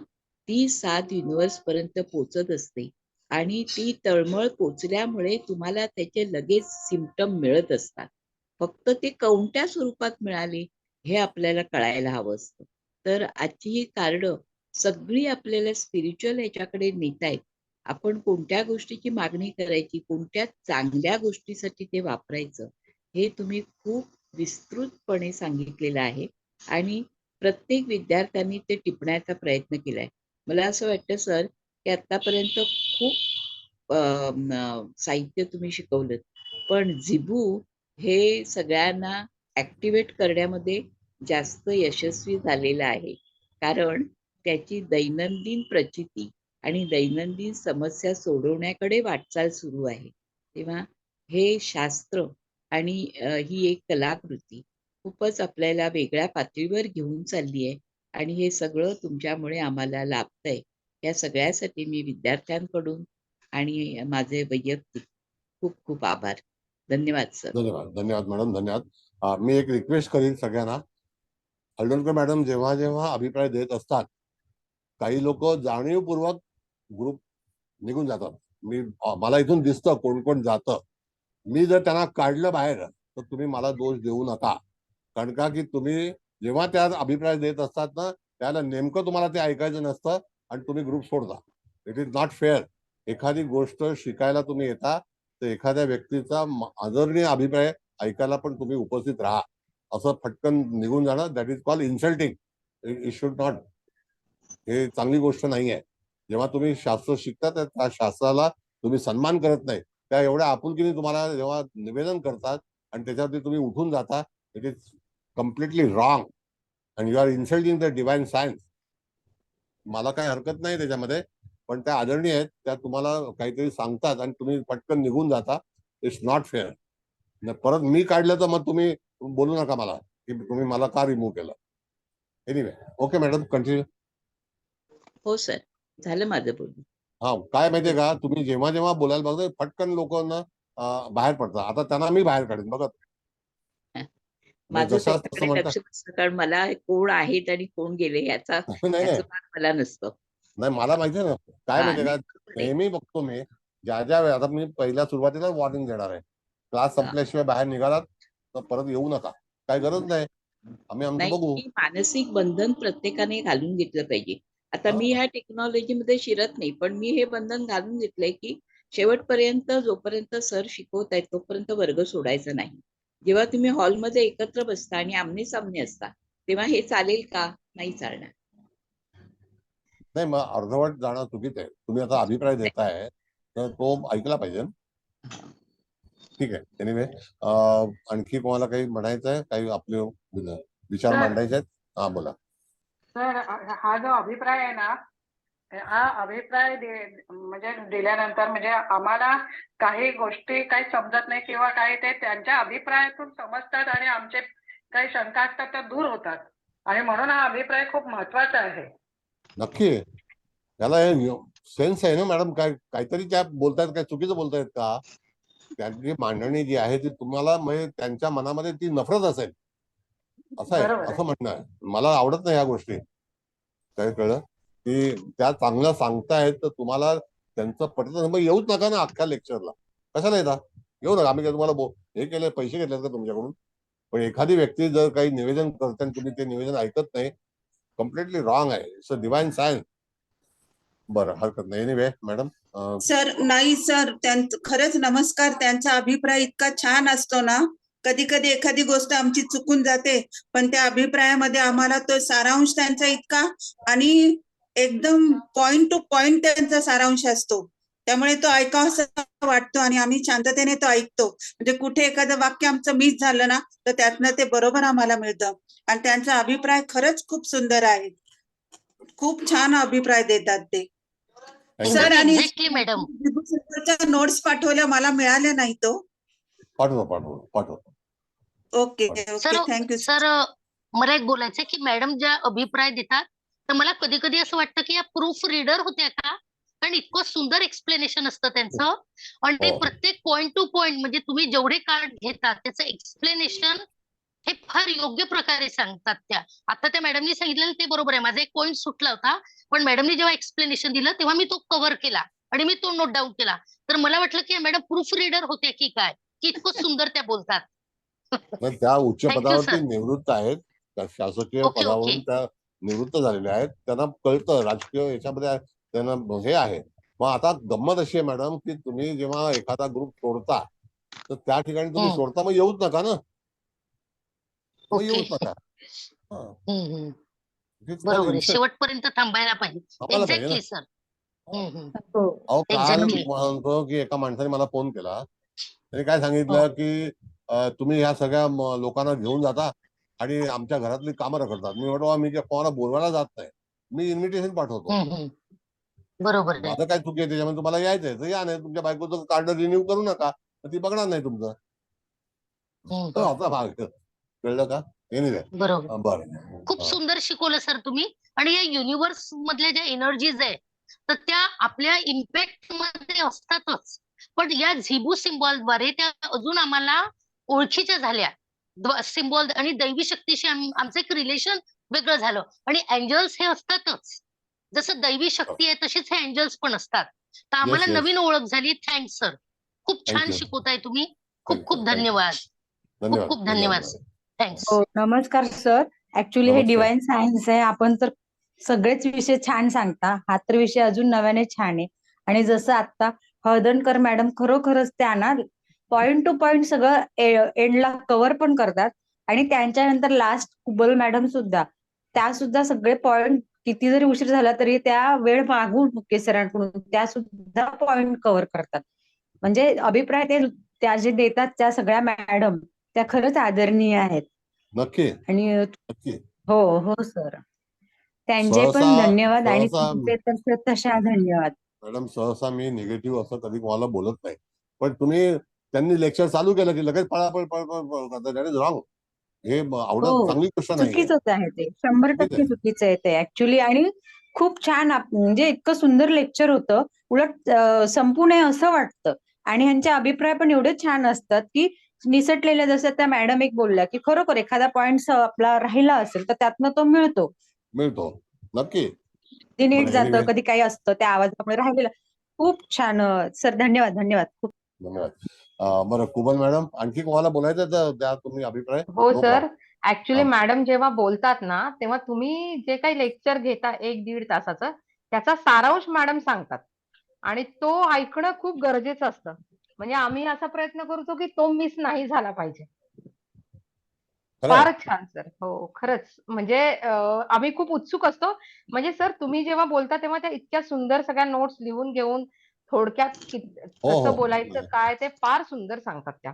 ती साथ युनिव्हर्स पर्यंत पोचत असते आणि ती तळमळ पोचल्यामुळे तुम्हाला त्याचे लगेच सिम्पटम मिळत असतात. फक्त ते कोणत्या स्वरूपात मिळाले हे आपल्याला कळायला हवं असतं. तर आजची ही कार्ड सगळी आपल्याला स्पिरिच्युअल ह्याच्याकडे नेतायत. आपण कोणत्या गोष्टीची मागणी करायची, कोणत्या चांगल्या गोष्टीसाठी ते वापरायचं हे तुम्ही खूप विस्तृतपणे सांगितलेलं आहे आणि प्रत्येक विद्यार्थ्यांनी ते टिपण्याचा प्रयत्न केलाय. मला असं वाटतं सर की आतापर्यंत खूप साहित्य तुम्ही शिकवलं, पण झिबू हे सगळ्यांना ऍक्टिव्हेट करण्यामध्ये जास्त यशस्वी झालेलं आहे, कारण त्याची दैनंदिन प्रचिती आणि दैनंदिन समस्या सोडवण्याकडे वाटचाल सुरू आहे. तेव्हा हे शास्त्र आणि ही एक कलाकृती खूपच आपल्याला वेगळ्या पातळीवर घेऊन चालली आहे आणि हे सगळं तुमच्यामुळे आम्हाला लाभतंय. या सगळ्यासाठी मी विद्यार्थ्यांकडून आणि माझे वैयक्तिक खूप खूप आभार. धन्यवाद सर. धन्यवाद. धन्यवाद मॅडम. धन्यवाद. मी एक रिक्वेस्ट करीन सगळ्यांना. हळदणकर मॅडम जेव्हा जेव्हा अभिप्राय देत असतात काही लोक जाणीवपूर्वक ग्रुप निघून जातात. मला इथून दिसतं कोण कोण जातं. मी जर त्यांना काढलं बाहेर तर तुम्ही मला दोष देऊ नका, कारण का की तुम्ही जेव्हा त्या अभिप्राय देत असतात ना त्याला नेमकं तुम्हाला ते ऐकायचं नसतं आणि तुम्ही ग्रुप सोडता. It is not fair. एखादी गोष्ट शिकायला तुम्ही येता तर एखाद्या व्यक्तीचा आदरणीय अभिप्राय ऐकायला पण तुम्ही उपस्थित राहा. असं फटकन निघून जाणं that is called insulting. It should not. हे चांगली गोष्ट नाही आहे. जेव्हा तुम्ही शास्त्र शिकता त्या शास्त्राला तुम्ही सन्मान करत नाही, त्या एवढ्या आपुलकीने तुम्हाला जेव्हा निवेदन करतात आणि त्याच्यावरती तुम्ही उठून जाता, it is completely wrong and you are insulting the divine science. मला काही हरकत नाही त्याच्यामध्ये, पण त्या आदरणीय आहेत, त्या तुम्हाला काहीतरी सांगतात आणि तुम्ही पटकन निघून जाता. It's not fair. परत मी काढलं तर मग तुम्ही बोलू नका मला की तुम्ही मला का रिमूव्ह केलं. Anyway, okay madam, continue. हो सर, झालं माझं बोलणं. हा, काय माहितीये का, तुम्ही जेव्हा जेव्हा बोलायला बघता फटकन लोकांना बाहेर पडतात. आता त्यांना मी बाहेर काढेन बघा. माझं जसं तसं त्याच्याकडे म्हणता. लक्ष नसतं, कारण मला कोण आहेत आणि कोण गेले याचा नाही नाही याचं भान मला नसतं. नाही, मला माहितीये ना काय हा, माहितीये का, नाही, बरोबर आहे. नेहमी बघतो मी ज्या ज्या वेळा, आता मी पहिल्या सुरुवातीला वॉर्निंग देणार आहे, क्लास संपल्याशिवाय बाहेर निघालात तर परत येऊ नका. काय गरज नाही, आम्ही आमचं नाही, बघू. ही मानसिक बंधन प्रत्येकाने घालून घेतलं पाहिजे. आता मी ह्या टेक्नॉलॉजीमध्ये शिरत नाही, पण मी हे बंधन घालून घेतलंय की शेवटपर्यंत जोपर्यंत सर शिकवत आहेत तोपर्यंत वर्ग सोडायचा नाही. जेव्हा तुम्ही हॉलमध्ये एकत्र बसता आणि आमने सामने असता तेव्हा हे चालेल का? नाही चालणार. नाही, मग अर्धवट जाणं चुकीचं आहे. तुम्ही आता अभिप्राय देताय तर तो ऐकला पाहिजे. ठीक आहे. एनिवे, आणखी कोणाला काही म्हणायचं आहे, काही आपले विचार सर, मांडायचे आहेत? हा, बोला. सर, हा जो अभिप्राय आहे ना हा अभिप्राय म्हणजे दिल्यानंतर म्हणजे आम्हाला काही गोष्टी काही समजत नाही किंवा काही ते त्यांच्या अभिप्रायातून समजतात आणि आमचे काही शंका असतात त्या दूर होतात आणि म्हणून हा अभिप्राय खूप महत्वाचा आहे. नक्की त्याला सेन्स आहे ना मॅडम. काहीतरी त्या बोलतायत, काय चुकीचं बोलतायत का? त्यांची मांडणी जी आहे ती तुम्हाला म्हणजे त्यांच्या मनामध्ये ती नफरत असेल असं आहे, असं म्हणणं आहे. मला आवडत नाही ह्या गोष्टी. काय कळलं की त्या चांगलं सांगतायत तर तुम्हाला त्यांचं पटत मग येऊच नका ना अख्ख्या लेक्चरला. कशाला येता? येऊ नका. आम्ही काय तुम्हाला हे केले, पैसे घेतलेत का तुमच्याकडून? पण एखादी व्यक्ती जर काही निवेदन करते आणि तुम्ही ते निवेदन ऐकत नाही, कम्प्लिटली रॉंग आहे. It's a divine science. बरं, हरकत नाही. Anyway madam. सर नाही सर, खरंच नमस्कार. त्यांचा अभिप्राय इतका छान असतो ना, कधी कधी एखादी गोष्ट आमची चुकून जाते, पण त्या अभिप्रायामध्ये आम्हाला तो सारांश त्यांचा इतका आणि एकदम पॉइंट टू पॉइंट त्यांचा सारांश असतो. त्यामुळे तो ऐकावासा वाटतो आणि आम्ही शांततेने तो ऐकतो. म्हणजे कुठे एखादं वाक्य आमचं मिस झालं ना, तर त्यातनं ते बरोबर आम्हाला मिळतं. आणि त्यांचा अभिप्राय खरंच खूप सुंदर आहे. खूप छान अभिप्राय देतात ते. सर आणि मॅडम नोट्स पाठवल्या मला मिळाल्या नाही तो. पाठवतो. Okay sir thank you sir. मला एक बोलायचं की मॅडम ज्या अभिप्राय देतात तर मला कधी कधी असं वाटतं की या प्रूफ रीडर होत्या का? कारण इतकं सुंदर एक्सप्लेनेशन असतं त्यांचं आणि प्रत्येक पॉइंट टू पॉइंट म्हणजे तुम्ही जेवढे कार्ड घेतात त्याचं एक्सप्लेनेशन हे फार योग्य प्रकारे सांगतात त्या. आता त्या मॅडमनी सांगितलेलं ते बरोबर आहे. माझा एक पॉइंट सुटला होता, पण मॅडमनी जेव्हा एक्सप्लेनेशन दिलं तेव्हा मी तो कव्हर केला आणि मी तो नोट डाऊन केला. तर मला वाटलं की मॅडम प्रूफ रीडर होत्या की काय, की इतकं सुंदर त्या बोलतात. त्या उच्च पदावरती निवृत्त आहेत. शासकीय पदावरून त्या निवृत्त झालेल्या आहेत. त्यांना कळतं राजकीय याच्यामध्ये त्यांना हे आहे. मग आता गंमत अशी आहे मॅडम की तुम्ही जेव्हा एखादा ग्रुप सोडता तर त्या ठिकाणी तुम्ही सोडता मग येऊच नका ना. मग येऊच नका. बरोबर आहे. शेवटपर्यंत थांबायला पाहिजे. Exactly sir. अहो काल म्हणतो की एका माणसाने मला फोन केला. त्याने काय सांगितलं की तुम्ही ह्या सगळ्या लोकांना घेऊन जाता आणि आमच्या घरातली कामं करतात. मी म्हटलं मी कोणाला बोलवायला जात नाही, मी इन्व्हिटेशन पाठवतो. बरोबर माझं काय चुकी आहे त्याच्यामध्ये? तुम्हाला यायचंय तर या, नाही तुमच्या बायकोचं कार्ड रिन्यू करू नका, ती बघणार नाही तुमचं. असा भाग कळलं का? बरोबर. बरं, खूप सुंदर शिकवलं सर तुम्ही. आणि या युनिव्हर्स मधल्या ज्या एनर्जीज आहे तर त्या आपल्या इम्पॅक्ट मध्ये असतातच, पण या झिबू सिम्बॉलद्वारे त्या अजून आम्हाला ओळखीच्या झाल्या सिम्बॉल आणि दैवी शक्तीशी आमचं एक रिलेशन वेगळं झालं. आणि एंजल्स हे असतातच, जसं दैवी शक्ती आहे तशीच हे एंजल्स पण असतात. तर आम्हाला नवीन ओळख झाली. Thanks sir. खूप छान शिकवताय तुम्ही. खूप खूप धन्यवाद. खूप खूप धन्यवाद सर. थँक्स. हो नमस्कार सर. ऍक्च्युली हे डिवाइन सायन्स आहे. आपण तर सगळेच विषय छान सांगता. हा तर विषय अजून नव्याने छान आहे. आणि जसं आता हळदणकर मॅडम खरोखरच त्या ना पॉइंट टू पॉइंट सगळं एंडला कव्हर पण करतात. आणि त्यांच्यानंतर लास्ट कुबल मॅडम सुद्धा, त्या सुद्धा सगळे पॉइंट किती जरी उशीर झाला तरी त्या वेळ मागून मुके सरांकडून त्या सुद्धा पॉइंट कव्हर करतात. म्हणजे अभिप्राय ते त्या जे देतात त्या सगळ्या मॅडम त्या खरंच आदरणीय आहेत. नक्की. आणि हो हो सर. त्यांचे पण सहसा धन्यवाद आणि तुमचे तर तशा धन्यवाद. मॅडम. सहसा मी निगेटिव्ह असं कधी कोणाला बोलत नाही, पण तुम्ही त्यांनी लेक्चर चालू केलं की लगेच पळापळ करता. That is wrong. हे आवडत चांगली गोष्ट नाही. चुकीचंच आहे ते. 100% चुकीचं आहे ते ऍक्च्युली. आणि खूप छान म्हणजे इतकं सुंदर लेक्चर होतं. उलट संपू नये असं वाटतं. आणि ह्यांचे अभिप्राय पण एवढे छान असतात की निसटलेल्या, जसं त्या मॅडम एक बोलल्या की खरोखर एखादा पॉइंट आपला राहिला असेल तर त्यातनं तो मिळतो. नक्की. ते नीट जातं, कधी काही असतं त्या आवाजामुळे राहिलेलं. खूप छान सर. धन्यवाद धन्यवाद. खूप धन्यवाद. बरं कुबल मॅडम, आणखी कोणाला बोलायचं तर द्या तुम्ही अभिप्राय. हो सर. ऍक्च्युली मॅडम जेव्हा बोलतात ना तेव्हा तुम्ही जे काही लेक्चर घेता 1-1.5 तासाचं त्याचा सारांश मॅडम सांगतात आणि तो ऐकणं खूप गरजेचं असतं. म्हणजे आम्ही असा प्रयत्न करतो की तो मिस नाही झाला पाहिजे. फारच छान सर. हो खरंच. म्हणजे आम्ही खूप उत्सुक असतो. म्हणजे सर तुम्ही जेव्हा बोलता तेव्हा त्या इतक्या सुंदर सगळ्या नोट्स लिहून घेऊन थोडक्यात कसं बोलायचं काय ते फार सुंदर सांगतात त्या.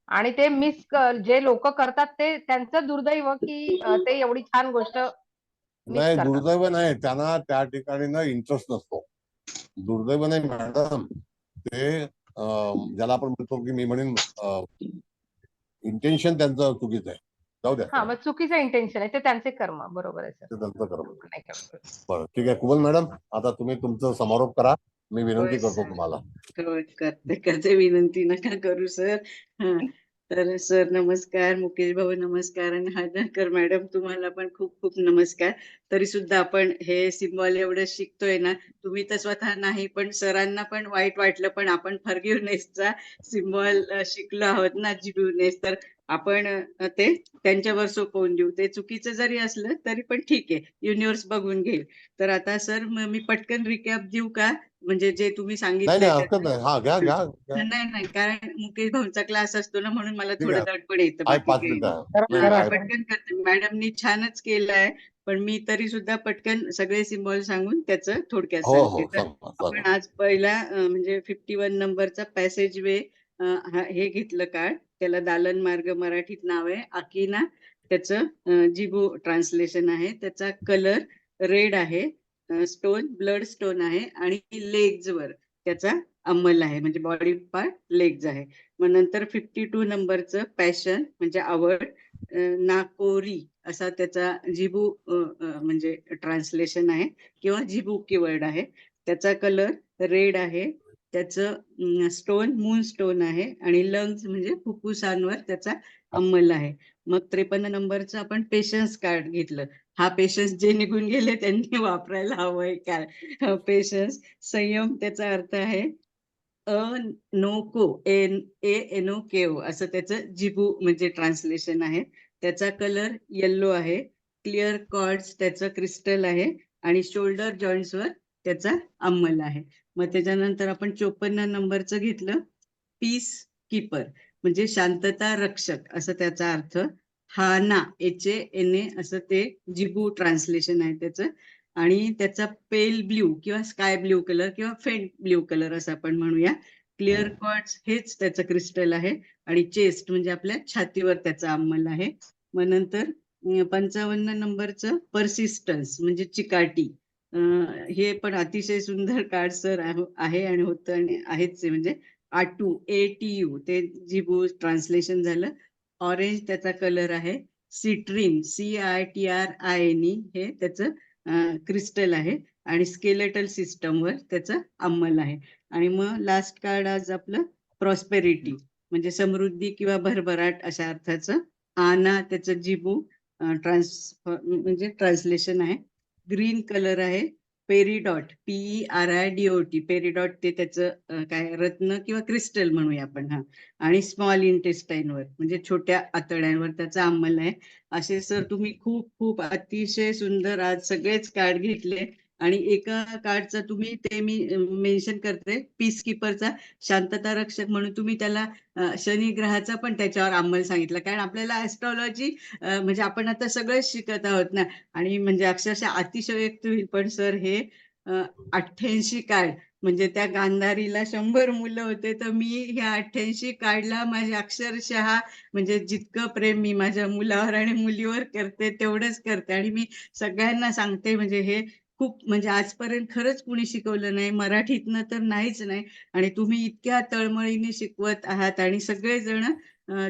आणि ते मिस जे लोक करतात ते त्यांचं दुर्दैव की ते एवढी छान गोष्ट नाही, करतात. दुर्दैव नाही, त्यांना त्या ठिकाणी ना इंटरेस्ट नसतो. दुर्दैव नाही मॅडम, ते ज्याला आपण म्हणतो की मी म्हणेन इंटेन्शन त्यांचं चुकीचं आहे. जाऊ द्या, हा, मग चुकीचं इंटेन्शन आहे, ते त्यांचे कर्म. बरोबर आहे सर. ते त्यांचं करा. नाही का? बरं, ठीक आहे. कुबल मॅडम, आता तुम्ही तुमचं समारोप करा. मी विनंती होय करतो सर. तुम्हाला. हो, करते विनंती, नका करू सर. हा, तर सर नमस्कार, मुकेश भाऊ नमस्कार, आणि हळदणकर मॅडम तुम्हाला पण खूप खूप नमस्कार. तरी सुद्धा आपण हे सिम्बॉल एवढं शिकतोय ना, तुम्ही तर स्वतः नाही, पण सरांना पण वाईट वाटलं, पण आपण फॉरगिव्हनेसचा सिम्बॉल शिकलो आहोत ना, जिडूनेस, तर आपण ते त्यांच्यावर सोपवून देऊ. ते चुकीचं जरी असलं तरी पण ठीक आहे, युनिव्हर्स बघून घेईल. तर आता सर मी पटकन रिकॅप देऊ का, म्हणजे जे तुम्ही नाही सांगितलंय नाही, हरकत नाही. हा, घ्या घ्या घ्या. नाही नाही, कारण मुकेश भाऊंचा क्लास असतो ना, म्हणून मला ठीक थोडं आहे. दडपण येतं, आहे बाकी 5 काही मिनिटं नाही. आहे. नाही हा, नाही, तर आहे. पटकन करते. मॅडमनी छानच केलंय, पण मी तरी सुद्धा पटकन सगळे सिम्बॉल सांगून त्याचं थोडक्यात हो सांगते. हो, तर सांगा आपण सांगा. आज पहिला म्हणजे 51 नंबरचा पॅसेज वे हे घेतलं कार्ड. त्याला दालन मार्ग मराठीत नाव आहे, आकिना. त्याचं जिबू ट्रान्सलेशन आहे. त्याचा कलर रेड आहे, स्टोन ब्लड स्टोन आहे, आणि लेग्स वर त्याचा अंमल आहे, म्हणजे बॉडी पार्ट लेग्स आहे. मग नंतर 52 नंबरचं पॅशन म्हणजे आवड, नाकोरी असा त्याचा जिबू म्हणजे ट्रान्सलेशन आहे, किंवा जिबू कीवर्ड आहे. त्याचा कलर रेड आहे. त्याचं स्टोन मून स्टोन आहे, आणि लंग्स म्हणजे फुफ्फुसांवर त्याचा अंमल आहे. मग 53 नंबरचं आपण पेशन्स कार्ड घेतलं. हा पेशन्स जे निघून गेले त्यांनी वापरायला हवंय काय. पेशन्स संयम, त्याचा अर्थ आहे नोको, ANOKO असं त्याचं जिबू म्हणजे ट्रान्सलेशन आहे. त्याचा कलर येल्लो आहे. क्लिअर कॉर्ड्स त्याचं क्रिस्टल आहे, आणि शोल्डर जॉईंट्सवर त्याचा अंमल आहे. मग त्याच्यानंतर आपण 54 नंबरचं घेतलं, पीस कीपर म्हणजे शांतता रक्षक असं त्याचा अर्थ. हाना, HANA असं ते जिबू ट्रान्सलेशन आहे त्याचं. आणि त्याचा पेल ब्ल्यू किंवा स्काय ब्ल्यू कलर किंवा फेंट ब्ल्यू कलर असं आपण म्हणूया. क्लिअर क्वार्ट्ज हेच त्याचं क्रिस्टल आहे, आणि चेस्ट म्हणजे आपल्या छातीवर त्याचा अंमल आहे. मग नंतर 55 नंबरचं परसिस्टन्स म्हणजे चिकाटी. हे पण अतिशय सुंदर कार्ड सर आहे, आणि होतं, आणि आहेच आहे, म्हणजे ATU ते जिबू ट्रान्सलेशन झालं. ऑरेंज त्याचा कलर आहे. सिट्रिन CITRINE हे त्याचं क्रिस्टल आहे, आणि स्केलेटल सिस्टमवर त्याचा अंमल आहे. आणि मग लास्ट कार्ड आज आपलं प्रॉस्पेरिटी म्हणजे समृद्धी किंवा भरभराट अशा अर्थाचं. आना त्याचं जिबू म्हणजे ट्रान्सलेशन आहे. ग्रीन कलर आहे. पेरिडॉट PERIDOT पेरिडॉट ते त्याचं काय रत्न किंवा क्रिस्टल म्हणूया आपण. हा, आणि स्मॉल इंटेस्टाईनवर म्हणजे छोट्या आतड्यांवर त्याचा अंमल आहे. असे सर तुम्ही खूप खूप अतिशय सुंदर आज सगळेच कार्ड घेतले, आणि एका कार्डचा तुम्ही ते मी मेन्शन करते, पीस कीपरचा शांतता रक्षक म्हणून तुम्ही त्याला शनी ग्रहाचा पण त्याच्यावर अंमल सांगितला. कारण आपल्याला ऍस्ट्रॉलॉजी म्हणजे आपण आता सगळंच शिकत आहोत ना, आणि म्हणजे अक्षरशः अतिशयोक्त होईल. पण सर हे 88 कार्ड म्हणजे त्या गांधारीला 100 मुलं होते, तर मी ह्या 88 कार्डला माझ्या अक्षरशः म्हणजे जितकं प्रेम मी माझ्या मुलावर आणि मुलीवर करते तेवढंच करते. आणि मी सगळ्यांना सांगते, म्हणजे हे खूप म्हणजे आजपर्यंत खरंच कुणी शिकवलं नाही, मराठीतनं तर नाहीच नाही. आणि तुम्ही इतक्या तळमळीने शिकवत आहात, आणि सगळेजण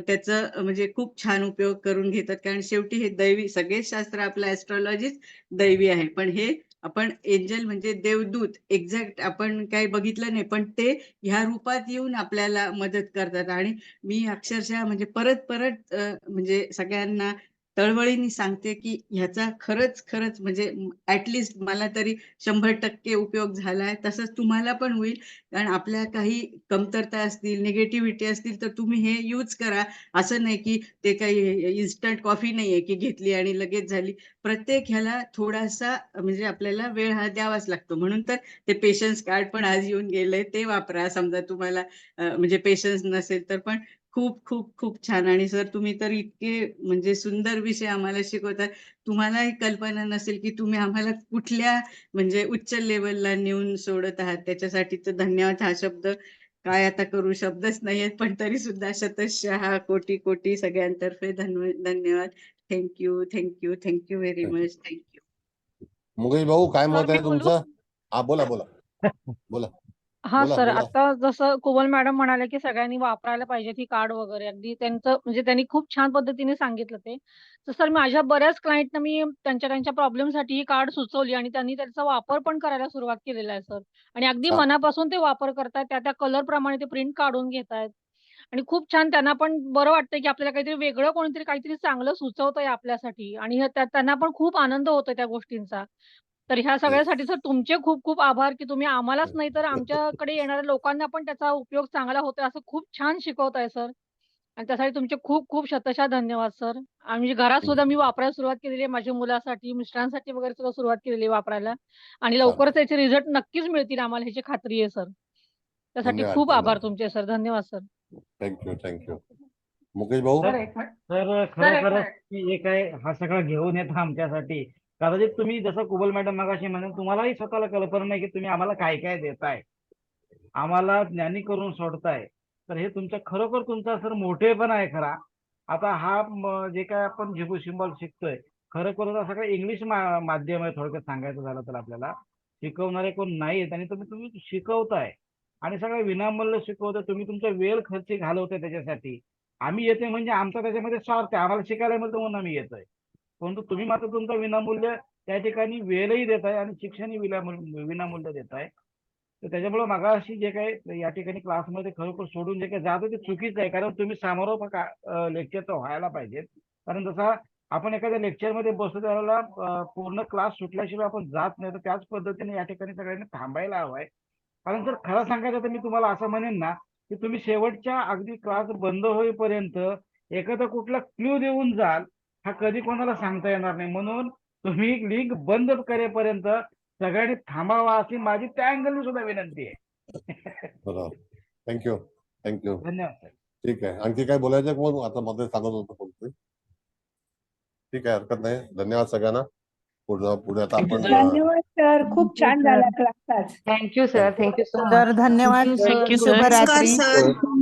त्याचं म्हणजे खूप छान उपयोग करून घेतात. कारण शेवटी हे दैवी, सगळेच शास्त्र आपलं ऍस्ट्रॉलॉजीच दैवी आहे, पण हे आपण एंजल म्हणजे देवदूत एक्झॅक्ट आपण काही बघितलं नाही, पण ते ह्या रूपात येऊन आपल्याला मदत करतात. आणि मी अक्षरशः म्हणजे परत परत म्हणजे सगळ्यांना तळमळीने सांगते की ह्याचा खरंच खरंच म्हणजे ऍटलिस्ट मला तरी 100% उपयोग झालाय. तसंच तुम्हाला पण होईल, कारण आपल्या काही कमतरता असतील, निगेटिव्हिटी असतील, तर तुम्ही हे यूज करा. असं नाही की ते काही इन्स्टंट कॉफी नाहीये की घेतली आणि लगेच झाली. प्रत्येक ह्याला थोडासा म्हणजे आपल्याला वेळ हा द्यावाच लागतो. म्हणून तर ते पेशन्स कार्ड पण आज येऊन गेलंय, ते वापरा. समजा तुम्हाला म्हणजे पेशन्स नसेल तर. पण खूप खूप खूप छान. आणि सर तुम्ही तर इतके म्हणजे सुंदर विषय आम्हाला शिकवतात. तुम्हालाही कल्पना नसेल की तुम्ही आम्हाला कुठल्या म्हणजे उच्च लेवलला नेऊन सोडत आहात. त्याच्यासाठी तर धन्यवाद हा शब्द काय आता करू, शब्दच नाहीयेत. पण तरी सुद्धा शतशः कोटी कोटी सगळ्यांतर्फे धन्यवाद. Thank you very much. Thank you. Mukesh भाऊ काय मत सर, आहे मी बोलू? तुमचं? हा बोला बोला बोला हा बोला सर, बोला. आता जसं कुबल मॅडम म्हणाले की सगळ्यांनी वापरायला पाहिजेत ही कार्ड वगैरे, अगदी त्यांचं म्हणजे त्यांनी खूप छान पद्धतीने सांगितलं ते. तर सर माझ्या बऱ्याच क्लायंटना मी त्यांच्या प्रॉब्लेमसाठी ही कार्ड सुचवली आणि त्यांनी त्याचा वापर पण करायला सुरुवात केलेला आहे सर. आणि अगदी छान. मनापासून ते वापर करतायत. त्या कलर प्रमाणे ते प्रिंट काढून घेतायत. आणि खूप छान त्यांना पण बरं वाटतंय की आपल्याला काहीतरी वेगळं कोणीतरी काहीतरी चांगलं सुचवतंय आपल्यासाठी आणि त्यांना पण खूप आनंद होतोय त्या गोष्टींचा. तर ह्या सगळ्यासाठी सर तुमचे खूप खूप आभार की तुम्ही आम्हालाच नाही तर आमच्याकडे येणाऱ्या लोकांना पण त्याचा उपयोग चांगला होतोय असं खूप छान शिकवताय सर. आणि त्यासाठी तुमचे खूप खूप शतशः धन्यवाद सर. आणि म्हणजे घरात सुद्धा मी वापरायला सुरुवात केलेली आहे. माझ्या मुलासाठी, मिस्टरांसाठी वगैरे सुद्धा सुरुवात केलेली आहे वापरायला. आणि लवकरच याचे रिझल्ट नक्कीच मिळतील आम्हाला ह्याची खात्री आहे सर. त्यासाठी धन्यवाद खूप आभार धन्यवाद तुमचे सर. धन्यवाद सर. थँक्यू मुकेश भाऊ. तर सर एक मिनिट तर सर एक खरोखरच मिनिट की जे काय हा सगळा घेऊन येता आमच्यासाठी, कदाचित तुम्ही जसं कुबल मॅडम मगाशी म्हणाल, तुम्हालाही स्वतःला कल्पना नाही की तुम्ही आम्हाला काय काय देताय, आम्हाला ज्ञानी करून सोडताय. तर हे तुमच्या खरोखर तुमचा सर मोठेपणा आहे खरा. आता हा जे काय आपण झिबू सिम्बॉल शिकतोय, खरोखर हा सगळं इंग्लिश माध्यम आहे. थोडक्यात सांगायचं झालं तर आपल्याला शिकवणारे कोण नाहीत आणि तुम्ही शिकवताय आणि सगळं विनामूल्य शिकवताय. तुम्ही तुमचा वेळ खर्ची घालवताय त्याच्यासाठी. आम्ही येतोय म्हणजे आमचा त्याच्यामध्ये स्वार्थ आहे, आम्हाला शिकायला मिळतं म्हणून आम्ही येतोय. परंतु तुम्ही मात्र तुमचा विनामूल्य त्या ठिकाणी वेळही देताय आणि शिक्षणही विनामूल्य देताय. तर त्याच्यामुळे मगाशी जे काही या ठिकाणी क्लासमध्ये खरोखर सोडून जे काही जातं ते चुकीचं आहे. कारण तुम्ही समारोप लेक्चरचा व्हायला पाहिजेत. कारण जसा आपण एखाद्या लेक्चरमध्ये बसतो त्यावेळेला पूर्ण क्लास सुटल्याशिवाय आपण जात नाही. तर त्याच पद्धतीने या ठिकाणी सगळ्यांनी थांबायला हवंय. कारण जर खरं सांगायचं तर मी तुम्हाला असं म्हणेन ना की तुम्ही शेवटच्या अगदी क्लास बंद होईपर्यंत एखादा कुठला क्ल्यू देऊन जाल, हा कधी कोणाला सांगता येणार नाही. म्हणून तुम्ही लिंक बंद करेपर्यंत सगळ्यांनी थांबावा अशी माझी त्या अँगलने सुद्धा विनंती आहे. बरोबर. थँक्यू धन्यवाद सर. ठीक आहे. आणखी काय बोलायचं कोण आता मध्ये सांगत होतं कोणतरी? ठीक आहे, हरकत नाही. धन्यवाद सगळ्यांना. पुढे आता आपण धन्यवाद सर. खूप छान झाला क्लास आज. Thank you sir. थँक्यू सो तर मच. धन्यवाद. Thank you sir. शुभरात्री. नमस्कार सर.